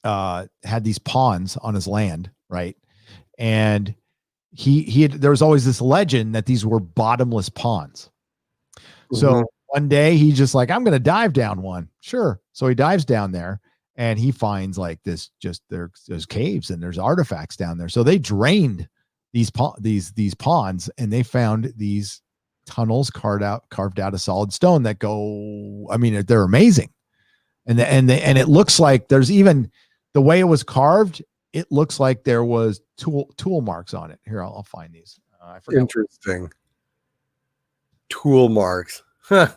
had these ponds on his land, right? And there was always this legend that these were bottomless ponds. So one day he's just like, I'm going to dive down one. Sure. So he dives down there and he finds like this, there's caves and there's artifacts down there. So they drained these ponds and they found these tunnels carved out of solid stone that go, I mean, they're amazing. And it looks like there's even the way it was carved. It looks like there was tool marks on it. Here, I'll find these. I forgot. Interesting. Tool marks. Huh.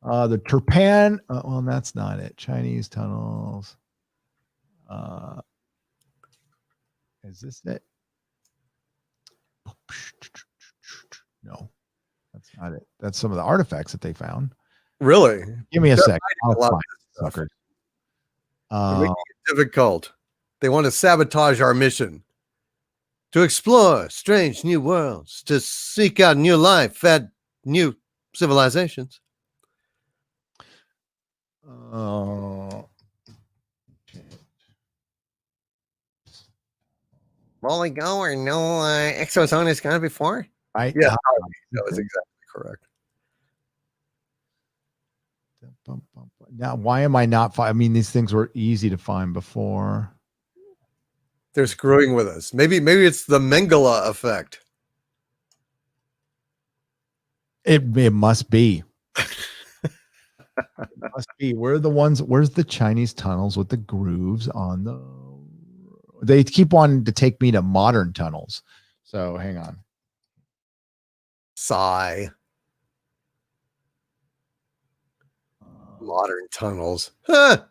The Turpan. Well, that's not it. Chinese tunnels. Is this it? No, that's not it. That's some of the artifacts that they found. Really? Give me a sec. I'll find suckers. They're making it difficult. They want to sabotage our mission. To explore strange new worlds, to seek out new life at new civilizations. Will we go or no ExoZone has gone before? Right? Yeah, that was exactly correct. Now, why am I not? I mean, these things were easy to find before. They're screwing with us. Maybe it's the Mengele effect. It must be. It must be. Where's the Chinese tunnels with the grooves on the? They keep wanting to take me to modern tunnels. So hang on. Sigh. Modern tunnels. Huh.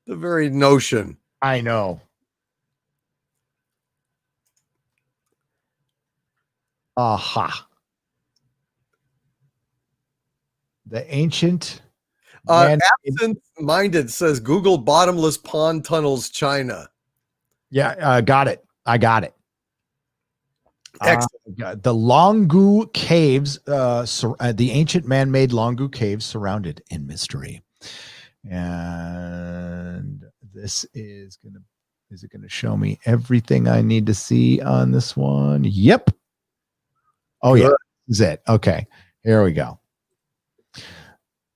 The very notion. I know. Aha. The ancient Absent-minded says Google bottomless pond tunnels China. Yeah, got it. I got it. Excellent. The Longu Caves, the ancient man-made Longu Caves surrounded in mystery. And this is it going to show me everything I need to see on this one? Yep. Oh, good. Yeah. This is it. Okay. Here we go.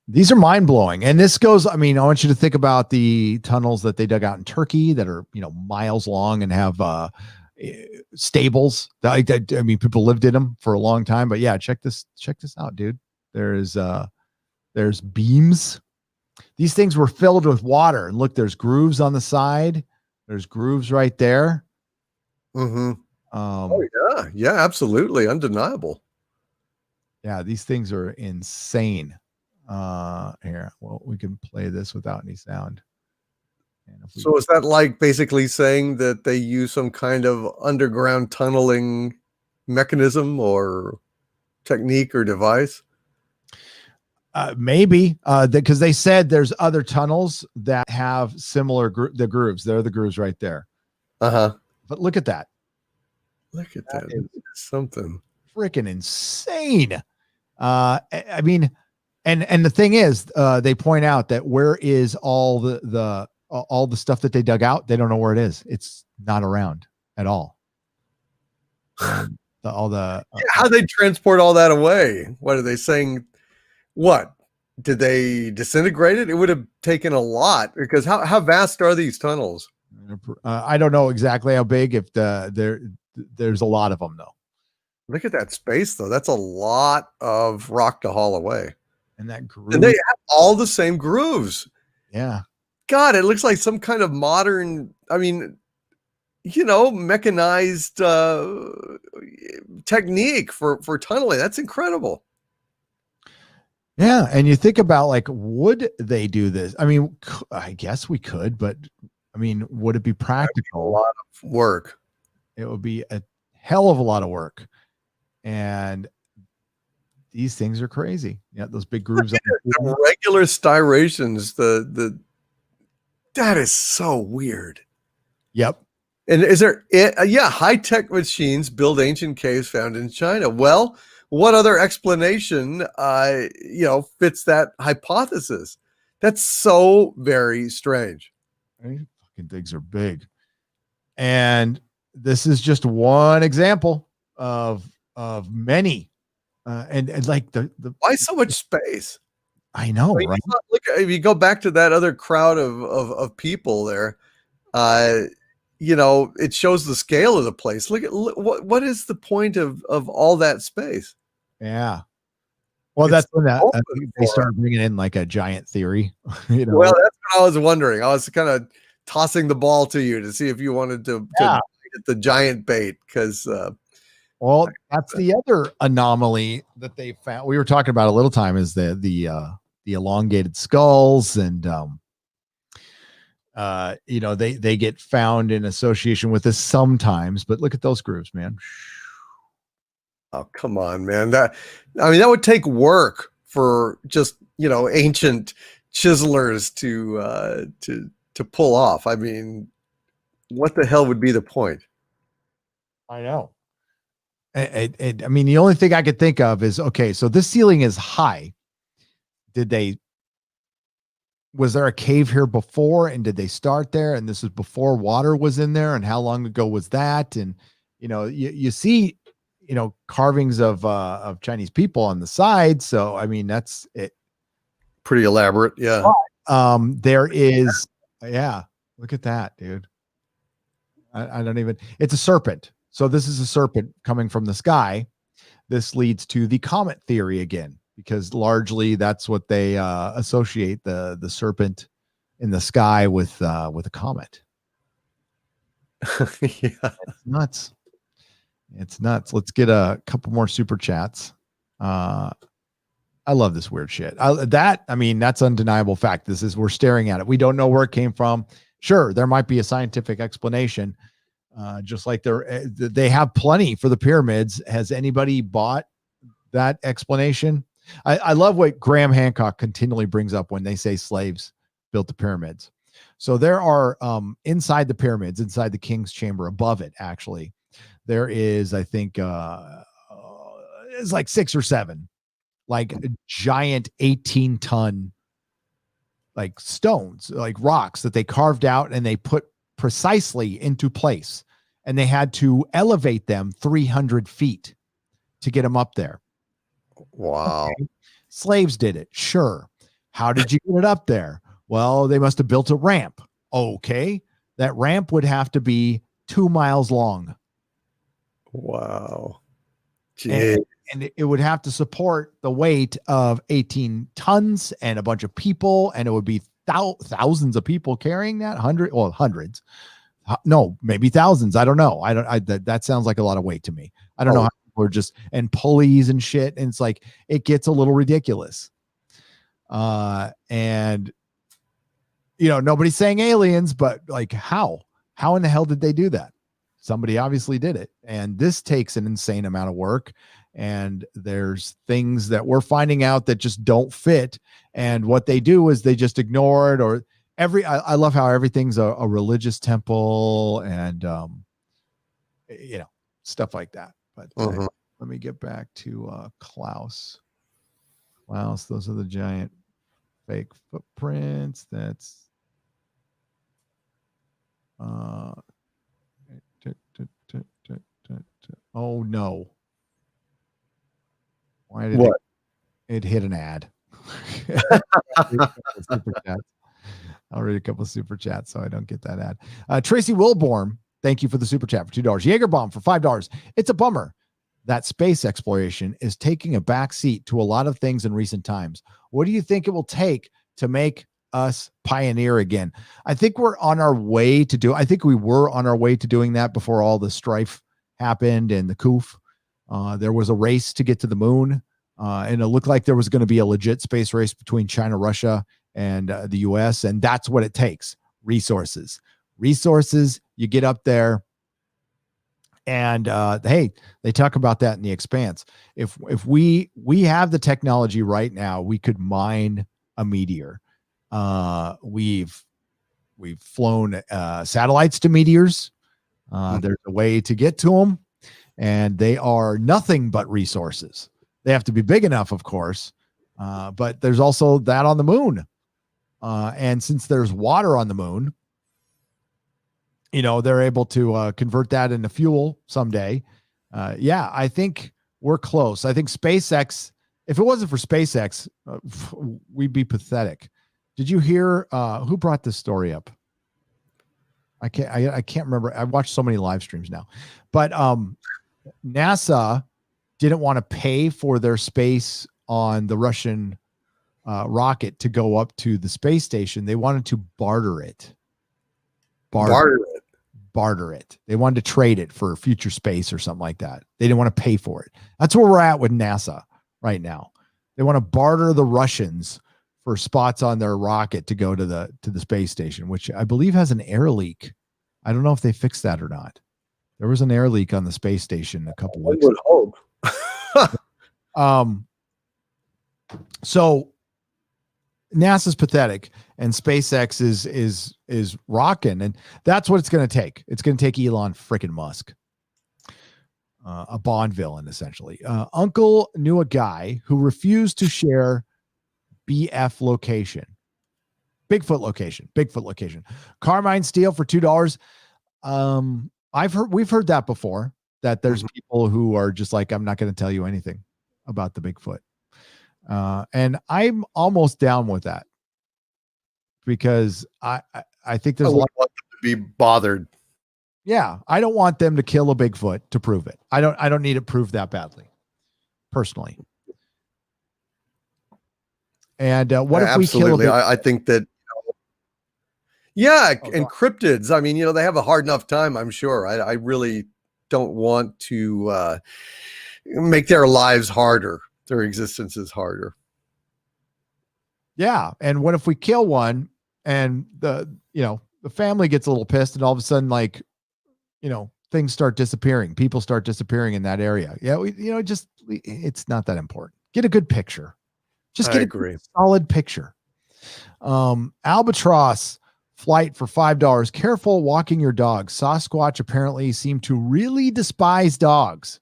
These are mind-blowing. And this goes, I mean, I want you to think about the tunnels that they dug out in Turkey that are, miles long and have stables. I mean, people lived in them for a long time, but yeah, check this out, dude. There's beams. These things were filled with water. And look, there's grooves on the side. There's grooves right there. Mm-hmm. Yeah, absolutely. Undeniable. Yeah, these things are insane. Here, well, we can play this without any sound. So is that like basically saying that they use some kind of underground tunneling mechanism or technique or device? Maybe because they said there's other tunnels that have similar the grooves. There are the grooves right there. But look at that. Look at that. Is something freaking insane. I mean, and the thing is, they point out that where is all the stuff that they dug out? They don't know where it is. It's not around at all. How they transport all that away? What are they saying? What did they disintegrate it? It would have taken a lot because how vast are these tunnels? I don't know exactly how big. If there's a lot of them though. Look at that space though. That's a lot of rock to haul away. And that groove. And they have all the same grooves. Yeah. God, it looks like some kind of modern, mechanized technique for tunneling. That's incredible. Yeah. And you think about would they do this? I mean, I guess we could, but I mean, would it be A practical? lot of work. It would be a hell of a lot of work. And these things are crazy. Yeah, those big grooves. The regular styrations, that is so weird. Yep. And is there, high-tech machines build ancient caves found in China. Well, what other explanation, fits that hypothesis? That's so very strange. These fucking things are big. And this is just one example of many. And like the Why so much space? I know, right? Look, if you go back to that other crowd of people there, it shows the scale of the place. Look what is the point of all that space? Yeah. Well, It's that's when open they for started bringing in like a giant theory. Well, that's what I was wondering. I was kind of tossing the ball to you to see if you wanted to get the giant bait, because well, that's the other anomaly that they found. We were talking about a little time is the elongated skulls, and they get found in association with this sometimes. But look at those grooves, man. oh, come on, man. That would take work for just, ancient chiselers to pull off. I mean, what the hell would be the point? I know. I mean, the only thing I could think of is, okay, so this ceiling is high. Was there a cave here before, and did they start there? And this is before water was in there, and how long ago was that? And you see, carvings of Chinese people on the side. So I mean, that's it. Pretty elaborate, yeah. There is, look at that, dude. I don't even. It's a serpent. So this is a serpent coming from the sky. This leads to the comet theory again, because largely that's what they associate the serpent in the sky with a comet. Yeah. It's nuts. Let's get a couple more super chats. I love this weird shit. That's undeniable fact. We're staring at it. We don't know where it came from. Sure, there might be a scientific explanation. Just like they have plenty for the pyramids. Has anybody bought that explanation? I love what Graham Hancock continually brings up when they say slaves built the pyramids. So there are inside the pyramids, inside the king's chamber, above it, actually, there is, I think, it's like 6 or 7, like giant 18-ton like stones, like rocks that they carved out and they put precisely into place, and they had to elevate them 300 feet to get them up there. Wow. Okay. Slaves did it. Sure. How did you get it up there? Well, they must have built a ramp. Okay. That ramp would have to be 2 miles long. Wow. And it would have to support the weight of 18 tons and a bunch of people. And it would be thousands of people carrying that. Hundreds. No, maybe thousands. I don't know. That sounds like a lot of weight to me. I don't know how people are just, and pulleys and shit. And it's like, it gets a little ridiculous. And nobody's saying aliens, but like how in the hell did they do that? Somebody obviously did it. And this takes an insane amount of work. And there's things that we're finding out that just don't fit. And what they do is they just ignore it, or I love how everything's a religious temple and, stuff like that. But let me get back to Klaus. Those are the giant fake footprints. That's oh no. Why did it hit an ad? I'll read a couple of super chats so I don't get that ad. Tracy Wilborn, thank you for the super chat for $2. Jaeger Bomb for $5. It's a bummer that space exploration is taking a back seat to a lot of things in recent times. What do you think it will take to make us pioneer again? I think we were on our way to doing that before all the strife happened and the coof. There was a race to get to the moon, and it looked like there was going to be a legit space race between China, Russia, and the US. And that's what it takes. Resources. resources. You get up there, and hey, they talk about that in the Expanse. If we have the technology right now, we could mine a meteor. We've flown satellites to meteors. There's a way to get to them, and they are nothing but resources. They have to be big enough, of course, but there's also that on the moon. And since there's water on the moon, they're able to convert that into fuel someday. Yeah, I think we're close. I think SpaceX, if it wasn't for SpaceX, we'd be pathetic. Did you hear who brought this story up? I can't remember. I've watched so many live streams now, but NASA didn't want to pay for their space on the Russian rocket to go up to the space station. They wanted to barter it. Barter it. They wanted to trade it for future space or something like that. They didn't want to pay for it. That's where we're at with NASA right now. They want to barter the Russians for spots on their rocket to go to the space station, which I believe has an air leak. I don't know if they fixed that or not. There was an air leak on the space station a couple weeks ago. I would hope. So NASA's pathetic, and SpaceX is rocking, and that's what it's going to take. It's going to take Elon freaking Musk, a Bond villain, essentially. Uncle knew a guy who refused to share Bigfoot location. Carmine steel for $2. We've heard that before, that there's people who are just like, I'm not going to tell you anything about the Bigfoot. And I'm almost down with that, because I think there's a lot to be bothered. Yeah, I don't want them to kill a Bigfoot to prove it. I don't need it proved that badly, personally. And what if we kill a Bigfoot? I think that. And cryptids. I mean, they have a hard enough time, I'm sure. I really don't want to make their lives harder. Their existence is harder. Yeah. And what if we kill one and the family gets a little pissed, and all of a sudden, things start disappearing. People start disappearing in that area. Yeah. It's not that important. Get a good picture. Just get a solid picture. Albatross flight for $5. Careful walking your dog. Sasquatch apparently seem to really despise dogs.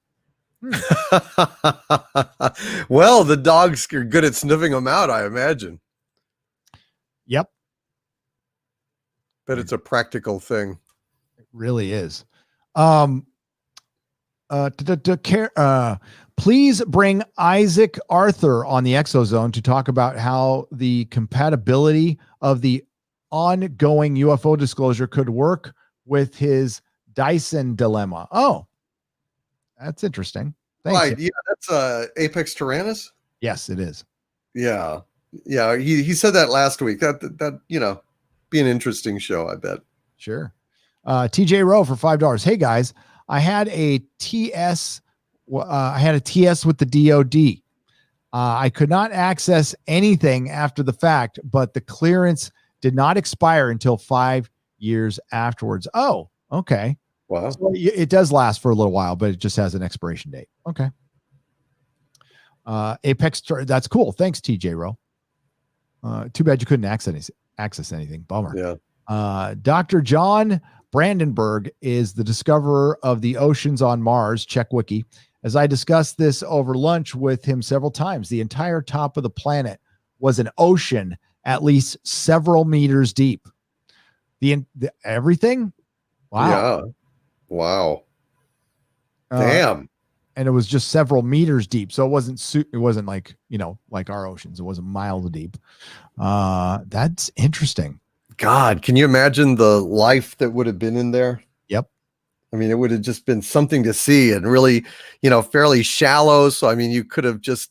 Well, the dogs are good at sniffing them out, I imagine. Yep. But it's a practical thing. It really is. Please bring Isaac Arthur on the ExoZone to talk about how the compatibility of the ongoing UFO disclosure could work with his Dyson dilemma. Oh, that's interesting. Thanks. Yeah, that's Apex Tyrannus. Yes, it is. Yeah. He said that last week. That be an interesting show, I bet. Sure. TJ Rowe for $5. Hey guys, I had a TS with the DoD. I could not access anything after the fact, but the clearance did not expire until 5 years afterwards. Oh, okay. Wow. So it does last for a little while, but it just has an expiration date. Okay. Apex, that's cool. Thanks, TJ Rowe. Too bad you couldn't access anything. Bummer. Yeah. Dr. John Brandenburg is the discoverer of the oceans on Mars. Check wiki. As I discussed this over lunch with him several times, the entire top of the planet was an ocean at least several meters deep. Everything? Wow. Yeah. Wow. Damn. And it was just several meters deep. So it wasn't like, like our oceans. It wasn't miles deep. That's interesting. God, can you imagine the life that would have been in there? Yep. I mean, it would have just been something to see, and really, fairly shallow. So, I mean, you could have just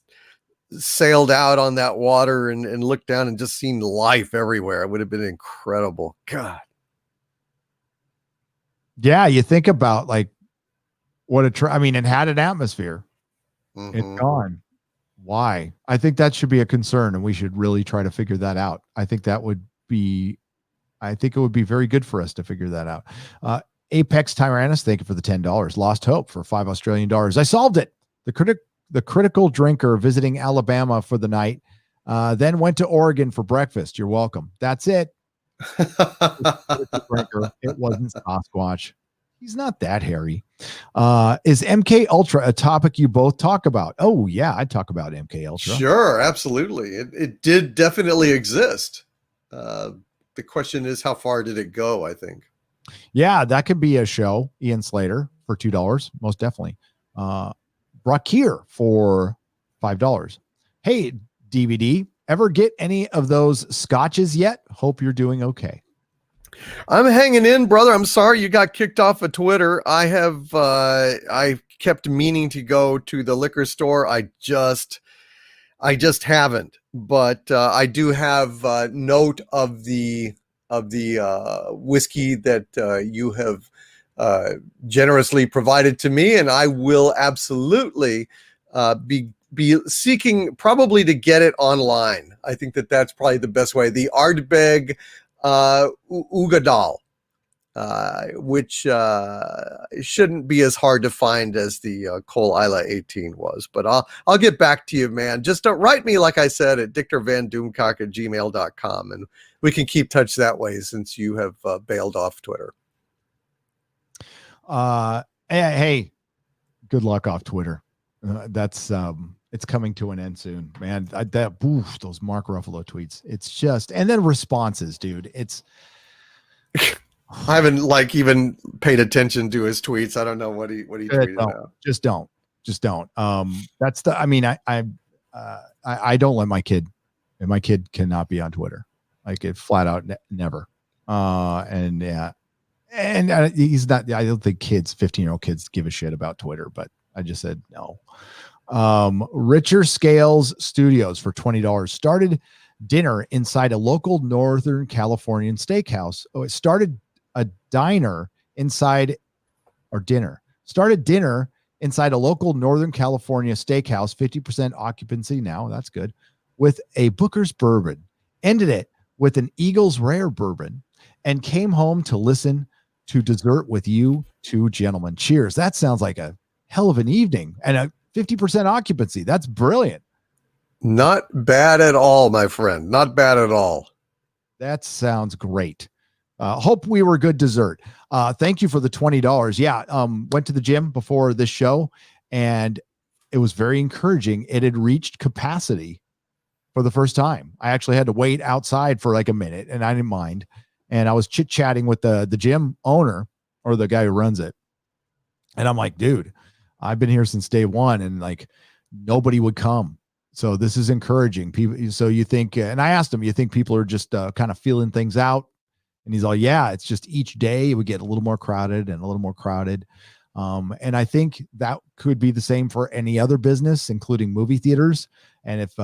sailed out on that water and looked down and just seen life everywhere. It would have been incredible. God. Yeah. You think about what it had an atmosphere. Mm-hmm. It's gone. Why? I think that should be a concern, and we should really try to figure that out. I think that would be, I think it would be very good for us to figure that out. Apex Tyrannus, thank you for the $10. Lost Hope for $5 Australian. I solved it. The critical drinker visiting Alabama for the night, then went to Oregon for breakfast. You're welcome. That's it. Drinker. It wasn't Sasquatch. He's not that hairy. Is MK Ultra a topic you both talk about? Oh yeah, I talk about MK Ultra. Sure, absolutely. It did definitely exist. The question is, how far did it go? I think. Yeah, that could be a show. Ian Slater for $2, most definitely. Brakir for $5. Hey, DVD, ever get any of those scotches yet? Hope you're doing okay. I'm hanging in, brother. I'm sorry you got kicked off of Twitter. I have I kept meaning to go to the liquor store. I just haven't. But I do have note of the whiskey that you have generously provided to me, and I will absolutely be seeking probably to get it online. I think that's probably the best way. The Ardbeg Ugadal, which shouldn't be as hard to find as the Cole Isla 18 was. But I'll get back to you, man. Just write me, like I said, at dictorvandoomcock@gmail.com, and we can keep touch that way since you have bailed off Twitter. Hey, good luck off Twitter. That's it's coming to an end soon, man. Those Mark Ruffalo tweets. It's just, and then responses, dude. It's I haven't even paid attention to his tweets. I don't know what he tweeted about. Just don't. That's the. I mean, I don't let my kid. And my kid cannot be on Twitter. Like it flat out never. And yeah. And he's not. I don't think 15-year-old kids give a shit about Twitter. But I just said no. Richer Scales Studios for $20 started dinner inside a local Northern Californian steakhouse. Oh, it started a diner inside, or dinner. Started dinner inside a local Northern California steakhouse, 50% occupancy now. That's good. With a Booker's bourbon. Ended it with an Eagles Rare bourbon and came home to listen to dessert with you two gentlemen. Cheers. That sounds like a hell of an evening and a 50% occupancy. That's brilliant. Not bad at all, my friend. Not bad at all. That sounds great. Hope we were good dessert. Thank you for the $20. Yeah. Went to the gym before this show and it was very encouraging. It had reached capacity for the first time. I actually had to wait outside for like a minute and I didn't mind. And I was chit-chatting with the gym owner or the guy who runs it. And I'm like, dude, I've been here since day one and like nobody would come. So this is encouraging people. So you think, and I asked him, you think people are just kind of feeling things out? And he's all, yeah, it's just each day it would get a little more crowded and a little more crowded. And I think that could be the same for any other business, including movie theaters. And if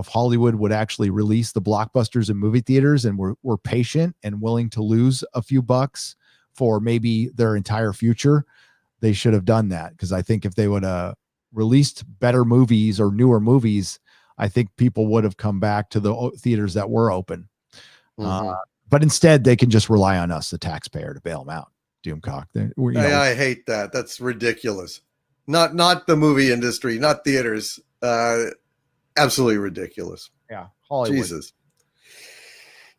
Hollywood would actually release the blockbusters in movie theaters and we're patient and willing to lose a few bucks for maybe their entire future, they should have done that. Because I think if they would have released better movies or newer movies, I think people would have come back to the theaters that were open. Mm-hmm. But instead, they can just rely on us, the taxpayer, to bail them out. Doomcock. I hate that. That's ridiculous. Not the movie industry, not theaters. Absolutely ridiculous. Yeah, Hollywood. Jesus.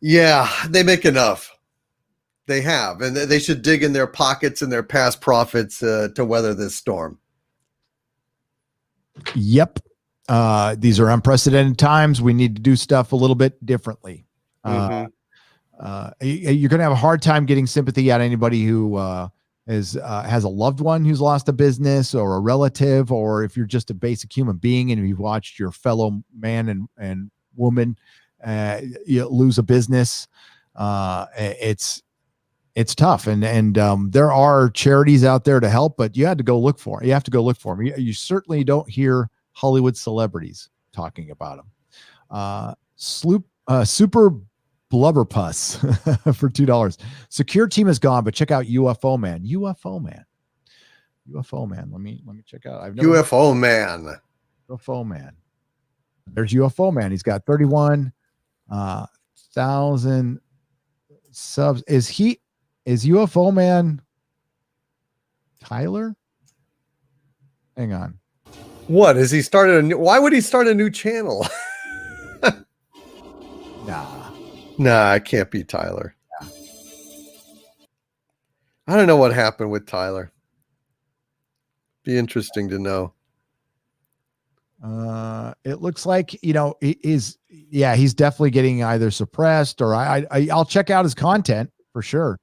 Yeah, they make enough. They have, and they should dig in their pockets and their past profits to weather this storm. Yep. These are unprecedented times. We need to do stuff a little bit differently. You're going to have a hard time getting sympathy out of anybody who has a loved one who's lost a business or a relative, or if you're just a basic human being and you've watched your fellow man and woman you lose a business. It's tough. And there are charities out there to help, but you have to go look for them. You certainly don't hear Hollywood celebrities talking about them. Super Blubberpuss for $2. Secure team is gone, but check out UFO Man. UFO Man. Let me check out. UFO Man. UFO Man. There's UFO Man. He's got 31,000 subs. Is UFO man Tyler? Hang on. What is he started? Why would he start a new channel? Nah, it can't be Tyler. Yeah. I don't know what happened with Tyler. Be interesting to know. It looks like, he's definitely getting either suppressed or I'll check out his content for sure.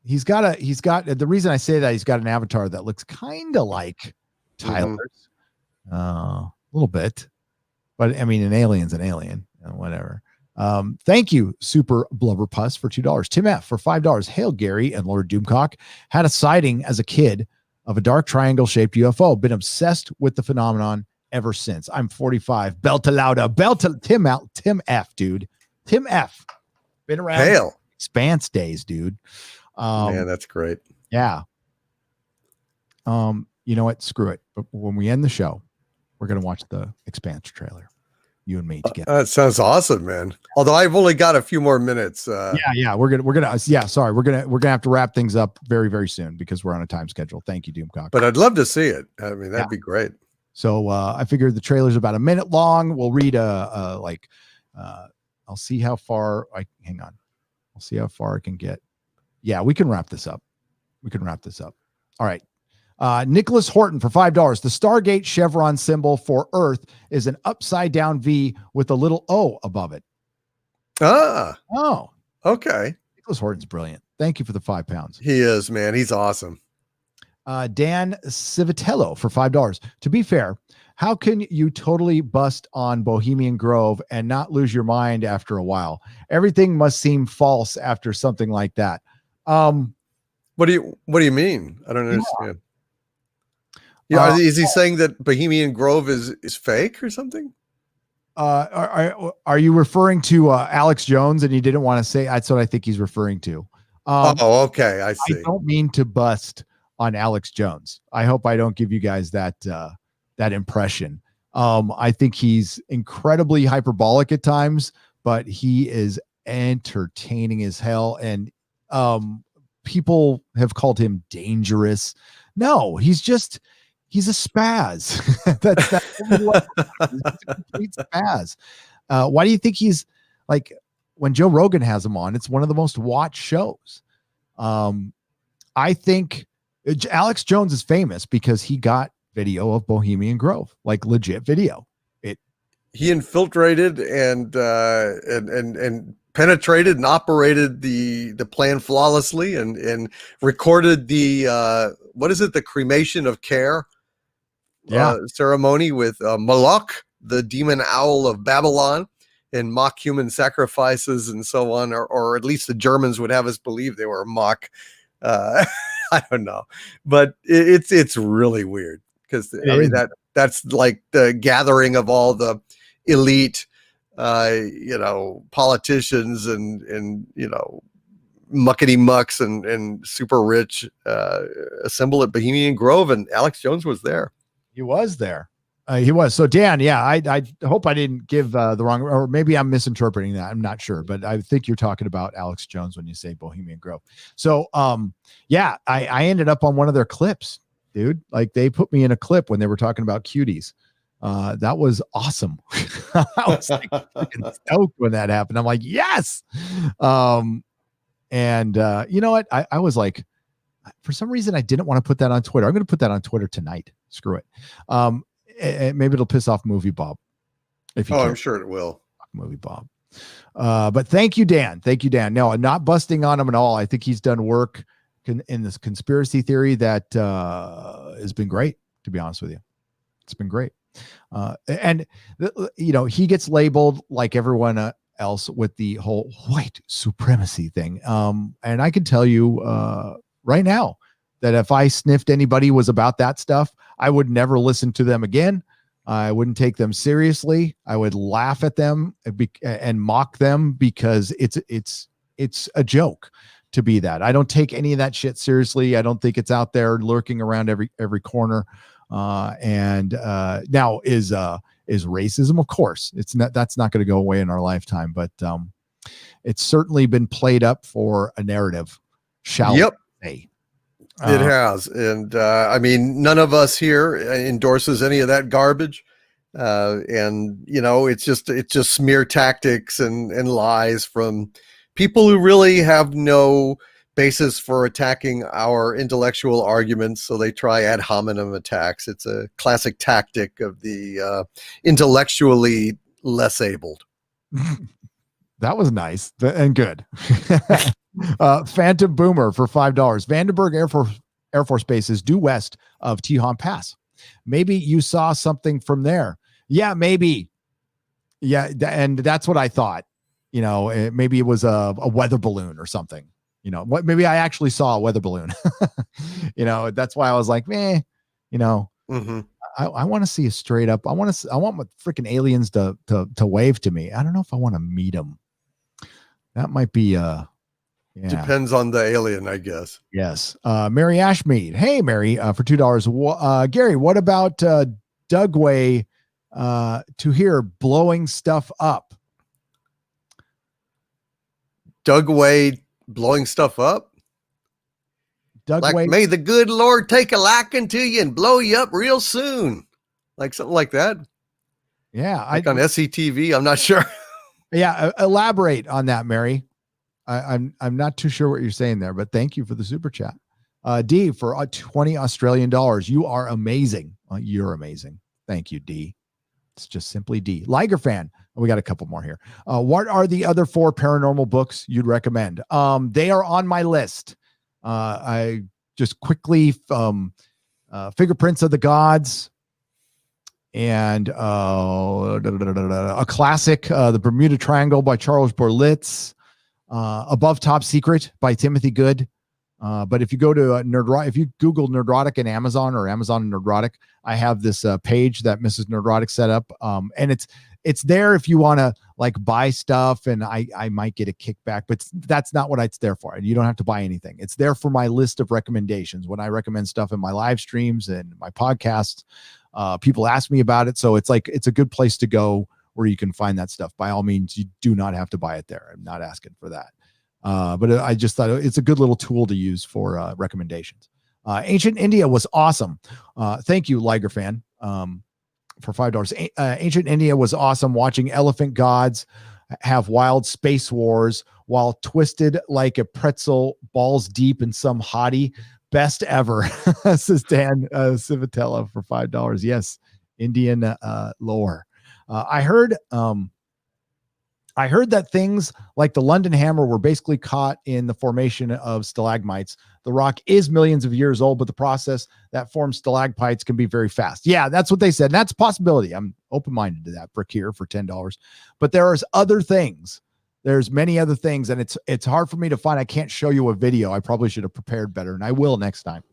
He's got the reason I say that he's got an avatar that looks kind of like Tyler's, a little bit, but I mean, an alien's an alien, whatever. Thank you, Super Blubber Puss, for $2. Tim F for $5. Hail Gary and Lord Doomcock. Had a sighting as a kid of a dark triangle shaped UFO. Been obsessed with the phenomenon ever since. I'm 45. Belta Lauda. Tim F, dude. Tim F. Been around. Hail. Expanse days, dude. Man, that's great. Yeah. You know what? Screw it. But when we end the show, we're gonna watch the Expanse trailer. You and me together. That sounds awesome, man. Although I've only got a few more minutes. We're gonna have to wrap things up very, very soon because we're on a time schedule. Thank you, Doomcock. But I'd love to see it. I mean, that'd be great. So I figured the trailer's about a minute long. We'll read I'll see how far hang on. I'll see how far I can get. Yeah, we can wrap this up. All right. Nicholas Horton for $5. The Stargate chevron symbol for Earth is an upside down V with a little O above it. Oh, okay. Nicholas Horton's brilliant. Thank you for the £5. He is, man. He's awesome. Dan Civitello for $5. To be fair, how can you totally bust on Bohemian Grove and not lose your mind after a while? Everything must seem false after something like that. What do you mean? I don't understand. Yeah, is he saying that Bohemian Grove is fake or something? Are you referring to Alex Jones and you didn't want to say? That's what I think he's referring to. Okay, I see. I don't mean to bust on Alex Jones. I hope I don't give you guys that impression. I think he's incredibly hyperbolic at times, but he is entertaining as hell. And people have called him dangerous. No, he's a spaz. that's he's a complete spaz. Why do you think he's like, when Joe Rogan has him on, it's one of the most watched shows. I think Alex Jones is famous because he got video of Bohemian Grove, like legit video. He infiltrated and penetrated and operated the plan flawlessly and recorded the what is it, the cremation of care ceremony with Moloch, the demon owl of Babylon, and mock human sacrifices and so on, or at least the Germans would have us believe they were mock. I don't know, but it's really weird because I mean that's like the gathering of all the elite politicians and muckety mucks and super rich assemble at Bohemian Grove, and Alex Jones was there. He was there. He was. So Dan, I hope I didn't give the wrong, or maybe I'm misinterpreting that. I'm not sure, but I think you're talking about Alex Jones when you say Bohemian Grove. So I ended up on one of their clips, dude. Like they put me in a clip when they were talking about cuties. That was awesome. I was like stoked when that happened. I'm like, yes. And you know what? I was like, for some reason I didn't want to put that on Twitter. I'm going to put that on Twitter tonight. Screw it. Maybe it'll piss off Movie Bob. I'm sure it will. Movie Bob. But thank you, Dan. No, I'm not busting on him at all. I think he's done work in this conspiracy theory that has been great, to be honest with you. It's been great. And he gets labeled like everyone else with the whole white supremacy thing. And I can tell you right now that if I sniffed anybody was about that stuff, I would never listen to them again. I wouldn't take them seriously. I would laugh at them and mock them because it's a joke to be that. I don't take any of that shit seriously. I don't think it's out there lurking around every corner. Now is racism, of course, that's not going to go away in our lifetime, but it's certainly been played up for a narrative, shall Yep. we say. It has. And I mean, none of us here endorses any of that garbage. And it's just smear tactics and lies from people who really have no basis for attacking our intellectual arguments. So they try ad hominem attacks. It's a classic tactic of the intellectually less abled. That was nice and good. Phantom Boomer for $5. Vandenberg Air Force Base is due west of Tejon Pass. Maybe you saw something from there. Yeah, maybe. Yeah, and that's what I thought. Maybe it was a weather balloon or something. Maybe I actually saw a weather balloon. That's why I was like, Mm-hmm. I want to see a straight up. I want my freaking aliens to wave to me. I don't know if I want to meet them. That might be Depends on the alien, I guess. Yes. Mary Ashmead. Hey, Mary, for $2. Gary, what about Dugway to hear blowing stuff up? Dugway blowing stuff up? Dugway. Like, may the good Lord take a liking to you and blow you up real soon. Like something like that. Yeah. Like on SCTV, I'm not sure. Yeah. Elaborate on that, Mary. I'm not too sure what you're saying there, but thank you for the super chat. D for 20 Australian dollars. You are amazing. You're amazing. Thank you, D. It's just simply D. Liger fan. We got a couple more here. What are the other 4 paranormal books you'd recommend? They are on my list. I just quickly Fingerprints of the Gods and a classic, The Bermuda Triangle by Charles Berlitz. Above Top Secret by Timothy Good. But if you go to if you Google Nerdrotic in Amazon or Amazon Nerdrotic, I have this page that Mrs. Nerdrotic set up. And it's there if you want to like buy stuff, and I might get a kickback, but that's not what it's there for. You don't have to buy anything. It's there for my list of recommendations. When I recommend stuff in my live streams and my podcasts, people ask me about it. So it's a good place to go where you can find that stuff. By all means, you do not have to buy it there. I'm not asking for that. But I just thought it's a good little tool to use for recommendations. Ancient India was awesome. Thank you, Liger fan, for $5. Ancient India was awesome. Watching elephant gods have wild space wars while twisted like a pretzel, balls deep in some hottie. Best ever. Says Dan Civitella for $5. Yes, Indian lore. I heard that things like the London Hammer were basically caught in the formation of stalagmites. The rock is millions of years old, but the process that forms stalagmites can be very fast. Yeah, that's what they said. And that's a possibility. I'm open-minded to that. Brick here for $10. But there is other things. There's many other things, and it's hard for me to find. I can't show you a video. I probably should have prepared better, and I will next time.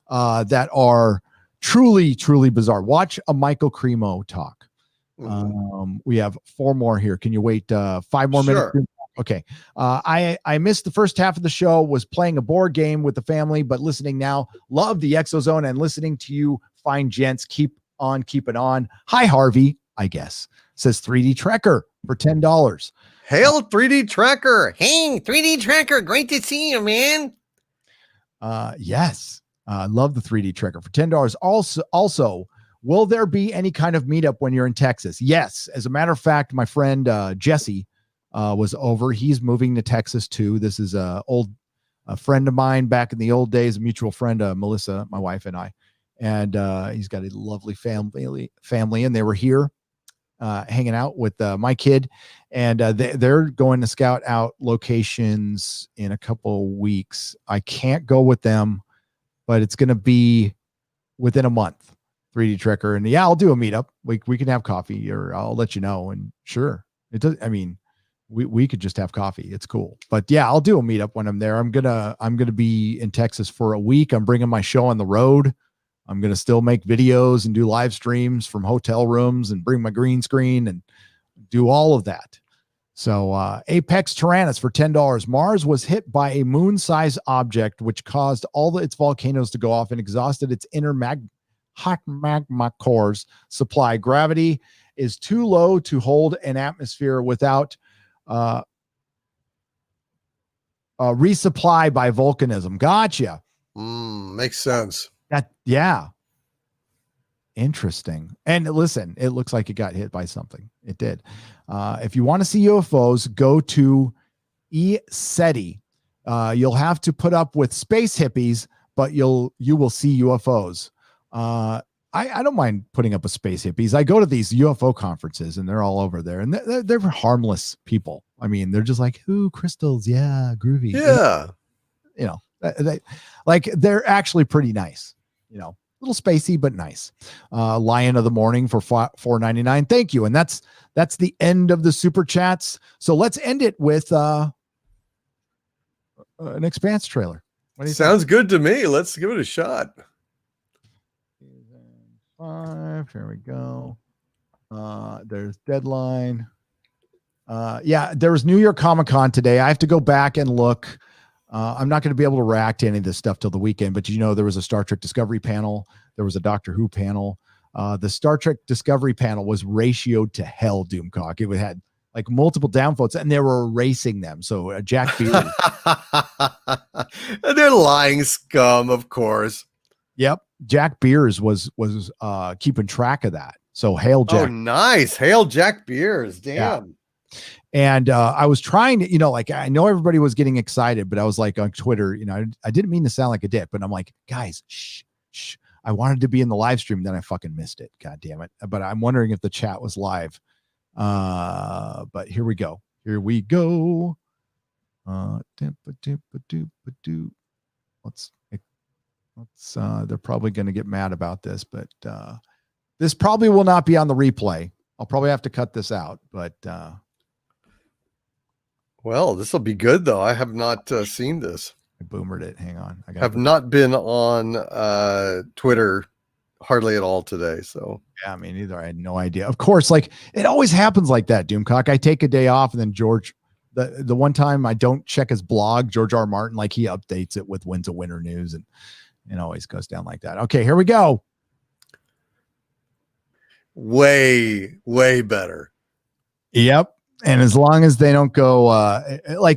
That are truly, truly bizarre. Watch a Michael Cremo talk. We have 4 more here. Can you wait 5 more minutes? Okay. I missed the first half of the show, was playing a board game with the family, but listening now. Love the ExoZone and listening to you fine gents. Keep on keeping on. Hi, Harvey, I guess. Says 3D Trekker for $10. Hail 3D Tracker. Hey, 3D Tracker. Great to see you, man. Yes. Love the 3D Trekker for $10. Also, will there be any kind of meetup when you're in Texas? Yes. As a matter of fact, my friend Jesse was over. He's moving to Texas too. This is a friend of mine back in the old days, a mutual friend, Melissa, my wife and I. And he's got a lovely family, and they were here hanging out with my kid. And they're going to scout out locations in a couple weeks. I can't go with them, but it's going to be within a month. 3D Trekker, and yeah, I'll do a meetup. We can have coffee, or I'll let you know. And sure, it does. I mean, we could just have coffee. It's cool. But yeah, I'll do a meetup when I'm there. I'm gonna be in Texas for a week. I'm bringing my show on the road. I'm gonna still make videos and do live streams from hotel rooms and bring my green screen and do all of that. So Apex Tyrannus for $10. Mars was hit by a moon-sized object which caused all its volcanoes to go off and exhausted its inner hot magma cores supply. Gravity is too low to hold an atmosphere without resupply by volcanism. Gotcha. Makes sense. Yeah. Interesting. And listen, it looks like it got hit by something. It did. If you want to see UFOs, go to ESETI. You'll have to put up with space hippies, but you will see UFOs. I don't mind putting up with space hippies. I go to these UFO conferences and they're all over there, and they're harmless people. I mean, they're just like, ooh, crystals. Yeah. Groovy. Yeah. They're actually pretty nice, a little spacey, but nice. Lion of the Morning for $4.99. Thank you. And that's the end of the super chats. So let's end it with an Expanse trailer. What do you Sounds good to me. Let's give it a shot. 5. Here we go. There's deadline. There was New York Comic Con today. I have to go back and look. I'm not going to be able to react to any of this stuff till the weekend, but there was a Star Trek Discovery panel. There was a Doctor Who panel. The Star Trek Discovery panel was ratioed to hell, Doomcock. It had like multiple downvotes, and they were erasing them. So Jack Beard. They're lying scum, of course. Yep. Jack Beers was keeping track of that. So hail Jack. Oh, nice. Hail Jack Beers. Damn. Yeah. And I was trying to, I know everybody was getting excited, but I was like on Twitter, I didn't mean to sound like a dick, but I'm like, guys, shh. I wanted to be in the live stream. Then I fucking missed it. God damn it. But I'm wondering if the chat was live. But here we go. Let's they're probably going to get mad about this, but this probably will not be on the replay. I'll probably have to cut this out, but well, this will be good though. I have not seen this. I boomered it. Hang on. I have not been on Twitter hardly at all today. So yeah, me neither. I had no idea. Of course, it always happens like that, Doomcock. I take a day off, and then George, the one time I don't check his blog, George R. Martin, he updates it with Wins a Winner news, and it always goes down like that. Okay, here we go. Way better. Yep. And as long as they don't go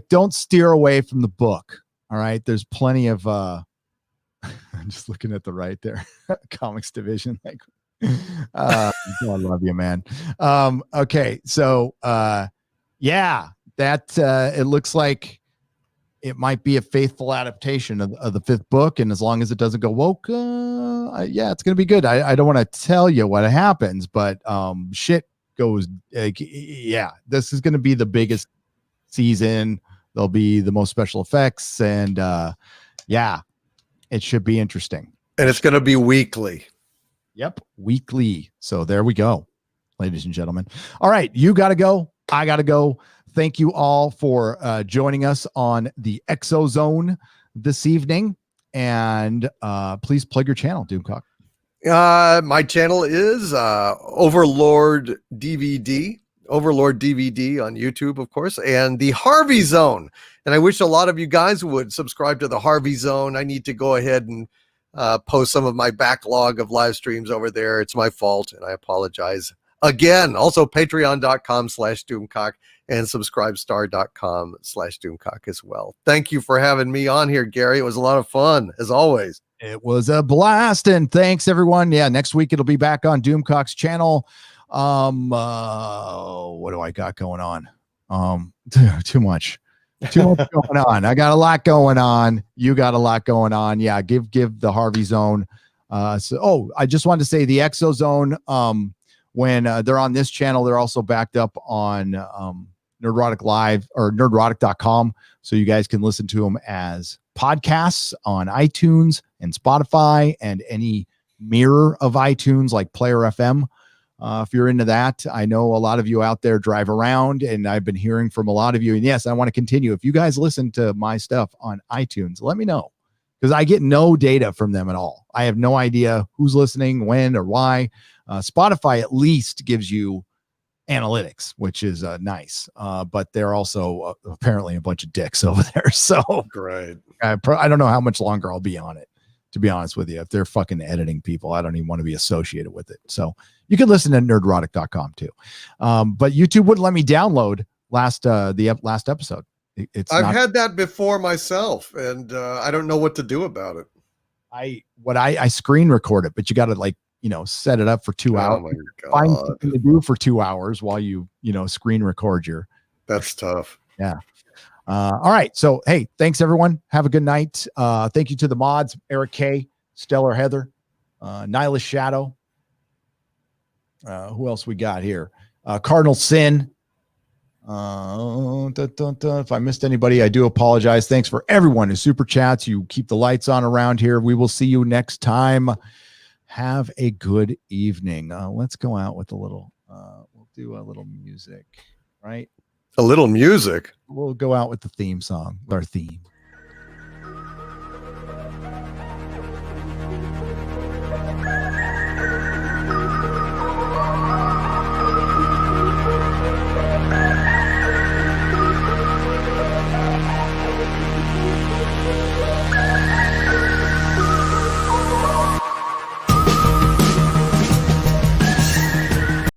don't steer away from the book. All right. There's plenty of I'm just looking at the right there. Comics division. I love you, man. Okay. So that it looks like it might be a faithful adaptation of the 5th book. And as long as it doesn't go woke, it's going to be good. I don't want to tell you what happens, but shit goes. This is going to be the biggest season. There'll be the most special effects, and it should be interesting. And it's going to be weekly. Yep. Weekly. So there we go, ladies and gentlemen. All right. You got to go. I got to go. Thank you all for joining us on the ExoZone this evening. And please plug your channel, Doomcock. My channel is Overlord DVD on YouTube, of course, and the Harvey Zone. And I wish a lot of you guys would subscribe to the Harvey Zone. I need to go ahead and post some of my backlog of live streams over there. It's my fault, and I apologize again. Also, patreon.com/Doomcock and subscribestar.com/Doomcock as well. Thank you for having me on here, Gary. It was a lot of fun, as always. It was a blast, and thanks, everyone. Yeah, next week it'll be back on Doomcock's channel. What do I got going on? Too much going on. I got a lot going on. You got a lot going on. Yeah, give the Harvey Zone. I just wanted to say the ExoZone, when they're on this channel, they're also backed up on Nerdrotic Live or nerdrotic.com, so you guys can listen to them as podcasts on iTunes and Spotify and any mirror of iTunes like Player FM. If you're into that, I know a lot of you out there drive around, and I've been hearing from a lot of you. And yes, I want to continue. If you guys listen to my stuff on iTunes, let me know, because I get no data from them at all. I have no idea who's listening, when, or why. Spotify at least gives you analytics, which is nice. But they're also apparently a bunch of dicks over there. So great. I don't know how much longer I'll be on it, to be honest with you. If they're fucking editing people, I don't even want to be associated with it. So you can listen to nerdrotic.com too. But YouTube wouldn't let me download the last episode. It's I've not. had that before myself, and I don't know what to do about it. I screen record it, but you got to like, set it up for 2 hours. Oh my Find God. something to do for 2 hours while you screen record your. That's tough. Yeah. All right. So, hey, thanks everyone. Have a good night. Thank you to the mods, Eric K, Stellar Heather, Nihilist Shadow. Who else we got here? Cardinal Sin. If I missed anybody, I do apologize. Thanks for everyone who super chats. You keep the lights on around here. We will see you next time. Have a good evening. Let's go out with a little, we'll do a little music, right? A little music. We'll go out with the theme song, our theme.